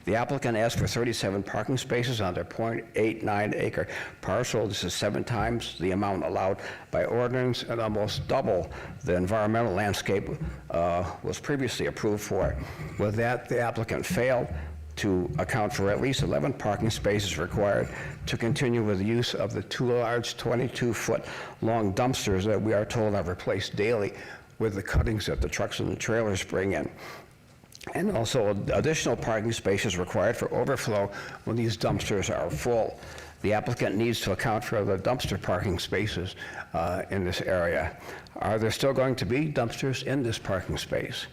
The applicant asked for 37 parking spaces on their .89 acre parcel. This is 7 times the amount allowed by ordinance and almost double the environmental landscape was previously approved for. With that, the applicant failed to account for at least 11 parking spaces required to continue with the use of the 2 large 22-foot long dumpsters that we are told are replaced daily with the cuttings that the trucks and the trailers bring in. And also additional parking spaces required for overflow when these dumpsters are full. The applicant needs to account for the dumpster parking spaces in this area. Are there still going to be dumpsters in this parking space?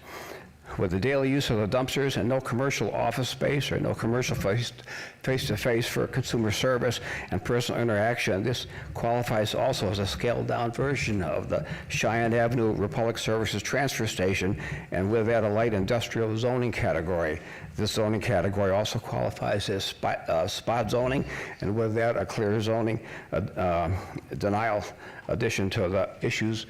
With the daily use of the dumpsters and no commercial office space or no commercial face-to-face for consumer service and personal interaction, this qualifies also as a scaled-down version of the Cheyenne Avenue Republic Services transfer station, and with that, a light industrial zoning category. This zoning category also qualifies as spot zoning, and with that, a clear zoning denial addition to the issues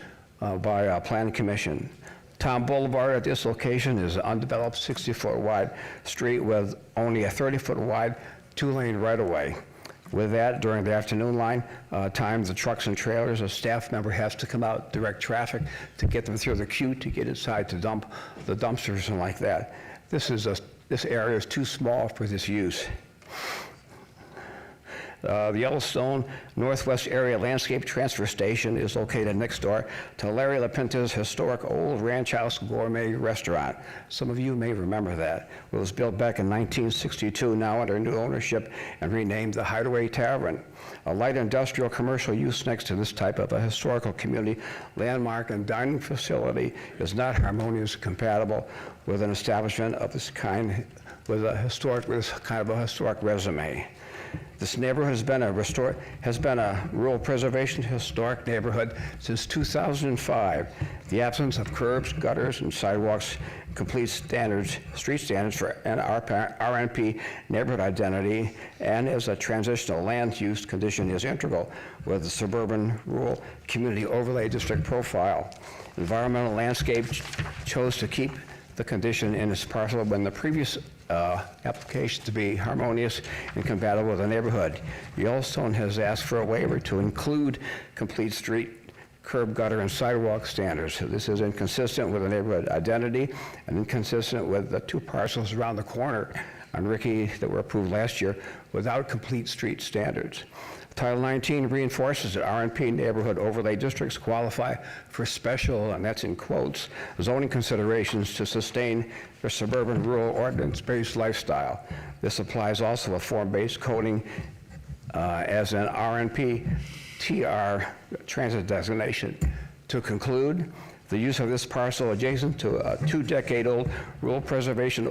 by Planning Commission. Tom Boulevard at this location is an undeveloped 60-foot wide street with only a 30-foot wide 2-lane right-of-way. With that, during the afternoon time, the trucks and trailers, a staff member has to come out, direct traffic to get them through the queue to get inside to dump the dumpsters and like that. This area is too small for this use. The Yellowstone Northwest Area Landscape Transfer Station is located next door to Larry LaPinta's historic old ranch house gourmet restaurant. Some of you may remember that. It was built back in 1962, now under new ownership, and renamed the Hideaway Tavern. A light industrial commercial use next to this type of a historical community landmark and dining facility is not harmoniously compatible with an establishment of this kind with this kind of a historic resume. This neighborhood has been a rural preservation historic neighborhood since 2005. The absence of curbs, gutters, and sidewalks complete street standards for an RNP neighborhood identity, and as a transitional land use condition is integral with the suburban rural community overlay district profile. Environmental landscape chose to keep the condition in its parcel when the previous application to be harmonious and compatible with the neighborhood. Yellowstone has asked for a waiver to include complete street, curb, gutter, and sidewalk standards. This is inconsistent with the neighborhood identity and inconsistent with the two parcels around the corner on Rickey that were approved last year without complete street standards. Title 19 reinforces that RNP neighborhood overlay districts qualify for special, and that's in quotes, zoning considerations to sustain their suburban rural ordinance-based lifestyle. This applies also to form-based coding as an RNP TR transit designation. To conclude, the use of this parcel adjacent to a 2-decade-old rural preservation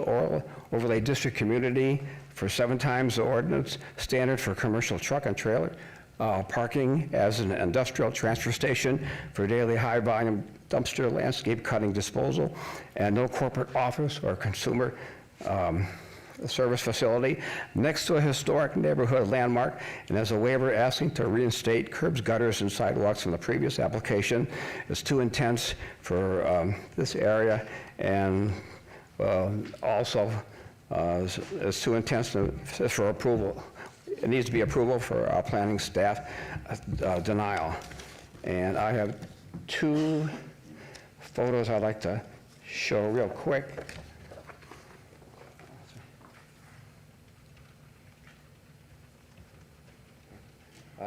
overlay district community for 7 times the ordinance standard for commercial truck and trailer parking as an industrial transfer station for daily high-volume dumpster landscape cutting disposal, and no corporate office or consumer service facility next to a historic neighborhood landmark, and as a waiver asking to reinstate curbs, gutters, and sidewalks from the previous application is too intense for this area, and also is too intense for approval. It needs to be approval for our planning staff denial. And I have 2 photos I'd like to show real quick.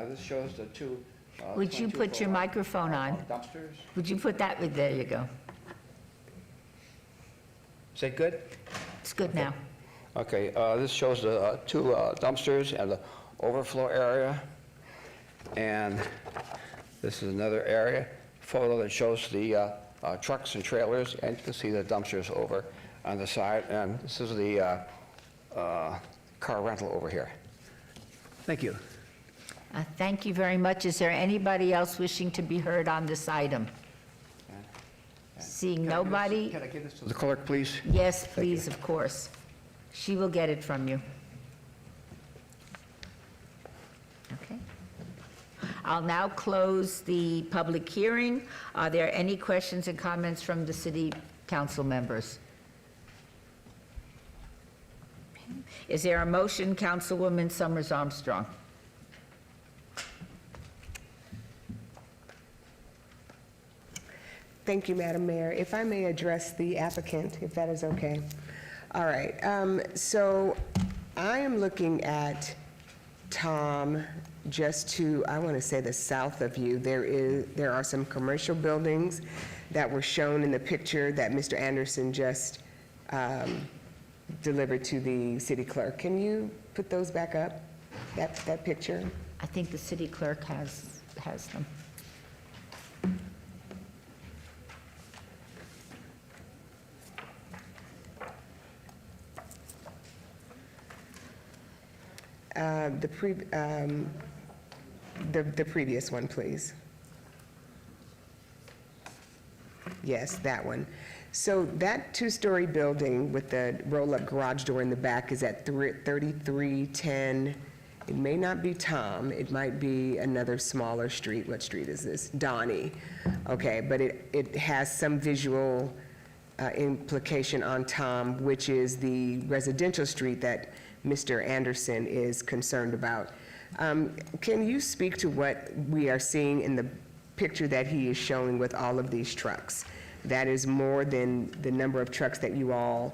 This shows the 2. Would you put your microphone on? Dumpsters. Would you put that, there you go. Is that good? It's good now. Okay, this shows the 2 dumpsters and the overflow area. And this is another area photo that shows the trucks and trailers, and you can see the dumpsters over on the side. And this is the car rental over here. Thank you. Thank you very much. Is there anybody else wishing to be heard on this item? Seeing nobody? Can I give this to the clerk, please? Yes, please, of course. She will get it from you. Okay. I'll now close the public hearing. Are there any questions and comments from the city council members? Is there a motion, Councilwoman Summers Armstrong? Thank you, Madam Mayor. If I may address the applicant, if that is okay. All right, so I am looking at Tom just to, I want to say the south of you. There are some commercial buildings that were shown in the picture that Mr. Anderson just delivered to the city clerk. Can you put those back up, that picture? I think the city clerk has them. The previous one, please. Yes, that one. So that 2-story building with the roll-up garage door in the back is at 3310. It may not be Tom, it might be another smaller street. What street is this? Donnie. Okay, but it has some visual implication on Tom, which is the residential street that Mr. Anderson is concerned about. Can you speak to what we are seeing in the picture that he is showing with all of these trucks? That is more than the number of trucks that you all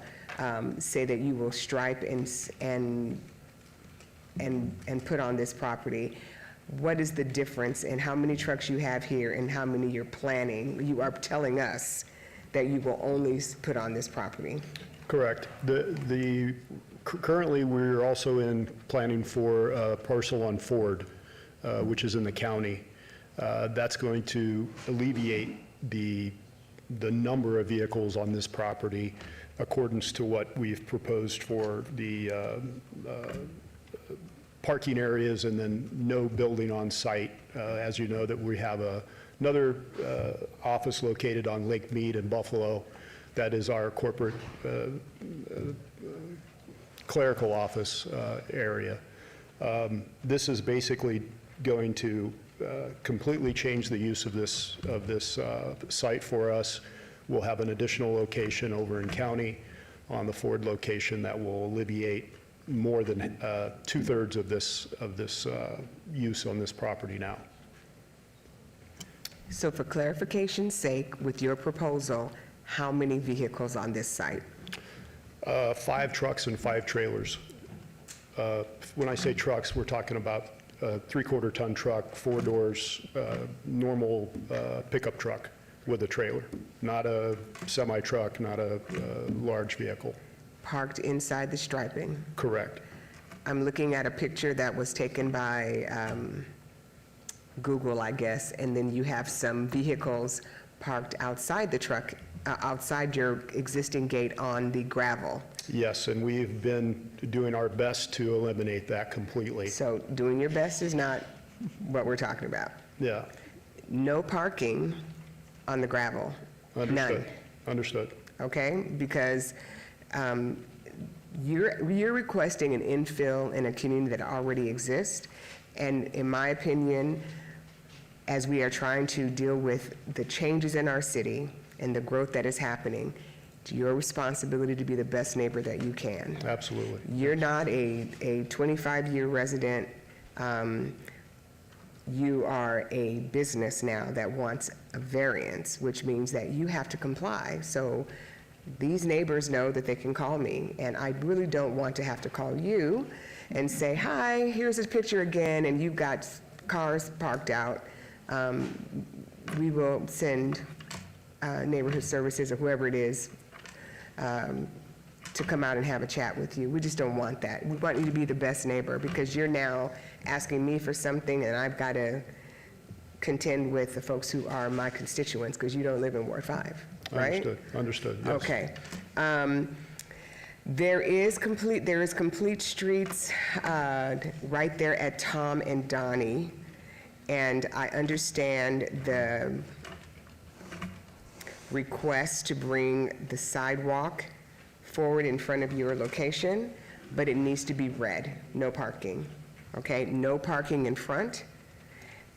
say that you will stripe and and put on this property, what is the difference in how many trucks you have here and how many you're planning? You are telling us that you will only put on this property. Correct. Currently, we're also in planning for a parcel on Ford, which is in the county. That's going to alleviate the number of vehicles on this property accordance to what we've proposed for the parking areas and then no building on site. As you know, that we have another office located on Lake Mead in Buffalo. That is our corporate clerical office area. This is basically going to completely change the use of this site for us. We'll have an additional location over in county on the Ford location that will alleviate more than 2/3 of this use on this property now. So for clarification's sake, with your proposal, how many vehicles on this site? 5 trucks and 5 trailers. When I say trucks, we're talking about a 3/4 ton truck, 4 doors, normal pickup truck with a trailer, not a semi-truck, not a large vehicle. Parked inside the striping? Correct. I'm looking at a picture that was taken by Google, I guess, and then you have some vehicles parked outside the truck, outside your existing gate on the gravel. Yes, and we've been doing our best to eliminate that completely. So doing your best is not what we're talking about. Yeah. No parking on the gravel. Understood. None. Understood. Okay? Because you're requesting an infill in a community that already exists, and in my opinion, as we are trying to deal with the changes in our city and the growth that is happening, it's your responsibility to be the best neighbor that you can. Absolutely. You're not a 25-year resident. You are a business now that wants a variance, which means that you have to comply. So these neighbors know that they can call me, and I really don't want to have to call you and say, hi, here's a picture again, and you've got cars parked out. We will send neighborhood services or whoever it is to come out and have a chat with you. We just don't want that. We want you to be the best neighbor, because you're now asking me for something and I've got to contend with the folks who are my constituents, because you don't live in Ward 5, right? Understood, yes. Okay. There is complete streets right there at Tom and Donnie, and I understand the request to bring the sidewalk forward in front of your location, but it needs to be red, no parking, okay? No parking in front.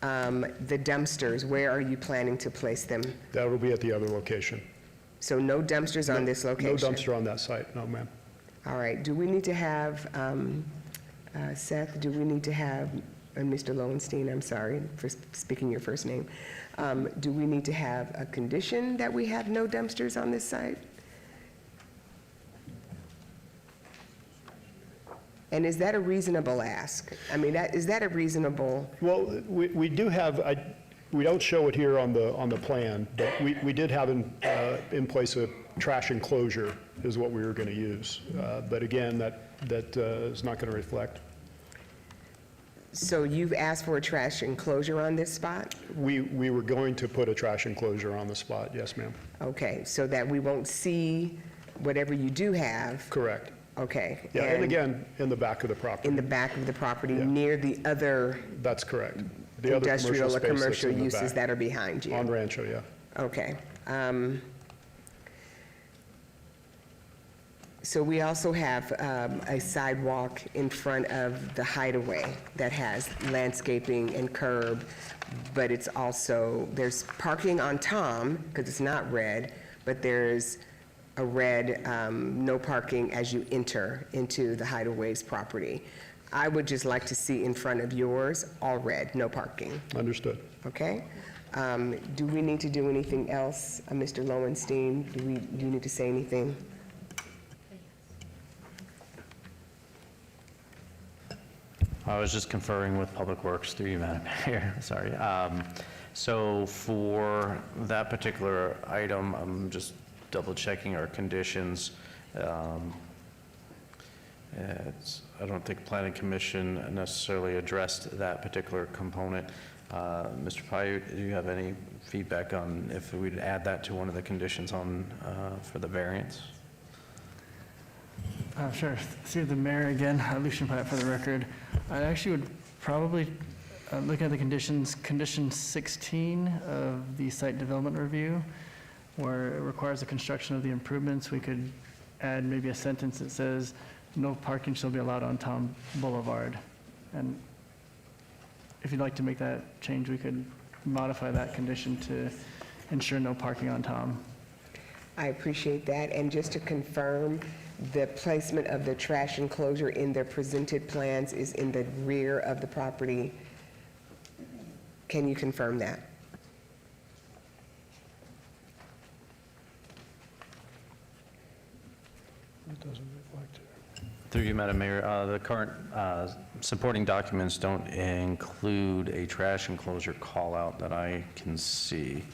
The dumpsters, where are you planning to place them? That will be at the other location. So no dumpsters on this location? No dumpster on that site, no, ma'am. All right, do we need to have, Seth, do we need to have, and Mr. Lowenstein, I'm sorry for speaking your first name, do we need to have a condition that we have no dumpsters on this site? And is that a reasonable ask? I mean, is that a reasonable? Well, we do have, we don't show it here on the plan, but we did have in place a trash enclosure is what we were going to use. But again, that is not going to reflect. So you've asked for a trash enclosure on this spot? We were going to put a trash enclosure on the spot, yes, ma'am. Okay, so that we won't see whatever you do have? Correct. Okay. Yeah, and again, in the back of the property. In the back of the property, near the other? That's correct. The other industrial or space that's commercial in the uses back. that are behind you? On Rancho, yeah. Okay. So we also have a sidewalk in front of the hideaway that has landscaping and curb, but it's also, there's parking on Tom, because it's not red, but there's a red no parking as you enter into the hideaway's property. I would just like to see in front of yours, all red, no parking. Understood. Okay? Do we need to do anything else, Mr. Lowenstein? Do you need to say anything? I was just conferring with Public Works through you, Madam Mayor, sorry. So for that particular item, I'm just double checking our conditions. I don't think Planning Commission necessarily addressed that particular component. Mr. Paiute, do you have any feedback on if we'd add that to one of the conditions on, for the variance? Sure. Through the mayor again, Lucian Pyatt for the record. I actually would probably, looking at the conditions, condition 16 of the site development review, where it requires the construction of the improvements, we could add maybe a sentence that says, no parking shall be allowed on Tom Boulevard. And if you'd like to make that change, we could modify that condition to ensure no parking on Tom. I appreciate that. And just to confirm, the placement of the trash enclosure in their presented plans is in the rear of the property. Can you confirm that? It doesn't reflect it. Through you, Madam Mayor, the current supporting documents don't include a trash enclosure call-out that I can see.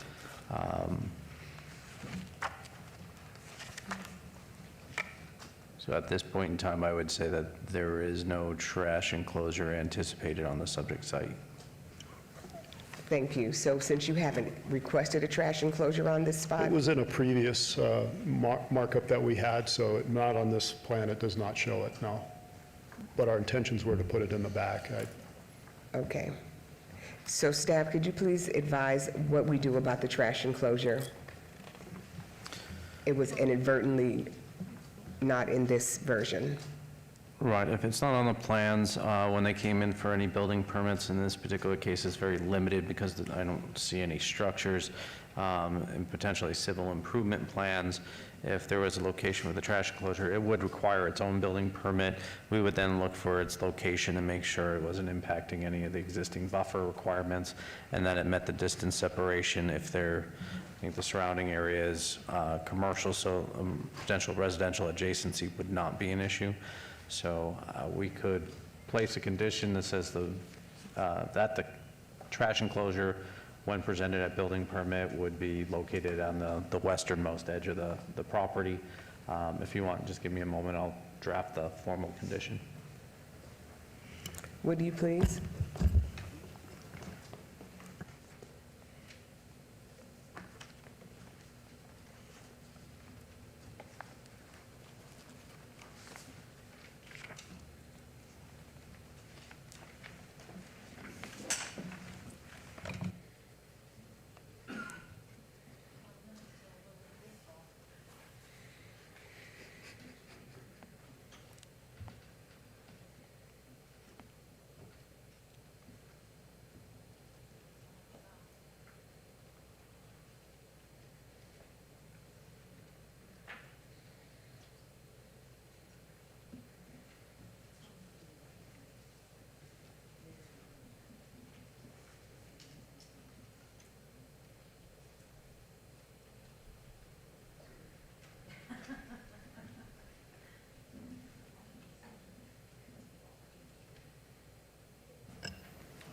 So at this point in time, I would say that there is no trash enclosure anticipated on the subject site. Thank you. So since you haven't requested a trash enclosure on this spot? It was in a previous markup that we had, so not on this plan, it does not show it, no. But our intentions were to put it in the back. Okay. So staff, could you please advise what we do about the trash enclosure? It was inadvertently not in this version. Right, if it's not on the plans, when they came in for any building permits, in this particular case, it's very limited because I don't see any structures and potentially civil improvement plans. If there was a location with a trash enclosure, it would require its own building permit. We would then look for its location and make sure it wasn't impacting any of the existing buffer requirements and that it met the distance separation if I think the surrounding area is commercial, so potential residential adjacency would not be an issue. So we could place a condition that says that the trash enclosure, when presented at building permit, would be located on the westernmost edge of the property. If you want, just give me a moment, I'll draft the formal condition. Would you please?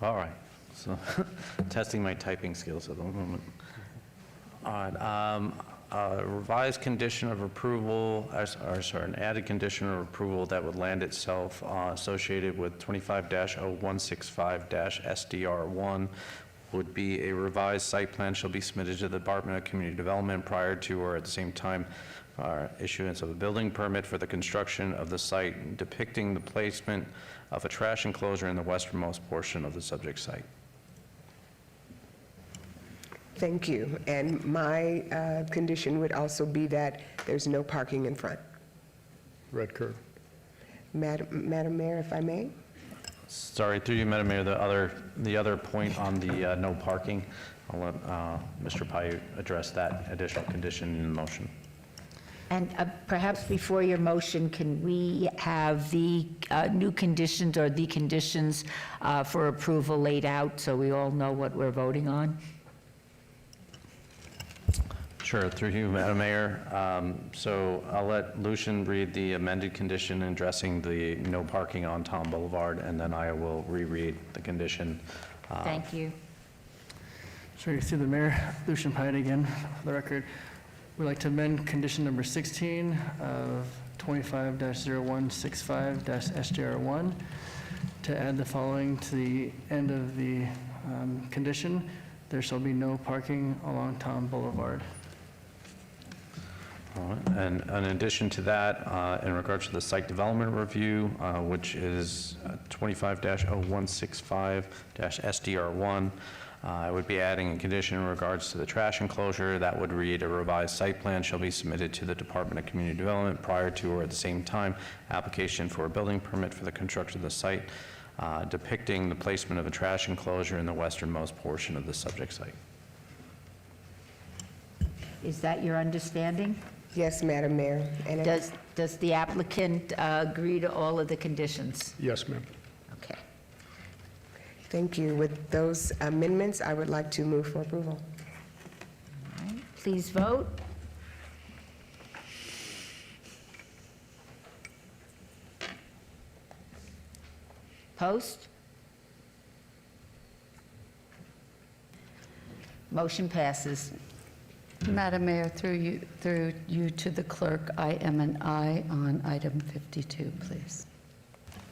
All right, so testing my typing skills at the moment. All right, a revised condition of approval, an added condition of approval that would land itself associated with 25-0165-SDR1 would be a revised site plan shall be submitted to the Department of Community Development prior to or at the same time issuance of a building permit for the construction of the site depicting the placement of a trash enclosure in the westernmost portion of the subject site. Thank you. And my condition would also be that there's no parking in front. Red curb. Madam Mayor, if I may? Sorry, through you, Madam Mayor, the other point on the no parking, I'll let Mr. Paiute address that additional condition in the motion. And perhaps before your motion, can we have the new conditions or the conditions for approval laid out so we all know what we're voting on? Sure, through you, Madam Mayor. So I'll let Lucian read the amended condition addressing the no parking on Tom Boulevard, and then I will reread the condition. Thank you. Sure, through the mayor, Lucian Pyatt again, for the record. We'd like to amend condition number 16 of 25-0165-SJR1 to add the following to the end of the condition. There shall be no parking along Tom Boulevard. All right. And in addition to that, in regards to the site development review, which is 25-0165-SDR1, I would be adding a condition in regards to the trash enclosure that would read: a revised site plan shall be submitted to the Department of Community Development prior to or at the same time application for a building permit for the construction of the site, depicting the placement of a trash enclosure in the westernmost portion of the subject site. Is that your understanding? Yes, Madam Mayor. And Does the applicant agree to all of the conditions? Yes, ma'am. Okay. Thank you. With those amendments, I would like to move for approval. All right. Please vote. Post. Motion passes. Madam Mayor, through you to the clerk, I am an aye on item 52, please.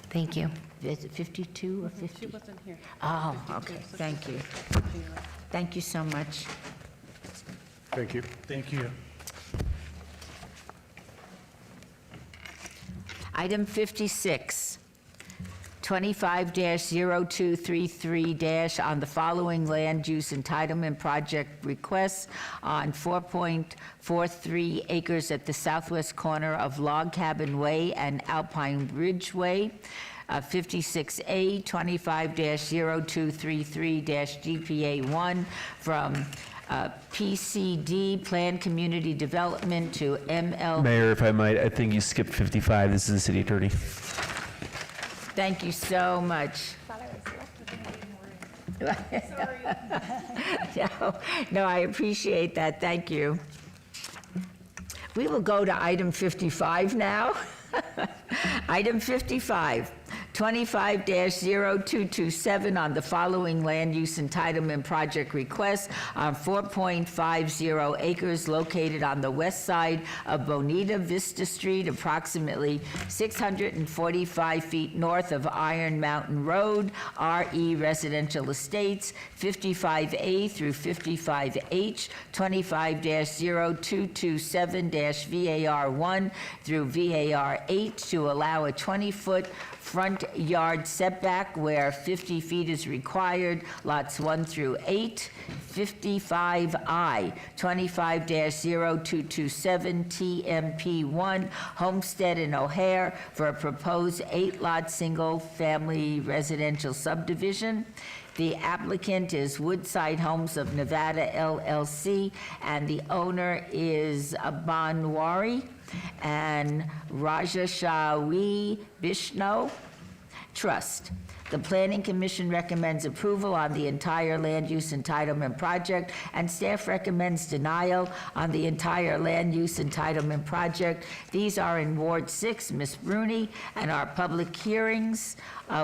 Thank you. Is it 52 or 50? She wasn't here. Oh, okay, thank you. Thank you so much. Thank you. Thank you. Item 56, 25-0233- on the following land use entitlement project requests on 4.43 acres at the southwest corner of Log Cabin Way and Alpine Ridge Way. 56A, 25-0233-GPA1 from PCD, Planned Community Development, to ML. Mayor, if I might, I think you skipped 55. This is the city attorney. Thank you so much. No, I appreciate that. Thank you. We will go to item 55 now. Item 55, 25-0227 on the following land use entitlement project request on 4.50 acres located on the west side of Bonita Vista Street, approximately 645 feet north of Iron Mountain Road, RE Residential Estates, 55A through 55H, 25-0227-VAR1 through VAR8 to allow a 20-foot front yard setback where 50 feet is required, lots 1 through 8. 55I, 25-0227 TMP1, Homestead and O'Hare, for a proposed 8-lot single-family residential subdivision. The applicant is Woodside Homes of Nevada, LLC, and the owner is Banwari and Rajashawi Bishno Trust. The Planning Commission recommends approval on the entire land use entitlement project, and staff recommends denial on the entire land use entitlement project. These are in Ward 6, Ms. Bruni, and our public hearings,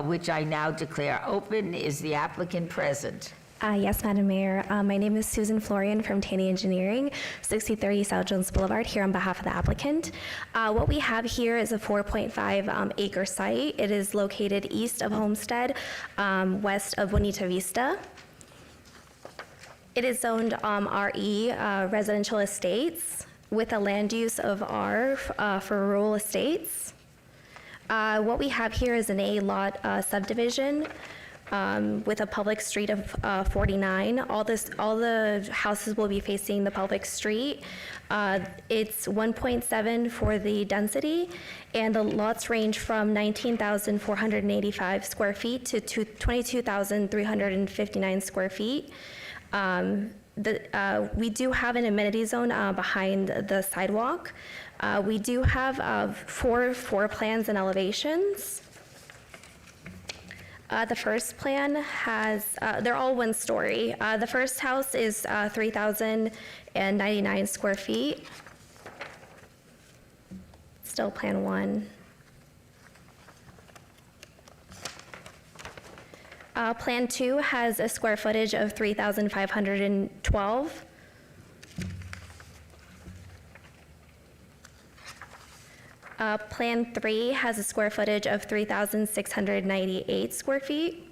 which I now declare open. Is the applicant present? Yes, Madam Mayor. My name is Susan Florian from Taney Engineering, 6030 South Jones Boulevard, here on behalf of the applicant. What we have here is a 4.5 acre site. It is located east of Homestead, west of Bonita Vista. It is zoned RE, residential estates, with a land use of R for rural estates. What we have here is an A-lot subdivision with a public street of 49. All the houses will be facing the public street. It's 1.7 for the density, and the lots range from 19,485 square feet to 22,359 square feet. We do have an amenity zone behind the sidewalk. We do have four floor plans and elevations. The first plan has, they're all one story. The first house is 3,099 square feet. Still Plan 1. Plan 2 has a square footage of 3,512. Plan 3 has a square footage of 3,698 square feet.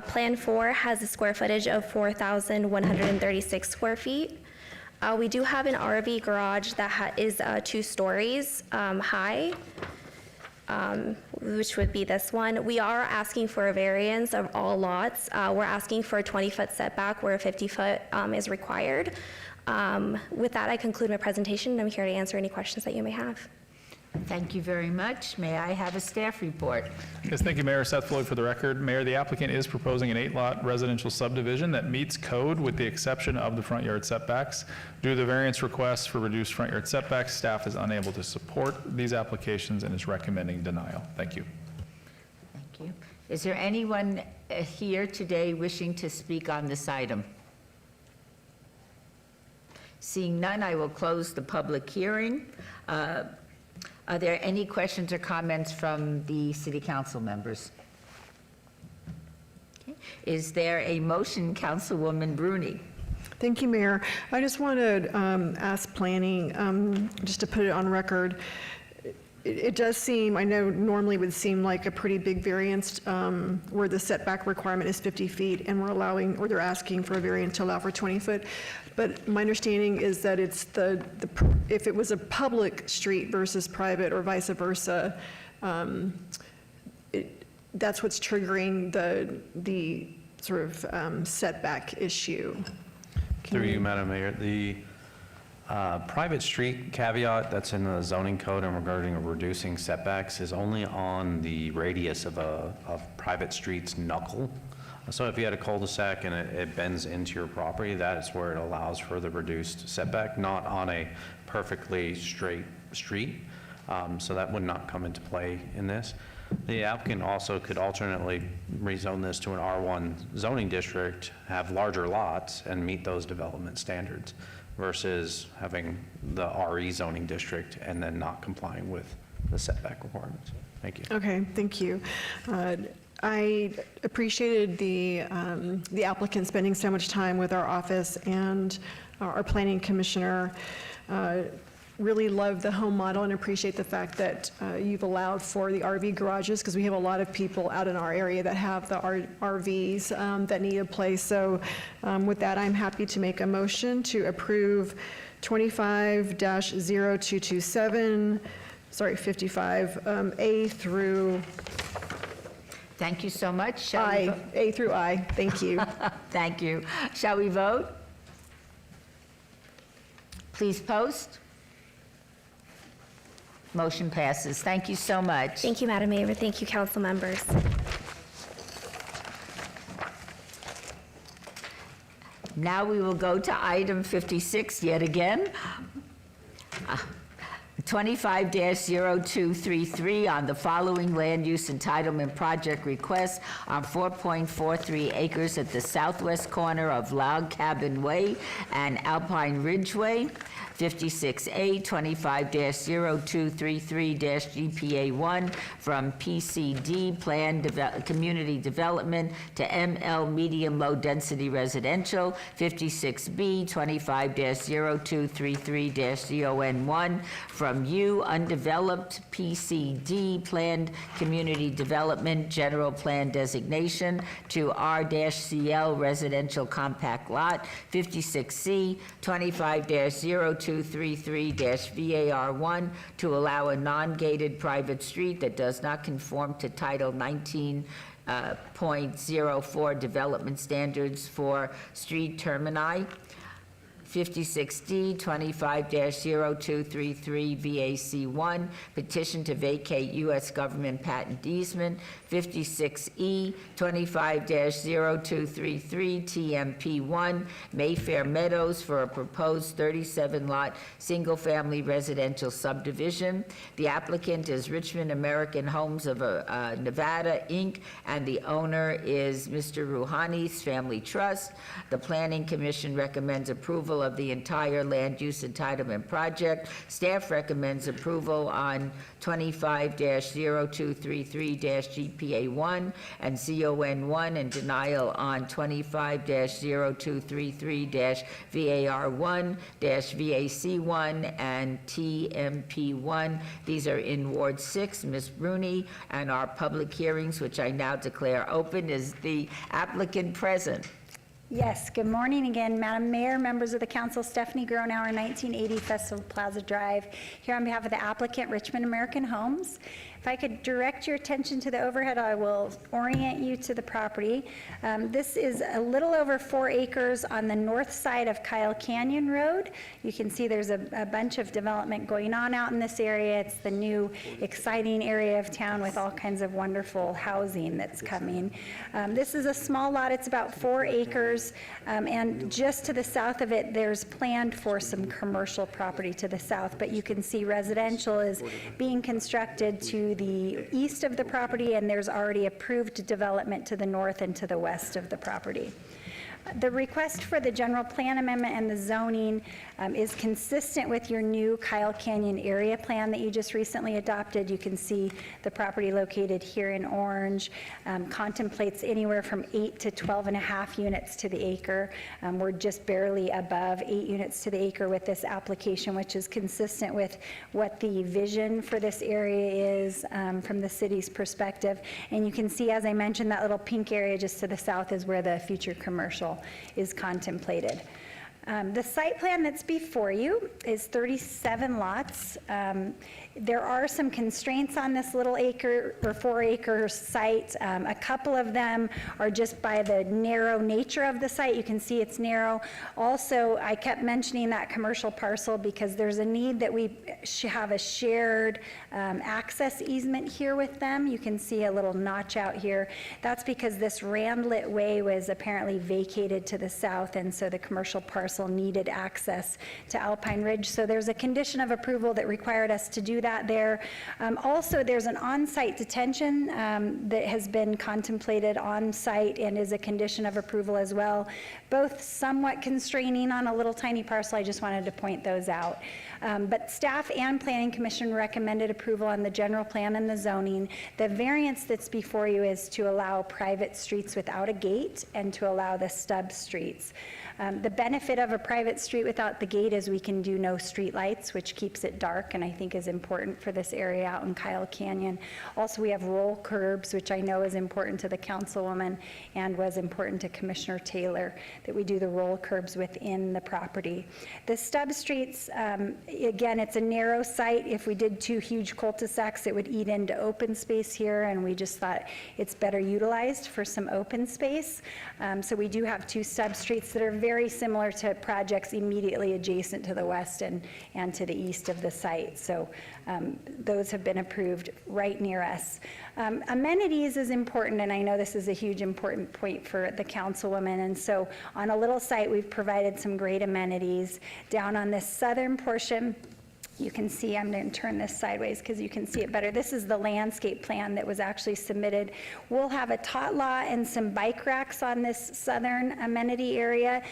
Plan 4 has a square footage of 4,136 square feet. We do have an RV garage that is 2 stories high, which would be this one. We are asking for a variance of all lots. We're asking for a 20-foot setback where a 50-foot is required. With that, I conclude my presentation, and I'm here to answer any questions that you may have. Thank you very much. May I have a staff report? Yes, thank you, Mayor. Seth Floyd for the record. Mayor, the applicant is proposing an 8-lot residential subdivision that meets code with the exception of the front yard setbacks. Due to the variance requests for reduced front yard setbacks, staff is unable to support these applications and is recommending denial. Thank you. Thank you. Is there anyone here today wishing to speak on this item? Seeing none, I will close the public hearing. Are there any questions or comments from the city council members? Okay. Is there a motion, Councilwoman Bruni? Thank you, Mayor. I just want to ask planning, just to put it on record, it does seem, I know normally would seem like a pretty big variance where the setback requirement is 50 feet and we're allowing, or they're asking for a variance to allow for 20 foot. But my understanding is that it's if it was a public street versus private or vice versa, that's what's triggering the sort of setback issue. Through you, Madam Mayor, the private street caveat that's in the zoning code and regarding reducing setbacks is only on the radius of private street's knuckle. So if you had a cul-de-sac and it bends into your property, that is where it allows for the reduced setback, not on a perfectly straight street. So that would not come into play in this. The applicant also could alternately rezone this to an R1 zoning district, have larger lots, and meet those development standards, versus having the RE zoning district and then not complying with the setback requirements. Thank you. Okay, thank you. I appreciated the applicant spending so much time with our office and our planning commissioner. Really love the home model and appreciate the fact that you've allowed for the RV garages, because we have a lot of people out in our area that have the RVs that need a place. So with that, I'm happy to make a motion to approve 25-0227, sorry, 55, A through Thank you so much. A through I. Thank you. Thank you. Shall we vote? Please post. Motion passes. Thank you so much. Thank you, Madam Mayor. Thank you, council members. Now we will go to item 56 yet again. 25-0233 on the following land use entitlement project request on 4.43 acres at the southwest corner of Log Cabin Way and Alpine Ridgeway. 56A 25-0233-GPA1 from PCD Community Development to ML Medium Low Density Residential. 56B 25-0233-ZON1 from U Undeveloped PCD Planned Community Development General Plan Designation to R-CL Residential Compact Lot. 56C 25-0233-VAR1 to allow a non-gated private street that does not conform to Title 19.04 development standards for street termini. 56D, 25-0233 VAC1, petition to vacate U.S. government patent easement. 56E, 25-0233 TMP1, Mayfair Meadows, for a proposed 37-lot single-family residential subdivision. The applicant is Richmond American Homes of Nevada, Inc., and the owner is Mr. Rouhani's Family Trust. The Planning Commission recommends approval of the entire land use entitlement project. Staff recommends approval on 25-0233-GPA1 and CON1, and denial on 25-0233-VAR1, VAC1, and TMP1. These are in Ward 6. Ms. Bruni, and our public hearings, which I now declare open. Is the applicant present? Yes, good morning again, Madam Mayor, members of the council. Stephanie Gronauer, 1980 Festival Plaza Drive, here on behalf of the applicant, Richmond American Homes. If I could direct your attention to the overhead, I will orient you to the property. This is a little over 4 acres on the north side of Kyle Canyon Road. You can see there's a bunch of development going on out in this area. It's the new exciting area of town with all kinds of wonderful housing that's coming. This is a small lot. It's about 4 acres. And just to the south of it, there's planned for some commercial property to the south, but you can see residential is being constructed to the east of the property, and there's already approved development to the north and to the west of the property. The request for the general plan amendment and the zoning is consistent with your new Kyle Canyon area plan that you just recently adopted. You can see the property located here in orange contemplates anywhere from 8 to 12.5 units to the acre. We're just barely above 8 units to the acre with this application, which is consistent with what the vision for this area is from the city's perspective. And you can see, as I mentioned, that little pink area just to the south is where the future commercial is contemplated. The site plan that's before you is 37 lots. There are some constraints on this little 4-acre site. A couple of them are just by the narrow nature of the site. You can see it's narrow. Also, I kept mentioning that commercial parcel because there's a need that we have a shared access easement here with them. You can see a little notch out here. That's because this Randlet Way was apparently vacated to the south, and so the commercial parcel needed access to Alpine Ridge. So there's a condition of approval that required us to do that there. Also, there's an on-site detention that has been contemplated on-site and is a condition of approval as well. Both somewhat constraining on a little tiny parcel. I just wanted to point those out. But staff and Planning Commission recommended approval on the general plan and the zoning. The variance that's before you is to allow private streets without a gate and to allow the stub streets. The benefit of a private street without the gate is we can do no street lights, which keeps it dark and I think is important for this area out in Kyle Canyon. Also, we have roll curbs, which I know is important to the councilwoman and was important to Commissioner Taylor, that we do the roll curbs within the property. The stub streets, again, it's a narrow site. If we did 2 huge cul-de-sacs, it would eat into open space here, and we just thought it's better utilized for some open space. So we do have 2 stub streets that are very similar to projects immediately adjacent to the west and to the east of the site. So those have been approved right near us. Amenities is important, and I know this is a huge important point for the councilwoman, and so on a little site we've provided some great amenities. Down on this southern portion, you can see, I'm going to turn this sideways because you can see it better. This is the landscape plan that was actually submitted. We'll have a tot lot and some bike racks on this southern amenity area,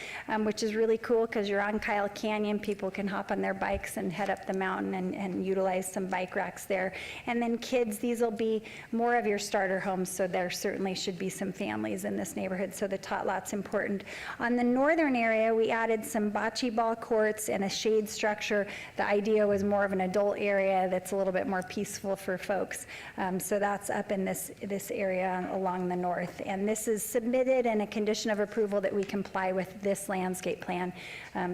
which is really cool because you're on Kyle Canyon. People can hop on their bikes and head up the mountain and utilize some bike racks there. And then kids, these will be more of your starter homes, so there certainly should be some families in this neighborhood, so the tot lot's important. On the northern area, we added some bocce ball courts and a shade structure. The idea was more of an adult area that's a little bit more peaceful for folks. So that's up in this area along the north. And this is submitted and a condition of approval that we comply with this landscape plan.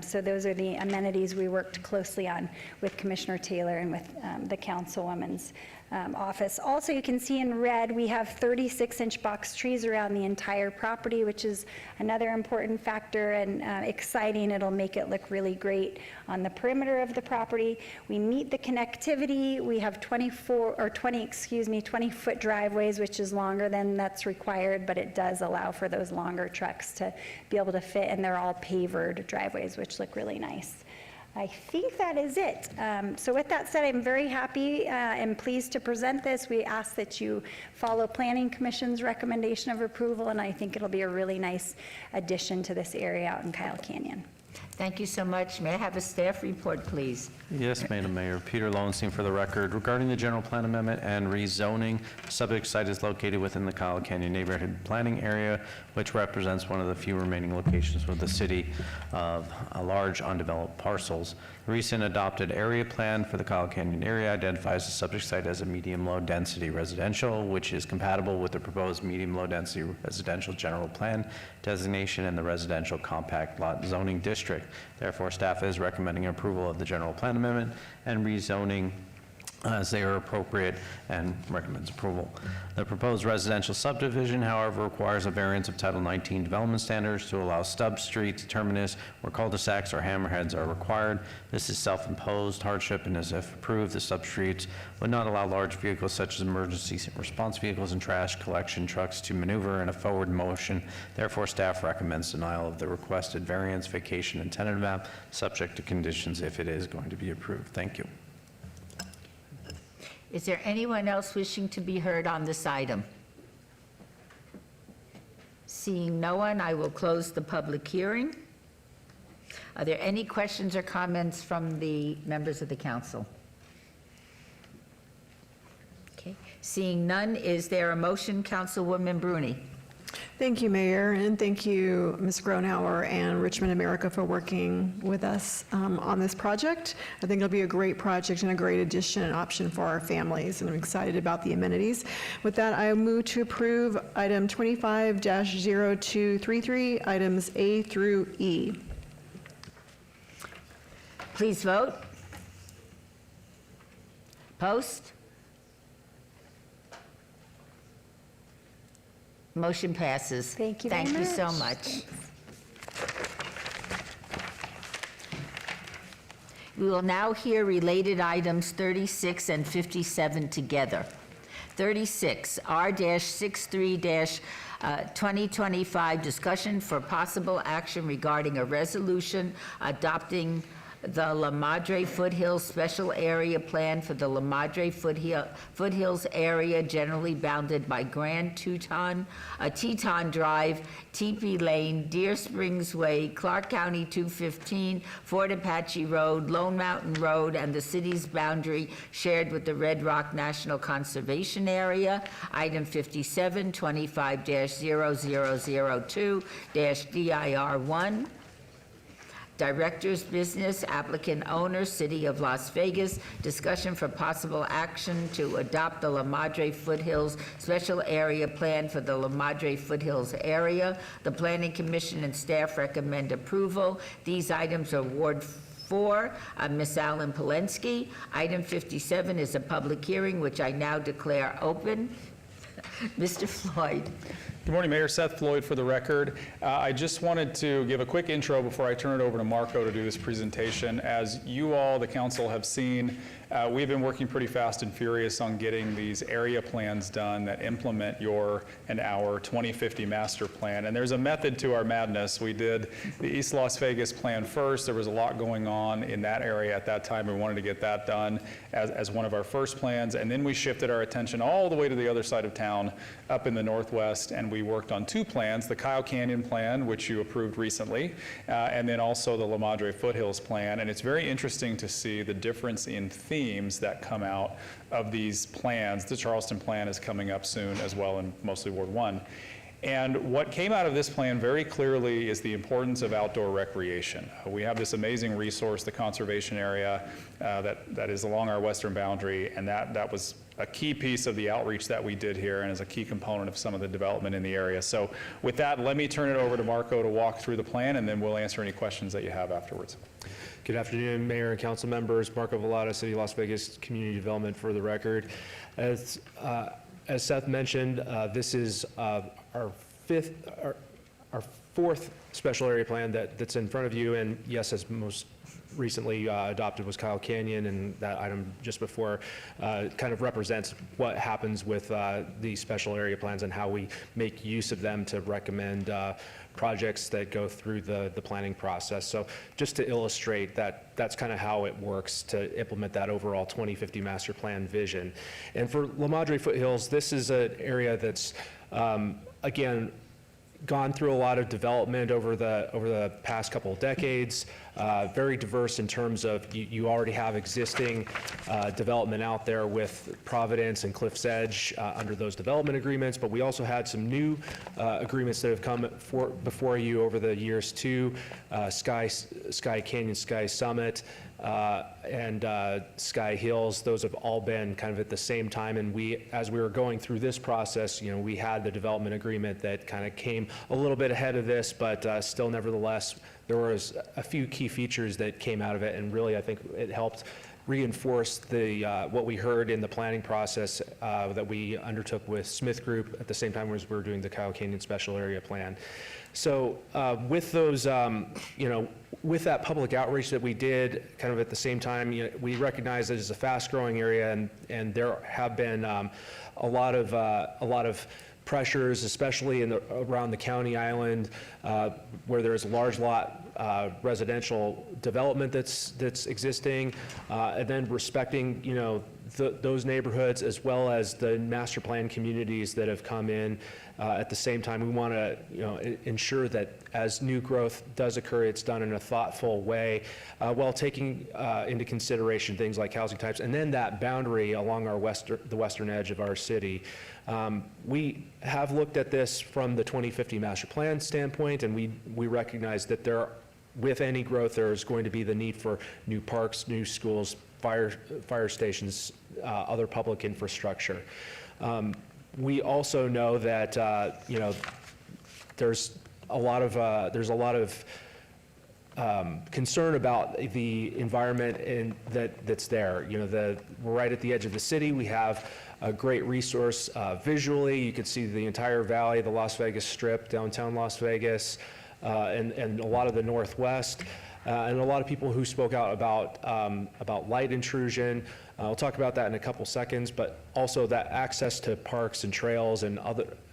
So those are the amenities we worked closely on with Commissioner Taylor and with the councilwoman's office. Also, you can see in red, we have 36-inch box trees around the entire property, which is another important factor and exciting. It'll make it look really great on the perimeter of the property. We meet the connectivity. We have 20-foot driveways, which is longer than that's required, but it does allow for those longer trucks to be able to fit, and they're all pavered driveways, which look really nice. I think that is it. So with that said, I'm very happy and pleased to present this. We ask that you follow Planning Commission's recommendation of approval, and I think it'll be a really nice addition to this area out in Kyle Canyon. Thank you so much. May I have a staff report, please? Yes, Madam Mayor. Peter Lowenstein for the record. Regarding the general plan amendment and rezoning, the subject site is located within the Kyle Canyon neighborhood planning area, which represents one of the few remaining locations with the city of large undeveloped parcels. The recent adopted area plan for the Kyle Canyon area identifies the subject site as a medium-low density residential, which is compatible with the proposed medium-low density residential general plan designation in the residential compact lot zoning district. Therefore, staff is recommending approval of the general plan amendment and rezoning as they are appropriate and recommends approval. The proposed residential subdivision, however, requires a variance of Title 19 development standards to allow stub streets, terminus, where cul-de-sacs or hammerheads are required. This is self-imposed hardship, and as if approved, the sub streets would not allow large vehicles such as emergency response vehicles and trash collection trucks to maneuver in a forward motion. Therefore, staff recommends denial of the requested variance, vacation, and tentative map, subject to conditions if it is going to be approved. Thank you. Is there anyone else wishing to be heard on this item? Seeing no one, I will close the public hearing. Are there any questions or comments from the members of the council? Okay. Seeing none, is there a motion, Councilwoman Bruni? Thank you, Mayor, and thank you, Ms. Gronauer and Richmond America for working with us on this project. I think it'll be a great project and a great addition and option for our families, and I'm excited about the amenities. With that, I move to approve item 25-0233, items A through E. Please vote. Post. Motion passes. Thank you very Thank you much. so much. We will now hear related items 36 and 57 together. 36, R-63-2025, discussion for possible action regarding a resolution adopting the Lam Madre Foothills Special Area Plan for the Lam Madre Foothills area generally bounded by Grand Teton Drive, Teepee Lane, Deer Springs Way, Clark County 215, Fort Apache Road, Lone Mountain Road, and the city's boundary shared with the Red Rock National Conservation Area. Item 57, 25-0002-DIR1. Director's Business, applicant owner, City of Las Vegas, discussion for possible action to adopt the Lam Madre Foothills Special Area Plan for the Lam Madre Foothills area. The Planning Commission and staff recommend approval. These items are Ward 4, Ms. Alan Polensky. Item 57 is a public hearing, which I now declare open. Mr. Floyd. Good morning, Mayor. Seth Floyd for the record. I just wanted to give a quick intro before I turn it over to Marco to do this presentation. As you all, the council, have seen, we've been working pretty fast and furious on getting these area plans done that implement your and our 2050 master plan. And there's a method to our madness. We did the East Las Vegas plan first. There was a lot going on in that area at that time. We wanted to get that done as one of our first plans. And then we shifted our attention all the way to the other side of town, up in the northwest, and we worked on two plans, the Kyle Canyon plan, which you approved recently, and then also the Lam Madre Foothills plan. And it's very interesting to see the difference in themes that come out of these plans. The Charleston plan is coming up soon as well, and mostly Ward 1. And what came out of this plan very clearly is the importance of outdoor recreation. We have this amazing resource, the conservation area, that is along our western boundary, and that was a key piece of the outreach that we did here and is a key component of some of the development in the area. So with that, let me turn it over to Marco to walk through the plan, and then we'll answer any questions that you have afterwards. Good afternoon, Mayor and Council members. Marco Vallada, City of Las Vegas Community Development for the record. As Seth mentioned, this is our fourth special area plan that's in front of you, and yes, as most recently adopted was Kyle Canyon, and that item just before kind of represents what happens with the special area plans and how we make use of them to recommend projects that go through the planning process. So just to illustrate that, that's kind of how it works to implement that overall 2050 master plan vision. And for Lam Madre Foothills, this is an area that's, again, gone through a lot of development over the past couple of decades. Very diverse in terms of you already have existing development out there with Providence and Cliffs Edge under those development agreements, but we also had some new agreements that have come before you over the years too. Sky Canyon, Sky Summit, and Sky Hills. Those have all been kind of at the same time, and as we were going through this process, we had the development agreement that kind of came a little bit ahead of this, but still nevertheless there was a few key features that came out of it, and really I think it helped reinforce what we heard in the planning process that we undertook with Smith Group at the same time as we were doing the Kyle Canyon Special Area Plan. So with those, with that public outreach that we did kind of at the same time, we recognize that it's a fast-growing area, and there have been a lot of pressures, especially around the county island, where there's large lot residential development that's existing, and then respecting those neighborhoods as well as the master plan communities that have come in. At the same time, we want to ensure that as new growth does occur, it's done in a thoughtful way while taking into consideration things like housing types, and then that boundary along the western edge of our city. We have looked at this from the 2050 master plan standpoint, and we recognize that with any growth, there is going to be the need for new parks, new schools, fire stations, other public infrastructure. We also know that there's a lot of concern about the environment that's there. We're right at the edge of the city. We have a great resource visually. You can see the entire valley, the Las Vegas Strip, downtown Las Vegas, and a lot of the Northwest. And a lot of people who spoke out about light intrusion. I'll talk about that in a couple seconds, but also that access to parks and trails and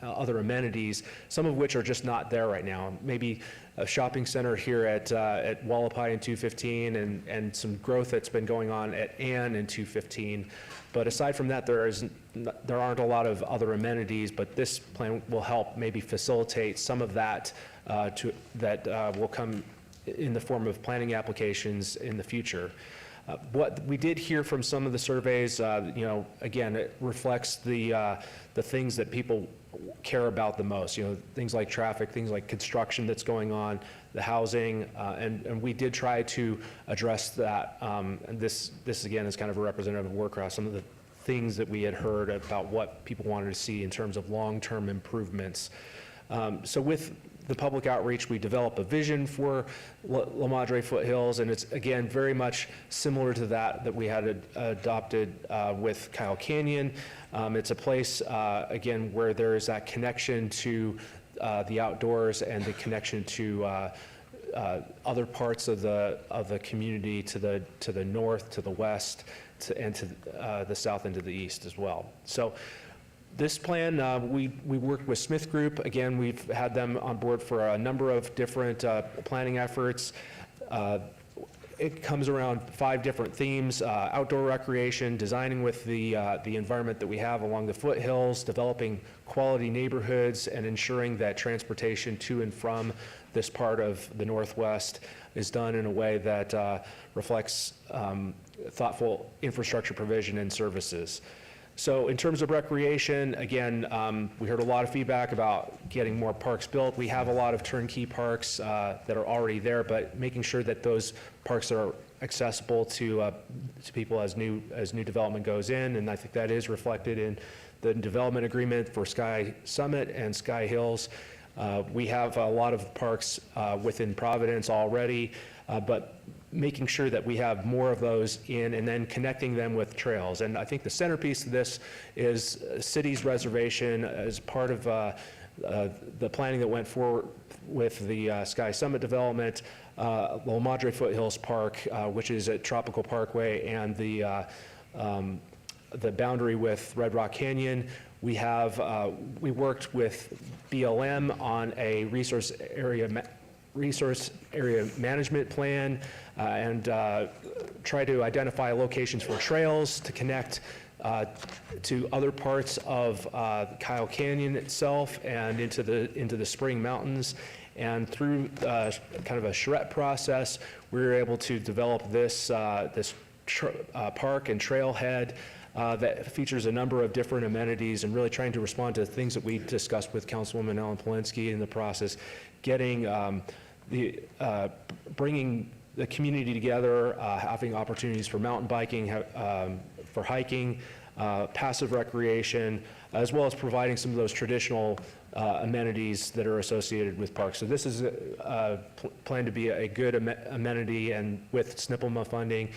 other amenities, some of which are just not there right now. Maybe a shopping center here at Wallapai and 215, and some growth that's been going on at Ann and 215. But aside from that, there aren't a lot of other amenities, but this plan will help maybe facilitate some of that that will come in the form of planning applications in the future. What we did hear from some of the surveys, again, it reflects the things that people care about the most. Things like traffic, things like construction that's going on, the housing, and we did try to address that. And this again is kind of a representative of Warcraft. Some of the things that we had heard about what people wanted to see in terms of long-term improvements. So with the public outreach, we develop a vision for Lam Madre Foothills, and it's, again, very much similar to that we had adopted with Kyle Canyon. It's a place, again, where there is that connection to the outdoors and the connection to other parts of the community to the north, to the west, and to the south and to the east as well. So this plan, we worked with Smith Group. Again, we've had them on board for a number of different planning efforts. It comes around 5 different themes: outdoor recreation, designing with the environment that we have along the foothills, developing quality neighborhoods, and ensuring that transportation to and from this part of the Northwest is done in a way that reflects thoughtful infrastructure provision and services. So in terms of recreation, again, we heard a lot of feedback about getting more parks built. We have a lot of turnkey parks that are already there, but making sure that those parks are accessible to people as new development goes in, and I think that is reflected in the development agreement for Sky Summit and Sky Hills. We have a lot of parks within Providence already, but making sure that we have more of those in and then connecting them with trails. And I think the centerpiece of this is city's reservation as part of the planning that went forward with the Sky Summit development, Lam Madre Foothills Park, which is at Tropical Parkway, and the boundary with Red Rock Canyon. We have we worked with BLM on a resource area management plan and try to identify locations for trails to connect to other parts of Kyle Canyon itself and into the Spring Mountains. And through kind of a charrette process, we were able to develop this park and trailhead that features a number of different amenities and really trying to respond to things that we discussed with Councilwoman Ellen Polinsky in the process, getting bringing the community together, having opportunities for mountain biking, for hiking, passive recreation, as well as providing some of those traditional amenities that are associated with parks. So this is planned to be a good amenity, and with SNPLMA funding,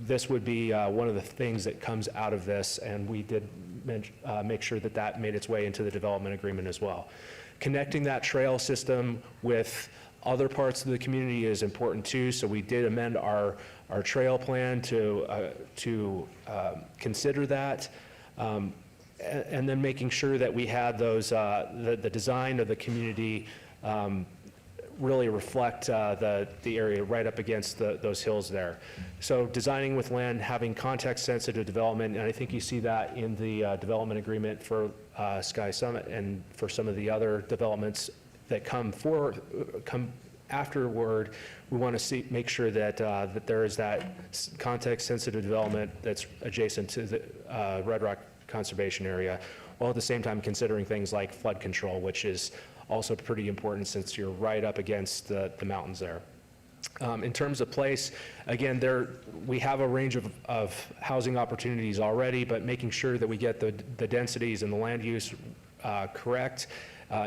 this would be one of the things that comes out of this, and we did make sure that that made its way into the development agreement as well. Connecting that trail system with other parts of the community is important too, so we did amend our trail plan to consider that. And then making sure that we had those, the design of the community really reflect the area right up against those hills there. So designing with land, having context-sensitive development, and I think you see that in the development agreement for Sky Summit and for some of the other developments that come afterward. We want to make sure that that there is that context-sensitive development that's adjacent to the Red Rock Conservation Area, while at the same time considering things like flood control, which is also pretty important since you're right up against the mountains there. In terms of place, again, we have a range of housing opportunities already, but making sure that we get the densities and the land use correct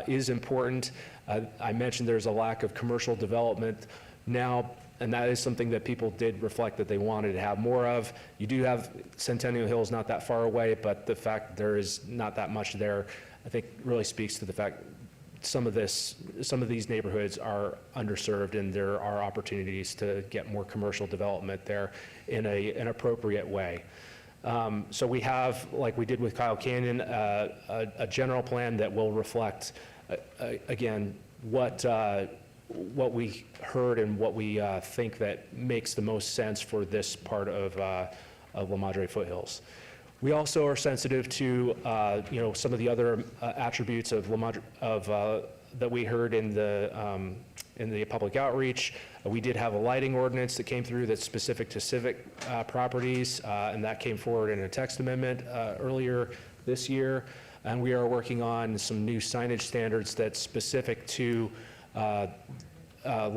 is important. I mentioned there's a lack of commercial development now, and that is something that people did reflect that they wanted to have more of. You do have Centennial Hills not that far away, but the fact there is not that much there, I think really speaks to the fact some of these neighborhoods are underserved, and there are opportunities to get more commercial development there in an appropriate way. So we have, like we did with Kyle Canyon, a general plan that will reflect, again, what we heard and what we think that makes the most sense for this part of La Madre Foothills. We also are sensitive to some of the other attributes of La Madre that we heard in the public outreach. We did have a lighting ordinance that came through that's specific to civic properties, and that came forward in a text amendment earlier this year. And we are working on some new signage standards that's specific to La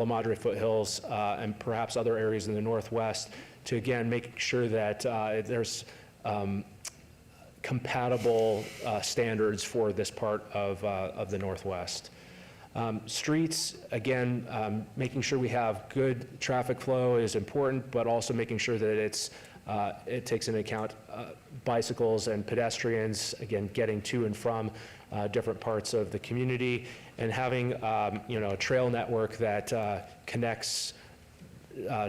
Madre Foothills and perhaps other areas in the Northwest to, again, make sure that there's compatible standards for this part of the Northwest. Streets, again, making sure we have good traffic flow is important, but also making sure that it takes into account bicycles and pedestrians, again, getting to and from different parts of the community, and having a trail network that connects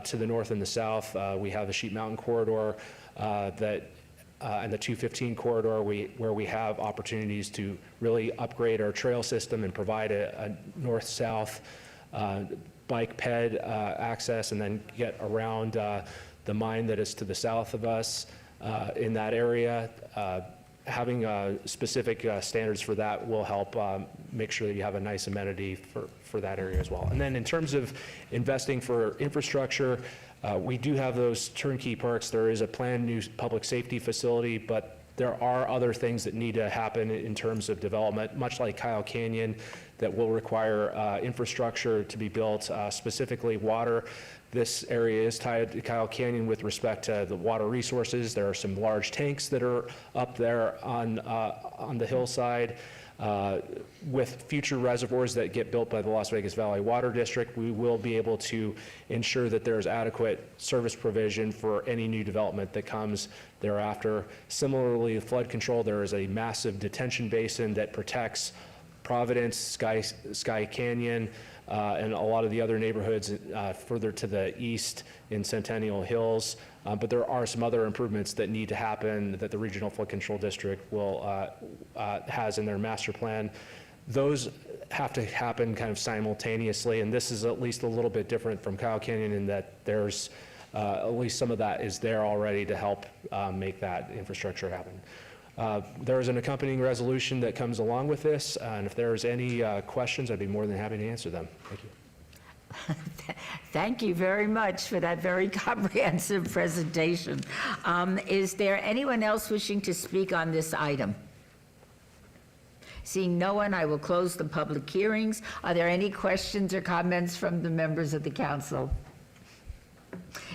to the north and the south. We have the Sheep Mountain Corridor and the 215 corridor where we have opportunities to really upgrade our trail system and provide a north-south bike ped access, and then get around the mine that is to the south of us in that area. Having specific standards for that will help make sure that you have a nice amenity for that area as well. And then in terms of investing for infrastructure, we do have those turnkey parks. There is a planned new public safety facility, but There are other things that need to happen in terms of development, much like Kyle Canyon, that will require infrastructure to be built, specifically water. This area is tied to Kyle Canyon with respect to the water resources. There are some large tanks that are up there on the hillside. With future reservoirs that get built by the Las Vegas Valley Water District, we will be able to ensure that there's adequate service provision for any new development that comes thereafter. Similarly, flood control, there is a massive detention basin that protects Providence, Sky Canyon, and a lot of the other neighborhoods further to the east in Centennial Hills. But there are some other improvements that need to happen that the Regional Flood Control District has in their master plan. Those have to happen kind of simultaneously, and this is at least a little bit different from Kyle Canyon in that there's at least some of that is there already to help make that infrastructure happen. There is an accompanying resolution that comes along with this, and if there's any questions, I'd be more than happy to answer them. Thank you. Thank you very much for that very comprehensive presentation. Is there anyone else wishing to speak on this item? Seeing no one, I will close the public hearings. Are there any questions or comments from the members of the council?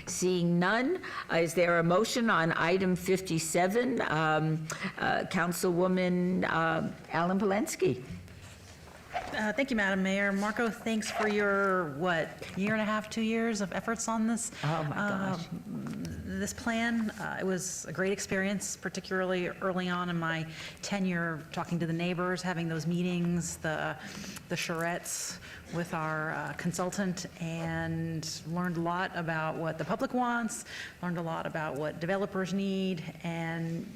Seeing none, is there a motion on item 57? Councilwoman Alan Polensky. Thank you, Madam Mayor. Marco, thanks for your, year and a half, 2 years of efforts on this. Oh, my gosh. This plan. It was a great experience, particularly early on in my tenure, talking to the neighbors, having those meetings, the charrettes with our consultant, and learned a lot about what the public wants, learned a lot about what developers need, and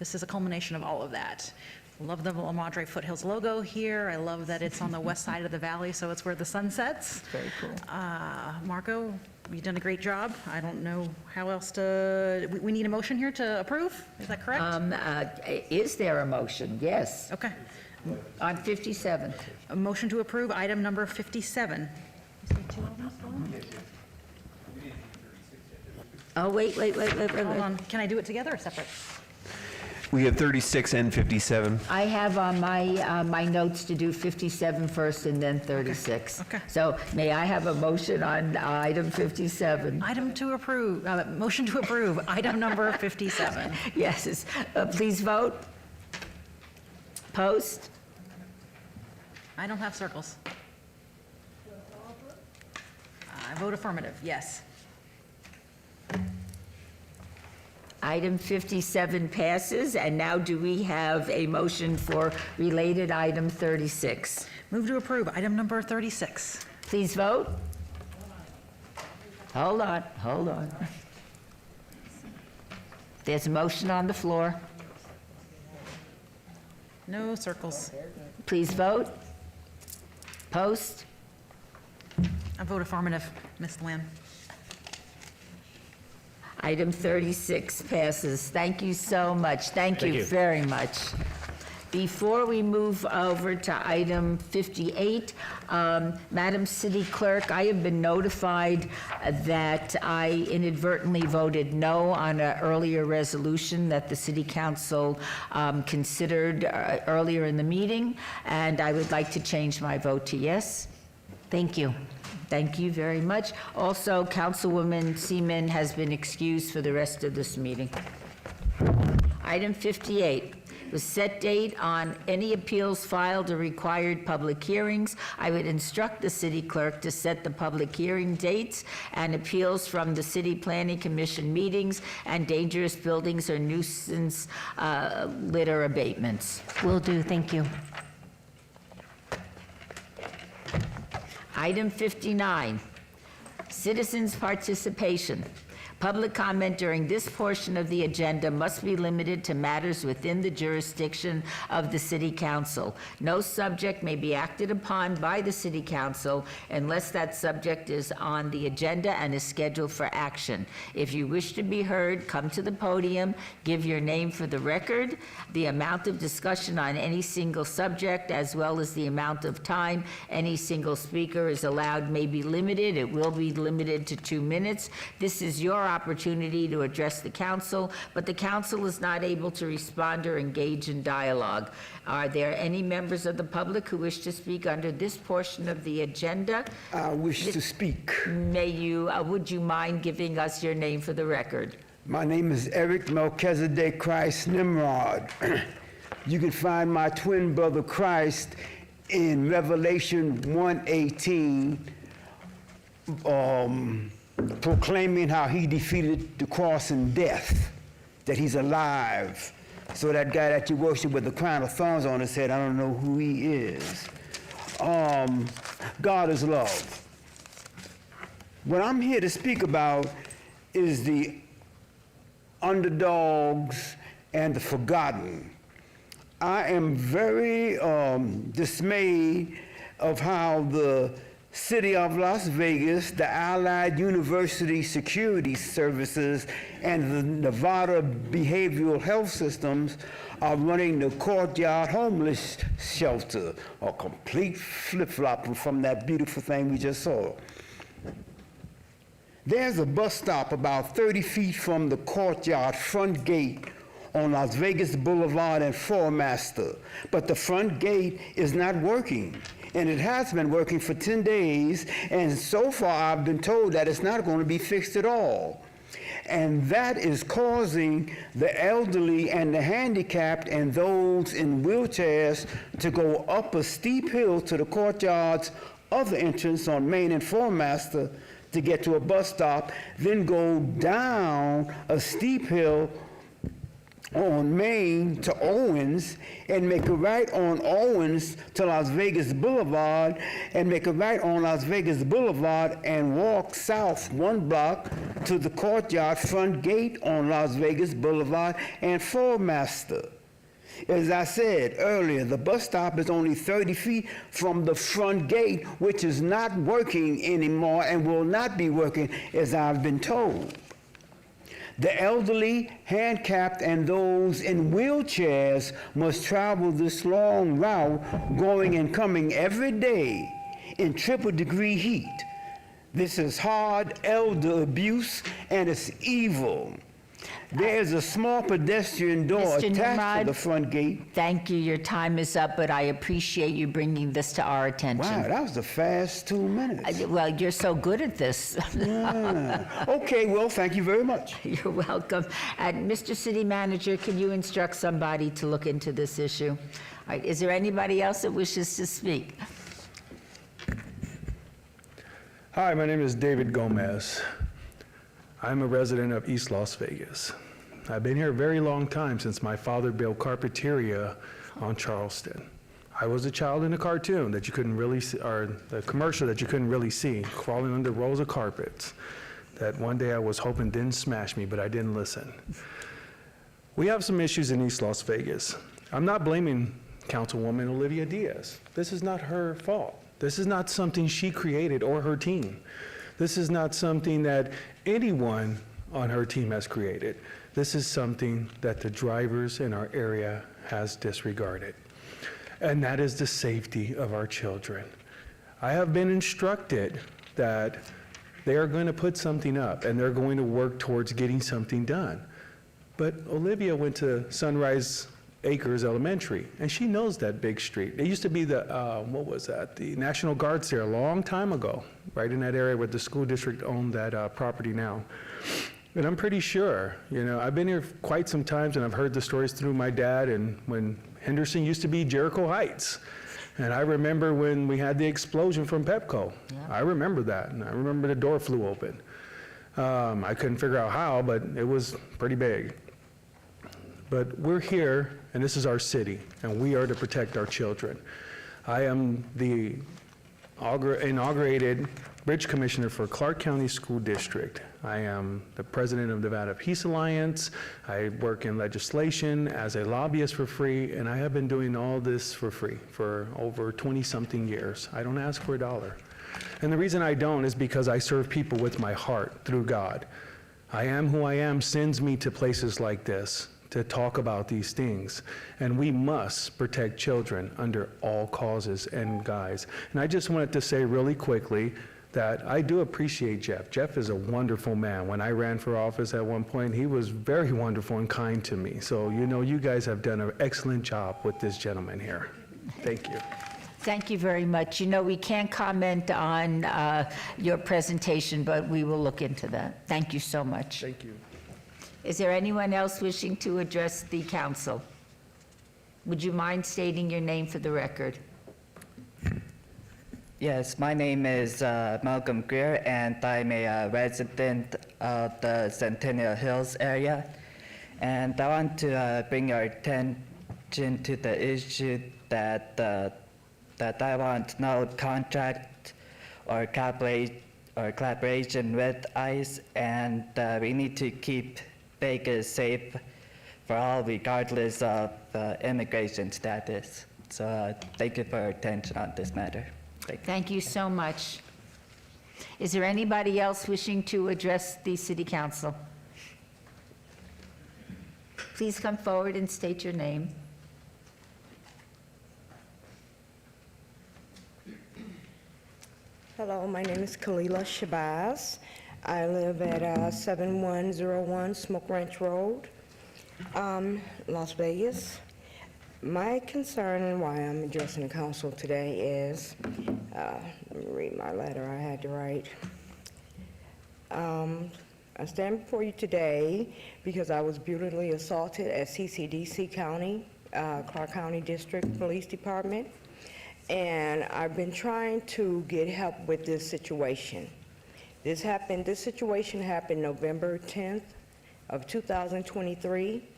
this is a culmination of all of that. Love the Lam Madre Foothills logo here. I love that it's on the west side of the valley, so it's where the sun sets. Very cool. Marco, you've done a great job. I don't know how else to, we need a motion here to approve? Is that correct? Is there a motion? Yes. Okay. On 57. A motion to approve item number 57. Oh, wait. Hold on. Can I do it together or separate? We have 36 and 57. I have on my notes to do 57 first and then 36. Okay. So may I have a motion on item 57? Item to approve, motion to approve, item number 57. Yes, please vote. Post. I don't have circles. I vote affirmative, yes. Item 57 passes, and now do we have a motion for related item 36? Move to approve item number 36. Please vote. Hold on. There's a motion on the floor. No circles. Please vote. Post. I vote affirmative, Ms. Lynn. Item 36 passes. Thank you so much. Thank you very much. Before we move over to item 58, Madam City Clerk, I have been notified that I inadvertently voted no on an earlier resolution that the City Council considered earlier in the meeting, and I would like to change my vote to yes. Thank you. Thank you very much. Also, Councilwoman Seaman has been excused for the rest of this meeting. Item 58. The set date on any appeals filed or required public hearings. I would instruct the city clerk to set the public hearing dates and appeals from the City Planning Commission meetings and dangerous buildings or nuisance litter abatements. Will do, thank you. Item 59, citizens' participation. Public comment during this portion of the agenda must be limited to matters within the jurisdiction of the City Council. No subject may be acted upon by the City Council unless that subject is on the agenda and is scheduled for action. If you wish to be heard, come to the podium, give your name for the record. The amount of discussion on any single subject, as well as the amount of time any single speaker is allowed, may be limited. It will be limited to 2 minutes. This is your opportunity to address the council, but the council is not able to respond or engage in dialogue. Are there any members of the public who wish to speak under this portion of the agenda? I wish to speak. Would you mind giving us your name for the record? My name is Eric Melchizedek Christ Nimrod. You can find my twin brother Christ in Revelation 1:18, proclaiming how he defeated the cross and death, that he's alive. So that guy that you worship with the crown of thorns on his head, I don't know who he is. God is love. What I'm here to speak about is the underdogs and the forgotten. I am very dismayed of how the City of Las Vegas, the Allied University Security Services, and the Nevada Behavioral Health Systems are running the Courtyard Homeless Shelter, a complete flip-flop from that beautiful thing we just saw. There's a bus stop about 30 feet from the Courtyard front gate on Las Vegas Boulevard and Foremaster, but the front gate is not working. And it has been working for 10 days, and so far I've been told that it's not going to be fixed at all. And that is causing the elderly and the handicapped and those in wheelchairs to go up a steep hill to the Courtyard's other entrance on Main and Foremaster to get to a bus stop, then go down a steep hill on Main to Owens, and make a right on Owens to Las Vegas Boulevard, and make a right on Las Vegas Boulevard and walk south 1 block to the Courtyard front gate on Las Vegas Boulevard and Foremaster. As I said earlier, the bus stop is only 30 feet from the front gate, which is not working anymore and will not be working, as I've been told. The elderly, handicapped, and those in wheelchairs must travel this long route, going and coming every day in triple-degree heat. This is hard elder abuse, and it's evil. There is a small pedestrian door Mr. attached Nimrod, to the front gate. Thank you. Your time is up, but I appreciate you bringing this to our attention. Wow, that was a fast 2 minutes. Well, you're so good at this. Yeah. Okay, well, thank you very much. You're welcome. And Mr. City Manager, can you instruct somebody to look into this issue? All right, is there anybody else that wishes to speak? Hi, my name is David Gomez. I'm a resident of East Las Vegas. I've been here a very long time, since my father built Carpeteria on Charleston. I was a child in a cartoon that you couldn't really see, or the commercial that you couldn't really see, crawling under rolls of carpets, that one day I was hoping didn't smash me, but I didn't listen. We have some issues in East Las Vegas. I'm not blaming Councilwoman Olivia Diaz. This is not her fault. This is not something she created or her team. This is not something that anyone on her team has created. This is something that the drivers in our area has disregarded, and that is the safety of our children. I have been instructed that they are going to put something up and they're going to work towards getting something done. But Olivia went to Sunrise Acres Elementary, and she knows that big street. It used to be the, what was that? The National Guards there a long time ago, right in that area where the school district owned that property now. And I'm pretty sure, you know, I've been here quite some times, and I've heard the stories through my dad, and when Henderson used to be Jericho Heights. And I remember when we had the explosion from Pepco. Yeah. I remember that, and I remember the door flew open. I couldn't figure out how, but it was pretty big. But we're here, and this is our city, and we are to protect our children. I am the inaugurated Bridge Commissioner for Clark County School District. I am the president of the Nevada Peace Alliance. I work in legislation as a lobbyist for free, and I have been doing all this for free for over 20-something years. I don't ask for a dollar. And the reason I don't is because I serve people with my heart through God. I am who I am sends me to places like this to talk about these things. And we must protect children under all causes and guise. And I just wanted to say really quickly, that I do appreciate Jeff. Jeff is a wonderful man. When I ran for office at one point, he was very wonderful and kind to me. So, you know, you guys have done an excellent job with this gentleman here. Thank you. Thank you very much. You know, we can't comment on your presentation, but we will look into that. Thank you so much. Thank you. Is there anyone else wishing to address the council? Would you mind stating your name for the record? Yes, my name is Malcolm Greer, and I'm a resident of the Centennial Hills area. And I want to bring your attention to the issue that I want no contract or collaboration with ICE, and we need to keep Vegas safe for all, regardless of immigration status. So thank you for your attention on this matter. Thank you so much. Is there anybody else wishing to address the city council? Please come forward and state your name. Hello, my name is Kalila Shabazz. I live at 7101 Smoke Ranch Road, Las Vegas. My concern and why I'm addressing the council today is, let me read my letter I had to write. I stand before you today because I was brutally assaulted at CCDC County, Clark County District Police Department, and I've been trying to get help with this situation. This situation happened November 10th of 2023.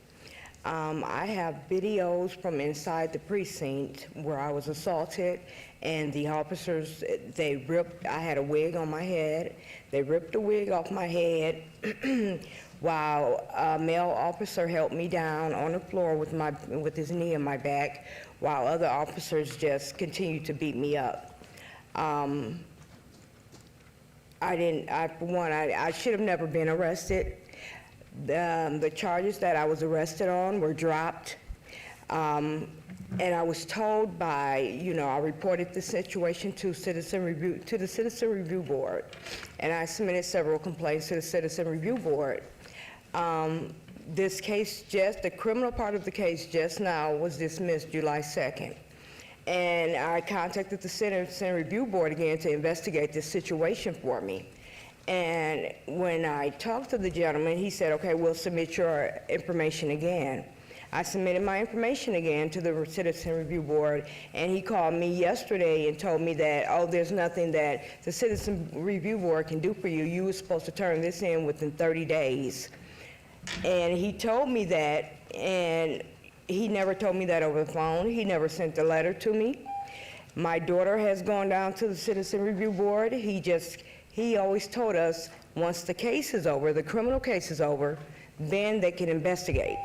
I have videos from inside the precinct where I was assaulted, and the officers, I had a wig on my head. They ripped the wig off my head while a male officer held me down on the floor with his knee in my back, while other officers just continued to beat me up. I should have never been arrested. The charges that I was arrested on were dropped. And I was told by, I reported the situation to the Citizen Review Board. And I submitted several complaints to the Citizen Review Board. This case the criminal part of the case just now was dismissed July 2nd. And I contacted the Citizen Review Board again to investigate this situation for me. And when I talked to the gentleman, he said, okay, we'll submit your information again. I submitted my information again to the Citizen Review Board, and he called me yesterday and told me that, oh, there's nothing that the Citizen Review Board can do for you. You were supposed to turn this in within 30 days. And he told me that, and he never told me that over the phone. He never sent the letter to me. My daughter has gone down to the Citizen Review Board. He always told us once the case is over, the criminal case is over, then they can investigate.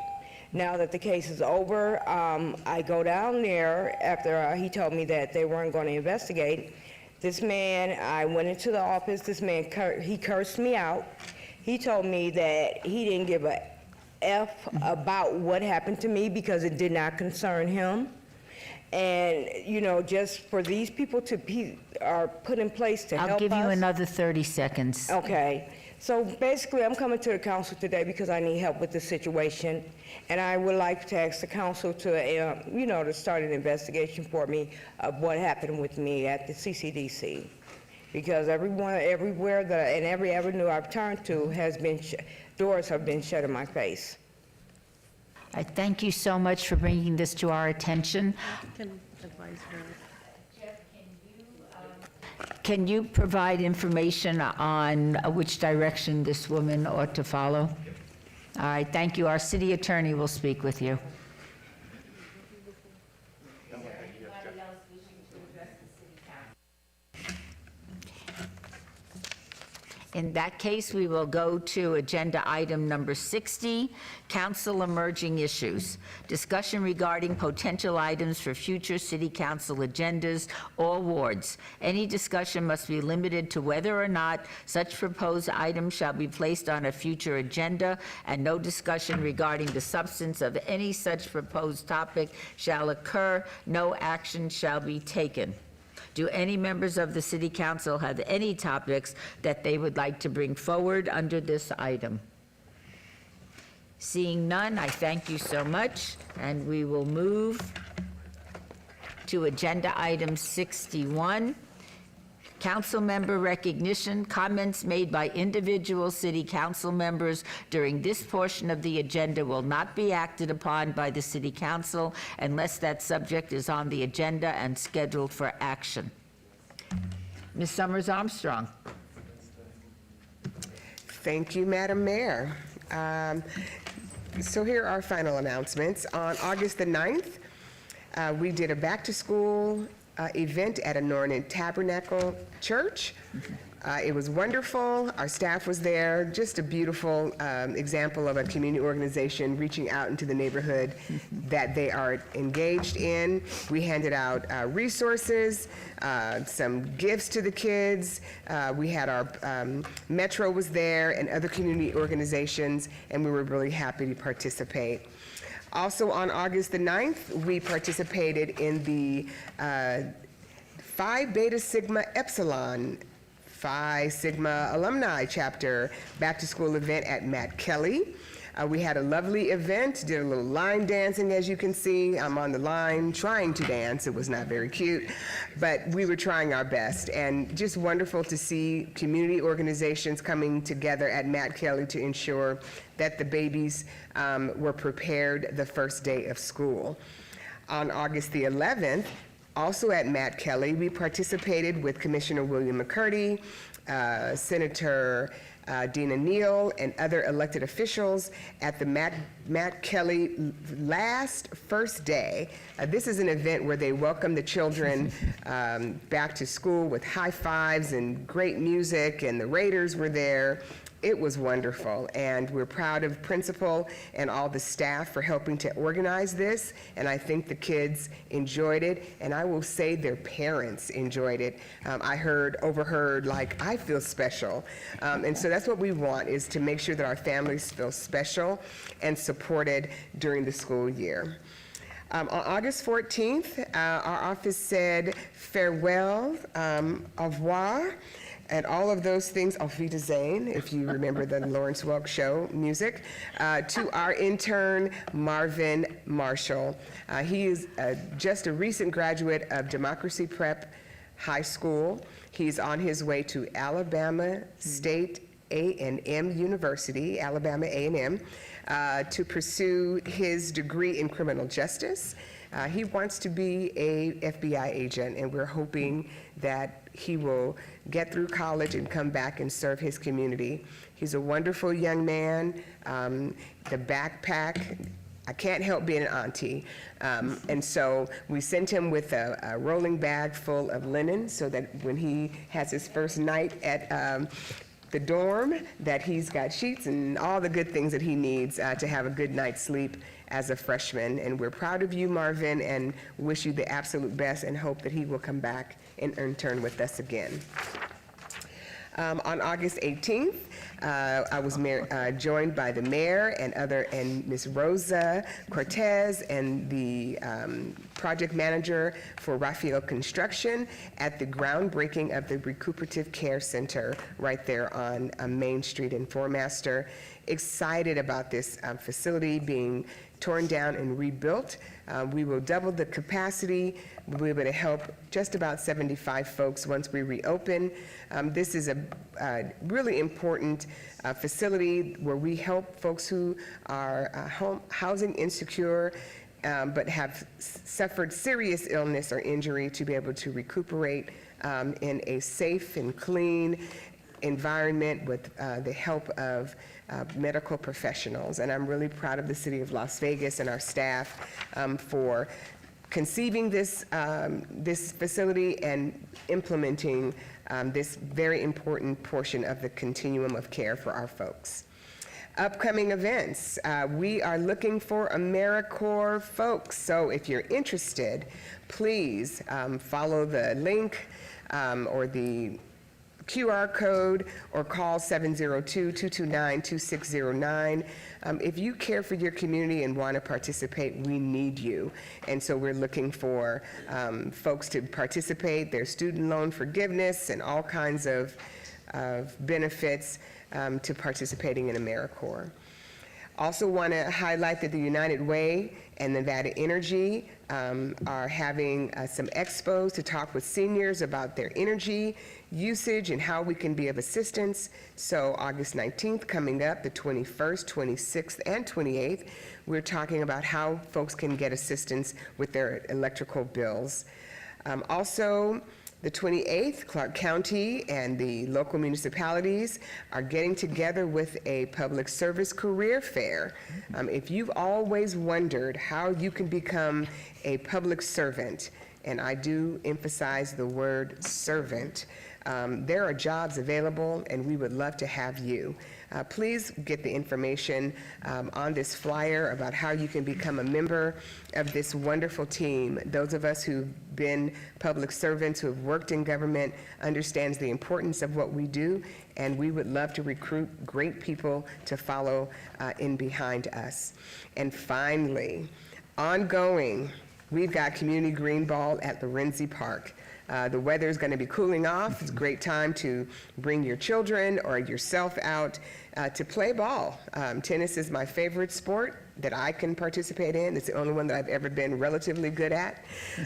Now that the case is over, I go down there after he told me that they weren't going to investigate. This man, I went into the office, this man, he cursed me out. He told me that he didn't give a F about what happened to me because it did not concern him. And, just for these people are put in place to help us. I'll give you another 30 seconds. Okay. So basically, I'm coming to the council today because I need help with the situation. And I would like to ask the council to, to start an investigation for me of what happened with me at the CCDC. Because everywhere and every avenue I've turned to doors have been shut in my face. I thank you so much for bringing this to our attention. Can you provide information on which direction this woman ought to follow? All right, thank you. Our city attorney will speak with you. In that case, we will go to agenda item number 60, council emerging issues. Discussion regarding potential items for future city council agendas or wards. Any discussion must be limited to whether or not such proposed items shall be placed on a future agenda, and no discussion regarding the substance of any such proposed topic shall occur. No action shall be taken. Do any members of the city council have any topics that they would like to bring forward under this item? Seeing none, I thank you so much, and we will move to agenda item 61. Council member recognition. Comments made by individual city council members during this portion of the agenda will not be acted upon by the city council unless that subject is on the agenda and scheduled for action. Ms. Summers Armstrong. Thank you, Madam Mayor. So here are our final announcements. On August the 9th, we did a back-to-school event at Anointed Tabernacle Church. It was wonderful. Our staff was there. Just a beautiful example of a community organization reaching out into the neighborhood that they are engaged in. We handed out resources, some gifts to the kids. We had our Metro was there and other community organizations, and we were really happy to participate. Also on August the 9th, we participated in the Phi Beta Sigma Epsilon Phi Sigma Alumni Chapter back-to-school event at Matt Kelly. We had a lovely event, did a little line dancing, as you can see. I'm on the line trying to dance. It was not very cute, but we were trying our best, and just wonderful to see community organizations coming together at Matt Kelly to ensure that the babies were prepared the first day of school. On August the 11th, also at Matt Kelly, we participated with Commissioner William McCurdy, Senator Dina Neal, and other elected officials at the Matt Kelly last first day. This is an event where they welcome the children back to school with high fives and great music, and the Raiders were there. It was wonderful, and we're proud of principal and all the staff for helping to organize this, and I think the kids enjoyed it, and I will say their parents enjoyed it. I overheard, like, I feel special, and so that's what we want, is to make sure that our families feel special and supported during the school year. On August 14th, our office said farewell, au revoir, and all of those things, auf Wiedersehen, if you remember the Lawrence Welk Show music, to our intern, Marvin Marshall. He is just a recent graduate of Democracy Prep High School. He's on his way to Alabama State A&M University, Alabama A&M, to pursue his degree in criminal justice. He wants to be a FBI agent, and we're hoping that he will get through college and come back and serve his community. He's a wonderful young man. The backpack, I can't help being an auntie. And so we sent him with a rolling bag full of linen so that when he has his first night at the dorm, that he's got sheets and all the good things that he needs to have a good night's sleep as a freshman. And we're proud of you, Marvin, and wish you the absolute best and hope that he will come back and intern with us again. On August 18th, I was joined by the mayor and Ms. Rosa Cortez and the project manager for Raphael Construction at the groundbreaking of the Recuperative Care Center right there on Main Street in Formaster. Excited about this facility being torn down and rebuilt. We will double the capacity. We'll be able to help just about 75 folks once we reopen. This is a really important facility where we help folks who are housing insecure but have suffered serious illness or injury to be able to recuperate in a safe and clean environment with the help of medical professionals. And I'm really proud of the city of Las Vegas and our staff for conceiving this facility and implementing this very important portion of the continuum of care for our folks. Upcoming events, we are looking for AmeriCorps folks, so if you're interested, please follow the link or the QR code or call 702-229-2609. If you care for your community and want to participate, we need you. And so we're looking for folks to participate. There's student loan forgiveness and all kinds of benefits to participating in AmeriCorps. Also want to highlight that the United Way and Nevada Energy are having some expos to talk with seniors about their energy usage and how we can be of assistance. So August 19th coming up, the 21st, 26th, and 28th, we're talking about how folks can get assistance with their electrical bills. Also, the 28th, Clark County and the local municipalities are getting together with a public service career fair. If you've always wondered how you can become a public servant, and I do emphasize the word servant, there are jobs available and we would love to have you. Please get the information on this flyer about how you can become a member of this wonderful team. Those of us who've been public servants, who have worked in government, understands the importance of what we do, and we would love to recruit great people to follow in behind us. And finally, ongoing, we've got Community Green Ball at Lorenzi Park. The weather is going to be cooling off. It's a great time to bring your children or yourself out to play ball. Tennis is my favorite sport that I can participate in. It's the only one that I've ever been relatively good at,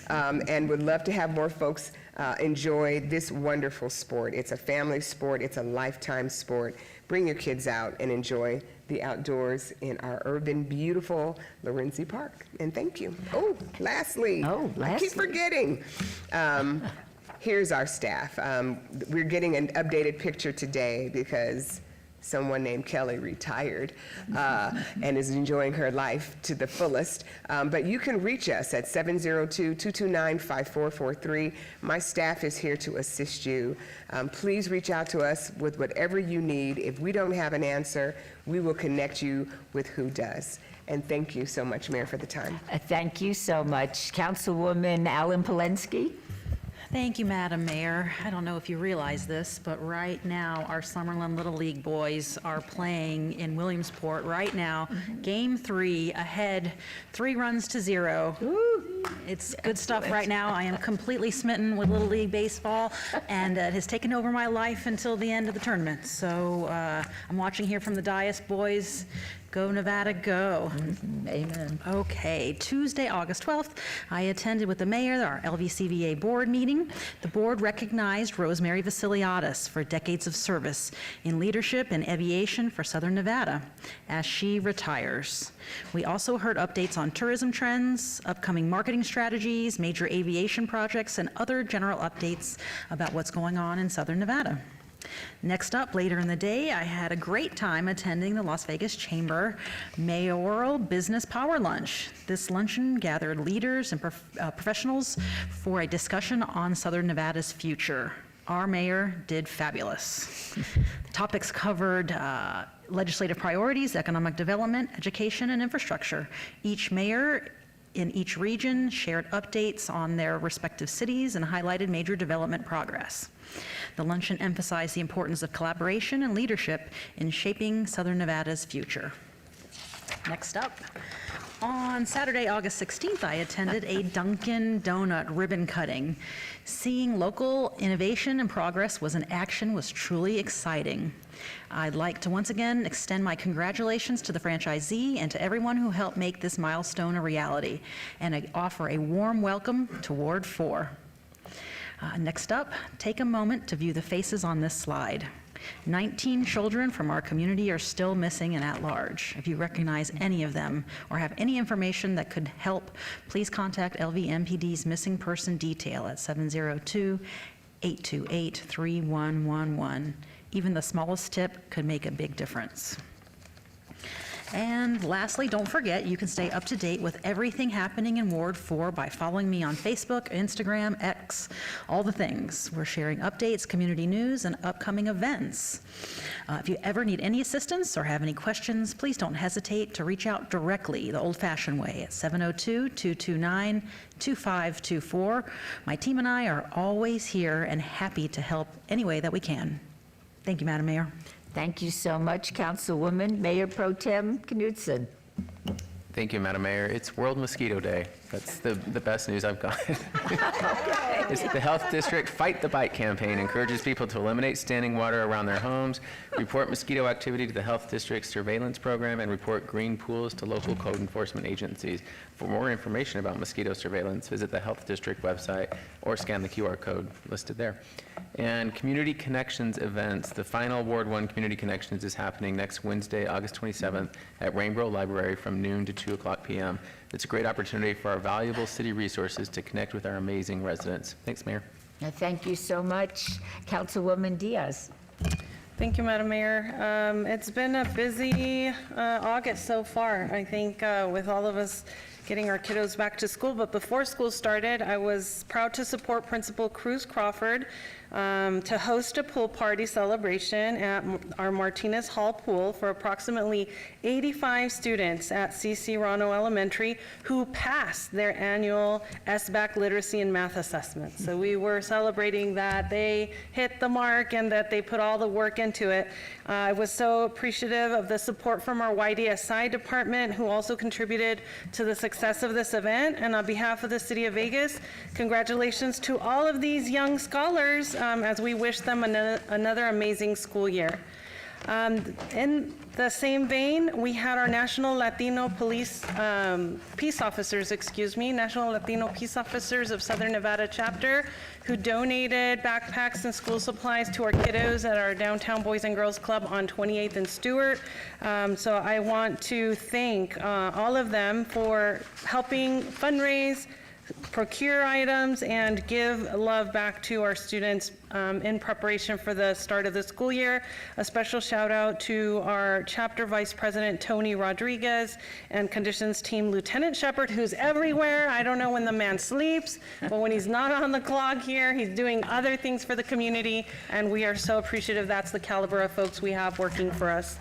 and would love to have more folks enjoy this wonderful sport. It's a family sport. It's a lifetime sport. Bring your kids out and enjoy the outdoors in our urban, beautiful Lorenzi Park. And thank you. Oh, lastly, I keep forgetting. Here's our staff. We're getting an updated picture today because someone named Kelly retired and is enjoying her life to the fullest. But you can reach us at 702-229-5443. My staff is here to assist you. Please reach out to us with whatever you need. If we don't have an answer, we will connect you with who does. And thank you so much, Mayor, for the time. Thank you so much. Councilwoman Alan Polensky. Thank you, Madam Mayor. I don't know if you realize this, but right now, our Summerlin Little League boys are playing in Williamsport right now. Game 3, ahead 3-0. It's good stuff right now. I am completely smitten with Little League baseball, and it has taken over my life until the end of the tournament. So I'm watching here from the dais, boys. Go Nevada, go. Amen. Okay, Tuesday, August 12th, I attended with the mayor our LVCVA board meeting. The board recognized Rosemary Vasiliadis for decades of service in leadership and aviation for Southern Nevada as she retires. We also heard updates on tourism trends, upcoming marketing strategies, major aviation projects, and other general updates about what's going on in Southern Nevada. Next up, later in the day, I had a great time attending the Las Vegas Chamber Mayoral Business Power Lunch. This luncheon gathered leaders and professionals for a discussion on Southern Nevada's future. Our mayor did fabulous. The topics covered legislative priorities, economic development, education, and infrastructure. Each mayor in each region shared updates on their respective cities and highlighted major development progress. The luncheon emphasized the importance of collaboration and leadership in shaping Southern Nevada's future. Next up, on Saturday, August 16th, I attended a Dunkin' Donut ribbon cutting. Seeing local innovation and progress in action was truly exciting. I'd like to once again extend my congratulations to the franchisee and to everyone who helped make this milestone a reality, and I offer a warm welcome to Ward 4. Next up, take a moment to view the faces on this slide. 19 children from our community are still missing and at large. If you recognize any of them or have any information that could help, please contact LVMPD's Missing Person Detail at 702-828-3111. Even the smallest tip could make a big difference. And lastly, don't forget, you can stay up to date with everything happening in Ward 4 by following me on Facebook, Instagram, X, all the things. We're sharing updates, community news, and upcoming events. If you ever need any assistance or have any questions, please don't hesitate to reach out directly the old-fashioned way at 702-229-2524. My team and I are always here and happy to help any way that we can. Thank you, Madam Mayor. Thank you so much, Councilwoman. Mayor Pro Tem Knudsen. Thank you, Madam Mayor. It's World Mosquito Day. That's the best news I've got. It's the Health District Fight the Bite campaign encourages people to eliminate standing water around their homes, report mosquito activity to the Health District surveillance program, and report green pools to local code enforcement agencies. For more information about mosquito surveillance, visit the Health District website or scan the QR code listed there. And Community Connections events. The final Ward 1 Community Connections is happening next Wednesday, August 27th at Rainbow Library from noon to 2 o'clock p.m. It's a great opportunity for our valuable city resources to connect with our amazing residents. Thanks, Mayor. Thank you so much. Councilwoman Diaz. Thank you, Madam Mayor. It's been a busy August so far, I think, with all of us getting our kiddos back to school. But before school started, I was proud to support Principal Cruz Crawford to host a pool party celebration at our Martinez Hall pool for approximately 85 students at CC Rano Elementary who passed their annual SBAC literacy and math assessment. So we were celebrating that they hit the mark and that they put all the work into it. I was so appreciative of the support from our YDSI department, who also contributed to the success of this event. And on behalf of the City of Vegas, congratulations to all of these young scholars as we wish them another amazing school year. In the same vein, we had our National Latino Peace Officers of Southern Nevada chapter, who donated backpacks and school supplies to our kiddos at our downtown Boys and Girls Club on 28th and Stewart. So I want to thank all of them for helping fundraise, procure items, and give love back to our students in preparation for the start of the school year. A special shout out to our chapter vice president, Tony Rodriguez, and conditions team Lieutenant Shepard, who's everywhere. I don't know when the man sleeps, but when he's not on the clock here, he's doing other things for the community, and we are so appreciative. That's the caliber of folks we have working for us.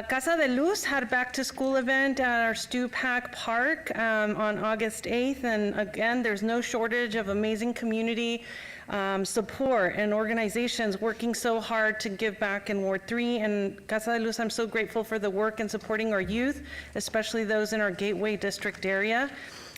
Casa de Luz had a back-to-school event at our Stupak Park on August 8th, and again, there's no shortage of amazing community support and organizations working so hard to give back in Ward 3. And Casa de Luz, I'm so grateful for the work in supporting our youth, especially those in our Gateway District area.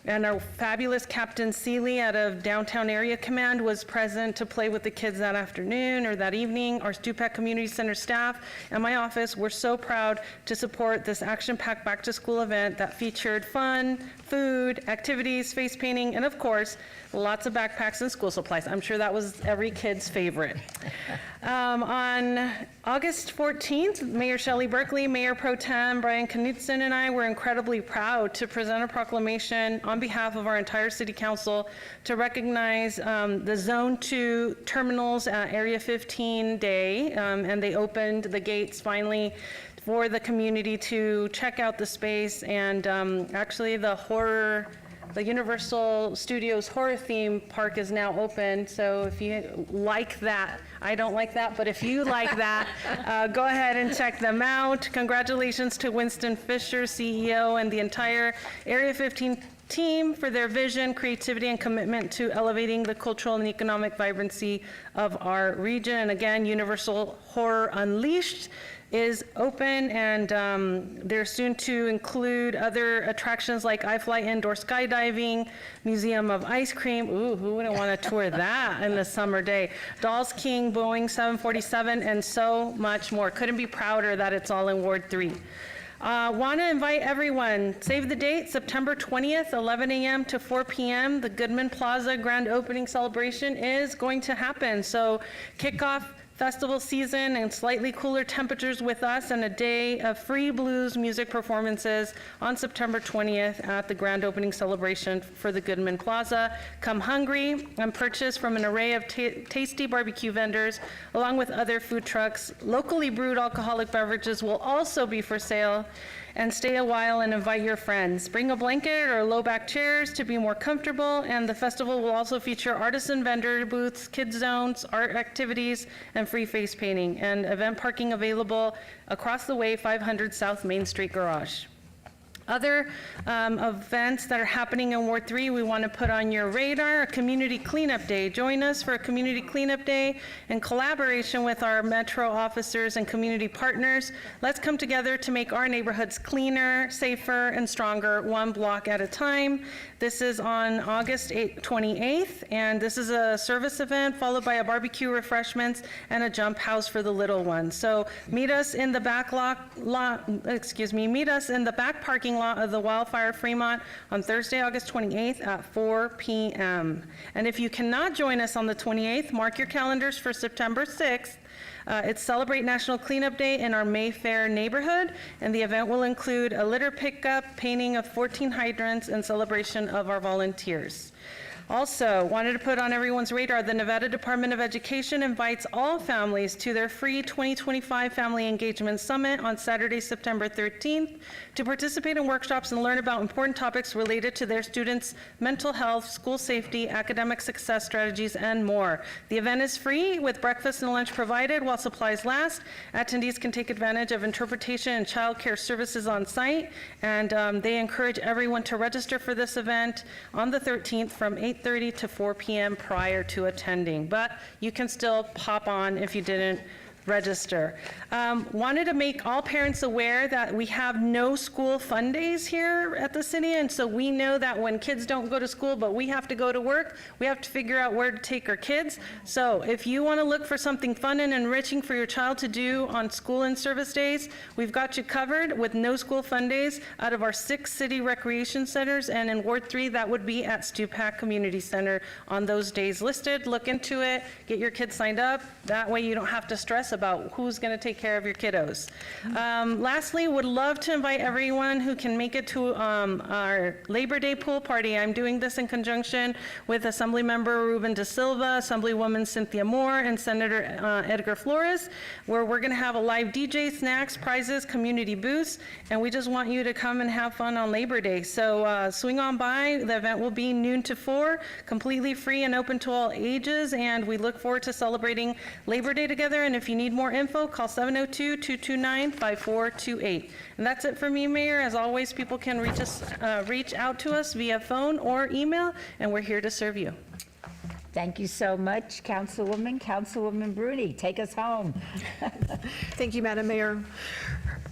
And our fabulous Captain Seeley out of Downtown Area Command was present to play with the kids that afternoon or that evening. Our Stupak Community Center staff and my office were so proud to support this action-packed back-to-school event that featured fun, food, activities, face painting, and of course, lots of backpacks and school supplies. I'm sure that was every kid's favorite. On August 14th, Mayor Shelley Berkeley, Mayor Pro Tem Brian Knudsen, and I were incredibly proud to present a proclamation on behalf of our entire City Council to recognize the Zone 2 terminals at Area 15 Day, and they opened the gates finally for the community to check out the space. And actually the Universal Studios horror theme park is now open. So if you like that, I don't like that, but if you like that, go ahead and check them out. Congratulations to Winston Fisher, CEO, and the entire Area 15 team for their vision, creativity, and commitment to elevating the cultural and economic vibrancy of our region. And again, Universal Horror Unleashed is open, and they're soon to include other attractions like iFly indoor skydiving, Museum of Ice Cream. Ooh, who wouldn't want to tour that in the summer day? Dolls King, Boeing 747, and so much more. Couldn't be prouder that it's all in Ward 3. Want to invite everyone, save the date, September 20th, 11 a.m. to 4 p.m. The Goodman Plaza grand opening celebration is going to happen. So kick off festival season and slightly cooler temperatures with us, and a day of free blues music performances on September 20th at the grand opening celebration for the Goodman Plaza. Come hungry and purchase from an array of tasty barbecue vendors, along with other food trucks. Locally brewed alcoholic beverages will also be for sale. And stay a while and invite your friends. Bring a blanket or low back chairs to be more comfortable, and the festival will also feature artisan vendor booths, kids zones, art activities, and free face painting, and event parking available across the way, 500 South Main Street Garage. Other events that are happening in Ward 3, we want to put on your radar: a community cleanup day. Join us for a community cleanup day in collaboration with our Metro officers and community partners. Let's come together to make our neighborhoods cleaner, safer, and stronger, one block at a time. This is on August 28th, and this is a service event followed by a barbecue, refreshments, and a jump house for the little ones. So meet us in the back meet us in the back parking lot of the Wildfire Fremont on Thursday, August 28th at 4 p.m. And if you cannot join us on the 28th, mark your calendars for September 6th. It's Celebrate National Cleanup Day in our Mayfair neighborhood, and the event will include a litter pickup, painting of 14 hydrants, and celebration of our volunteers. Also, wanted to put on everyone's radar, the Nevada Department of Education invites all families to their free 2025 Family Engagement Summit on Saturday, September 13th, to participate in workshops and learn about important topics related to their students' mental health, school safety, academic success strategies, and more. The event is free with breakfast and lunch provided while supplies last. Attendees can take advantage of interpretation and childcare services on site, and they encourage everyone to register for this event on the 13th from 8:30 to 4 p.m. prior to attending, but you can still pop on if you didn't register. Wanted to make all parents aware that we have no school fun days here at the city, and so we know that when kids don't go to school but we have to go to work, we have to figure out where to take our kids. So if you want to look for something fun and enriching for your child to do on school and service days, we've got you covered with no school fun days out of our 6 city recreation centers, and in Ward 3 that would be at Stupak Community Center on those days listed. Look into it, get your kids signed up, that way you don't have to stress about who's going to take care of your kiddos. Lastly, would love to invite everyone who can make it to our Labor Day pool party. I'm doing this in conjunction with Assemblymember Ruben De Silva, Assemblywoman Cynthia Moore, and Senator Edgar Flores, where we're going to have a live DJ, snacks, prizes, community booths, and we just want you to come and have fun on Labor Day. So swing on by. The event will be noon to 4, completely free and open to all ages, and we look forward to celebrating Labor Day together. And if you need more info, call 702-229-5428. And that's it for me, Mayor. As always, people can reach out to us via phone or email, and we're here to serve you. Thank you so much, Councilwoman. Councilwoman Bruni, take us home. Thank you, Madam Mayor.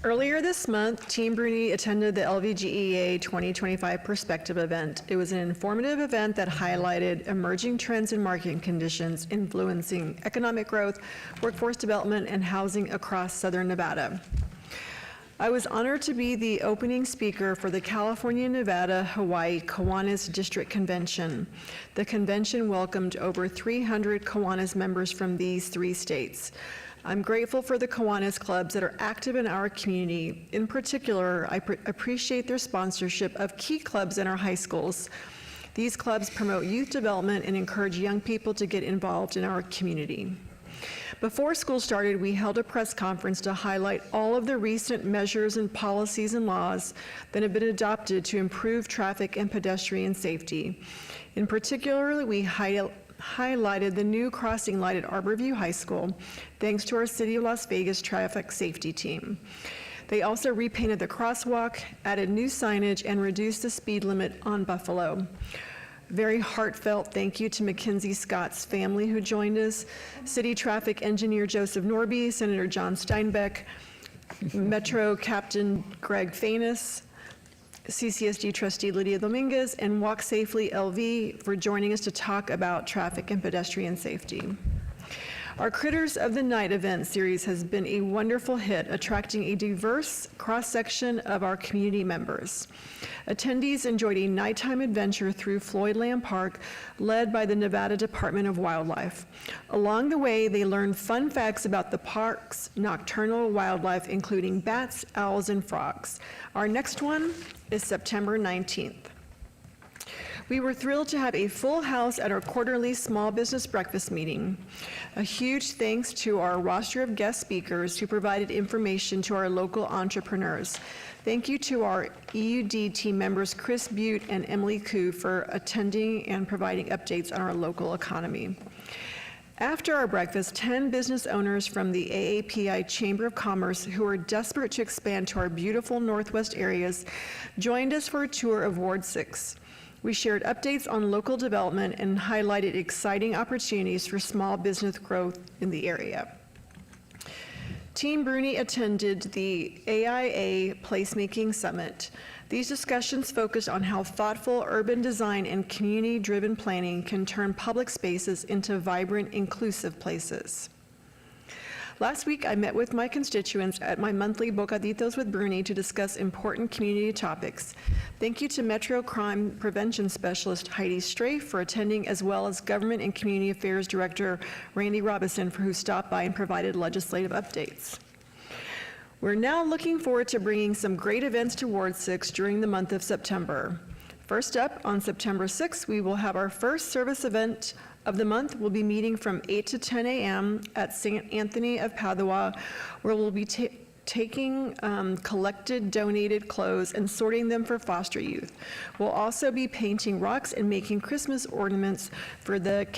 Earlier this month, Team Bruni attended the LVGEA 2025 Perspective event. It was an informative event that highlighted emerging trends and market conditions influencing economic growth, workforce development, and housing across Southern Nevada. I was honored to be the opening speaker for the California, Nevada, Hawaii Kiwanis District Convention. The convention welcomed over 300 Kiwanis members from these 3 states. I'm grateful for the Kiwanis clubs that are active in our community. In particular, I appreciate their sponsorship of key clubs in our high schools. These clubs promote youth development and encourage young people to get involved in our community. Before school started, we held a press conference to highlight all of the recent measures and policies and laws that have been adopted to improve traffic and pedestrian safety. In particular, we highlighted the new crossing light at Arborview High School, thanks to our City of Las Vegas traffic safety team. They also repainted the crosswalk, added new signage, and reduced the speed limit on Buffalo. Very heartfelt thank you to Mackenzie Scott's family who joined us, City Traffic Engineer Joseph Norby, Senator John Steinbeck, Metro Captain Greg Fainus, CCSD Trustee Lydia Dominguez, and Walk Safely LV for joining us to talk about traffic and pedestrian safety. Our Critters of the Night event series has been a wonderful hit, attracting a diverse cross-section of our community members. Attendees enjoyed a nighttime adventure through Floyd Lamb Park, led by the Nevada Department of Wildlife. Along the way, they learned fun facts about the park's nocturnal wildlife, including bats, owls, and frogs. Our next one is September 19th. We were thrilled to have a full house at our quarterly small business breakfast meeting. A huge thanks to our roster of guest speakers who provided information to our local entrepreneurs. Thank you to our EUD team members Chris Butte and Emily Koo for attending and providing updates on our local economy. After our breakfast, 10 business owners from the AAPI Chamber of Commerce who are desperate to expand to our beautiful Northwest areas joined us for a tour of Ward 6. We shared updates on local development and highlighted exciting opportunities for small business growth in the area. Team Bruni attended the AIA Placemaking Summit. These discussions focused on how thoughtful urban design and community-driven planning can turn public spaces into vibrant, inclusive places. Last week, I met with my constituents at my monthly Bocaditos with Bruni to discuss important community topics. Thank you to Metro Crime Prevention Specialist Heidi Strafe for attending, as well as Government and Community Affairs Director Randy Robinson for who stopped by and provided legislative updates. We're now looking forward to bringing some great events to Ward 6 during the month of September. First up, on September 6th, we will have our first service event of the month. We'll be meeting from 8 to 10 a.m. at St. Anthony of Padua, where we'll be taking collected donated clothes and sorting them for foster youth. We'll also be painting rocks and making Christmas ornaments for the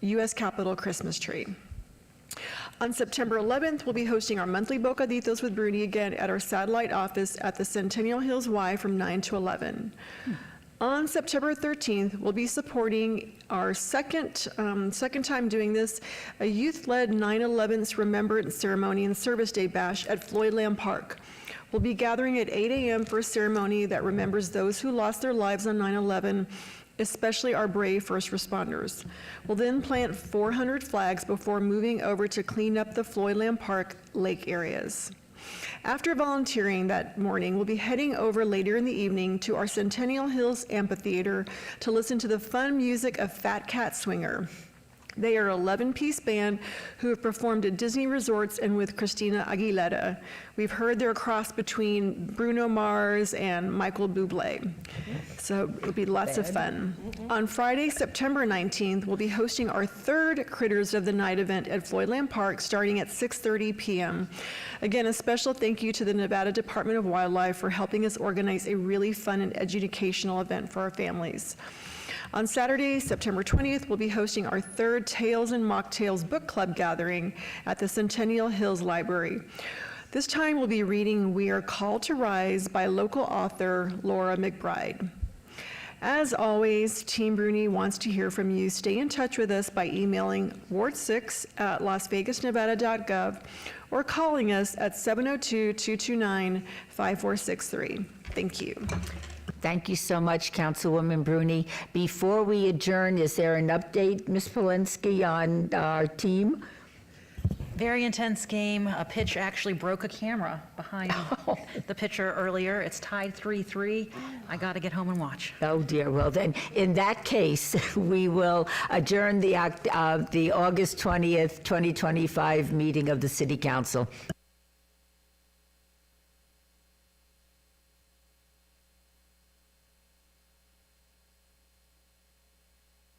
U.S. Capitol Christmas tree. On September 11th, we'll be hosting our monthly Bocaditos with Bruni again at our satellite office at the Centennial Hills Y from 9 to 11. On September 13th, we'll be supporting our second time doing this, a youth-led 9/11's Remembrance Ceremony and Service Day Bash at Floyd Lamb Park. We'll be gathering at 8 a.m. for a ceremony that remembers those who lost their lives on 9/11, especially our brave first responders. We'll then plant 400 flags before moving over to clean up the Floyd Lamb Park lake areas. After volunteering that morning, we'll be heading over later in the evening to our Centennial Hills Amphitheater to listen to the fun music of Fat Cat Swinger. They are an 11-piece band who have performed at Disney resorts and with Christina Aguilera. We've heard they're a cross between Bruno Mars and Michael Bublé. So it'll be lots of fun. On Friday, September 19th, we'll be hosting our third Critters of the Night event at Floyd Lamb Park starting at 6:30 p.m. Again, a special thank you to the Nevada Department of Wildlife for helping us organize a really fun and educational event for our families. On Saturday, September 20th, we'll be hosting our third Tales and Mocktails book club gathering at the Centennial Hills Library. This time we'll be reading We Are Called to Rise by local author Laura McBride. As always, Team Bruni wants to hear from you. Stay in touch with us by emailing ward6@lasvegasnevada.gov or calling us at 702-229-5463. Thank you. Thank you so much, Councilwoman Bruni. Before we adjourn, is there an update, Ms. Polinsky, on our team? Very intense game. A pitch actually broke a camera behind the pitcher earlier. It's tied 3-3. I got to get home and watch. Oh dear. Well then, in that case, we will adjourn the August 20th, 2025 meeting of the City Council.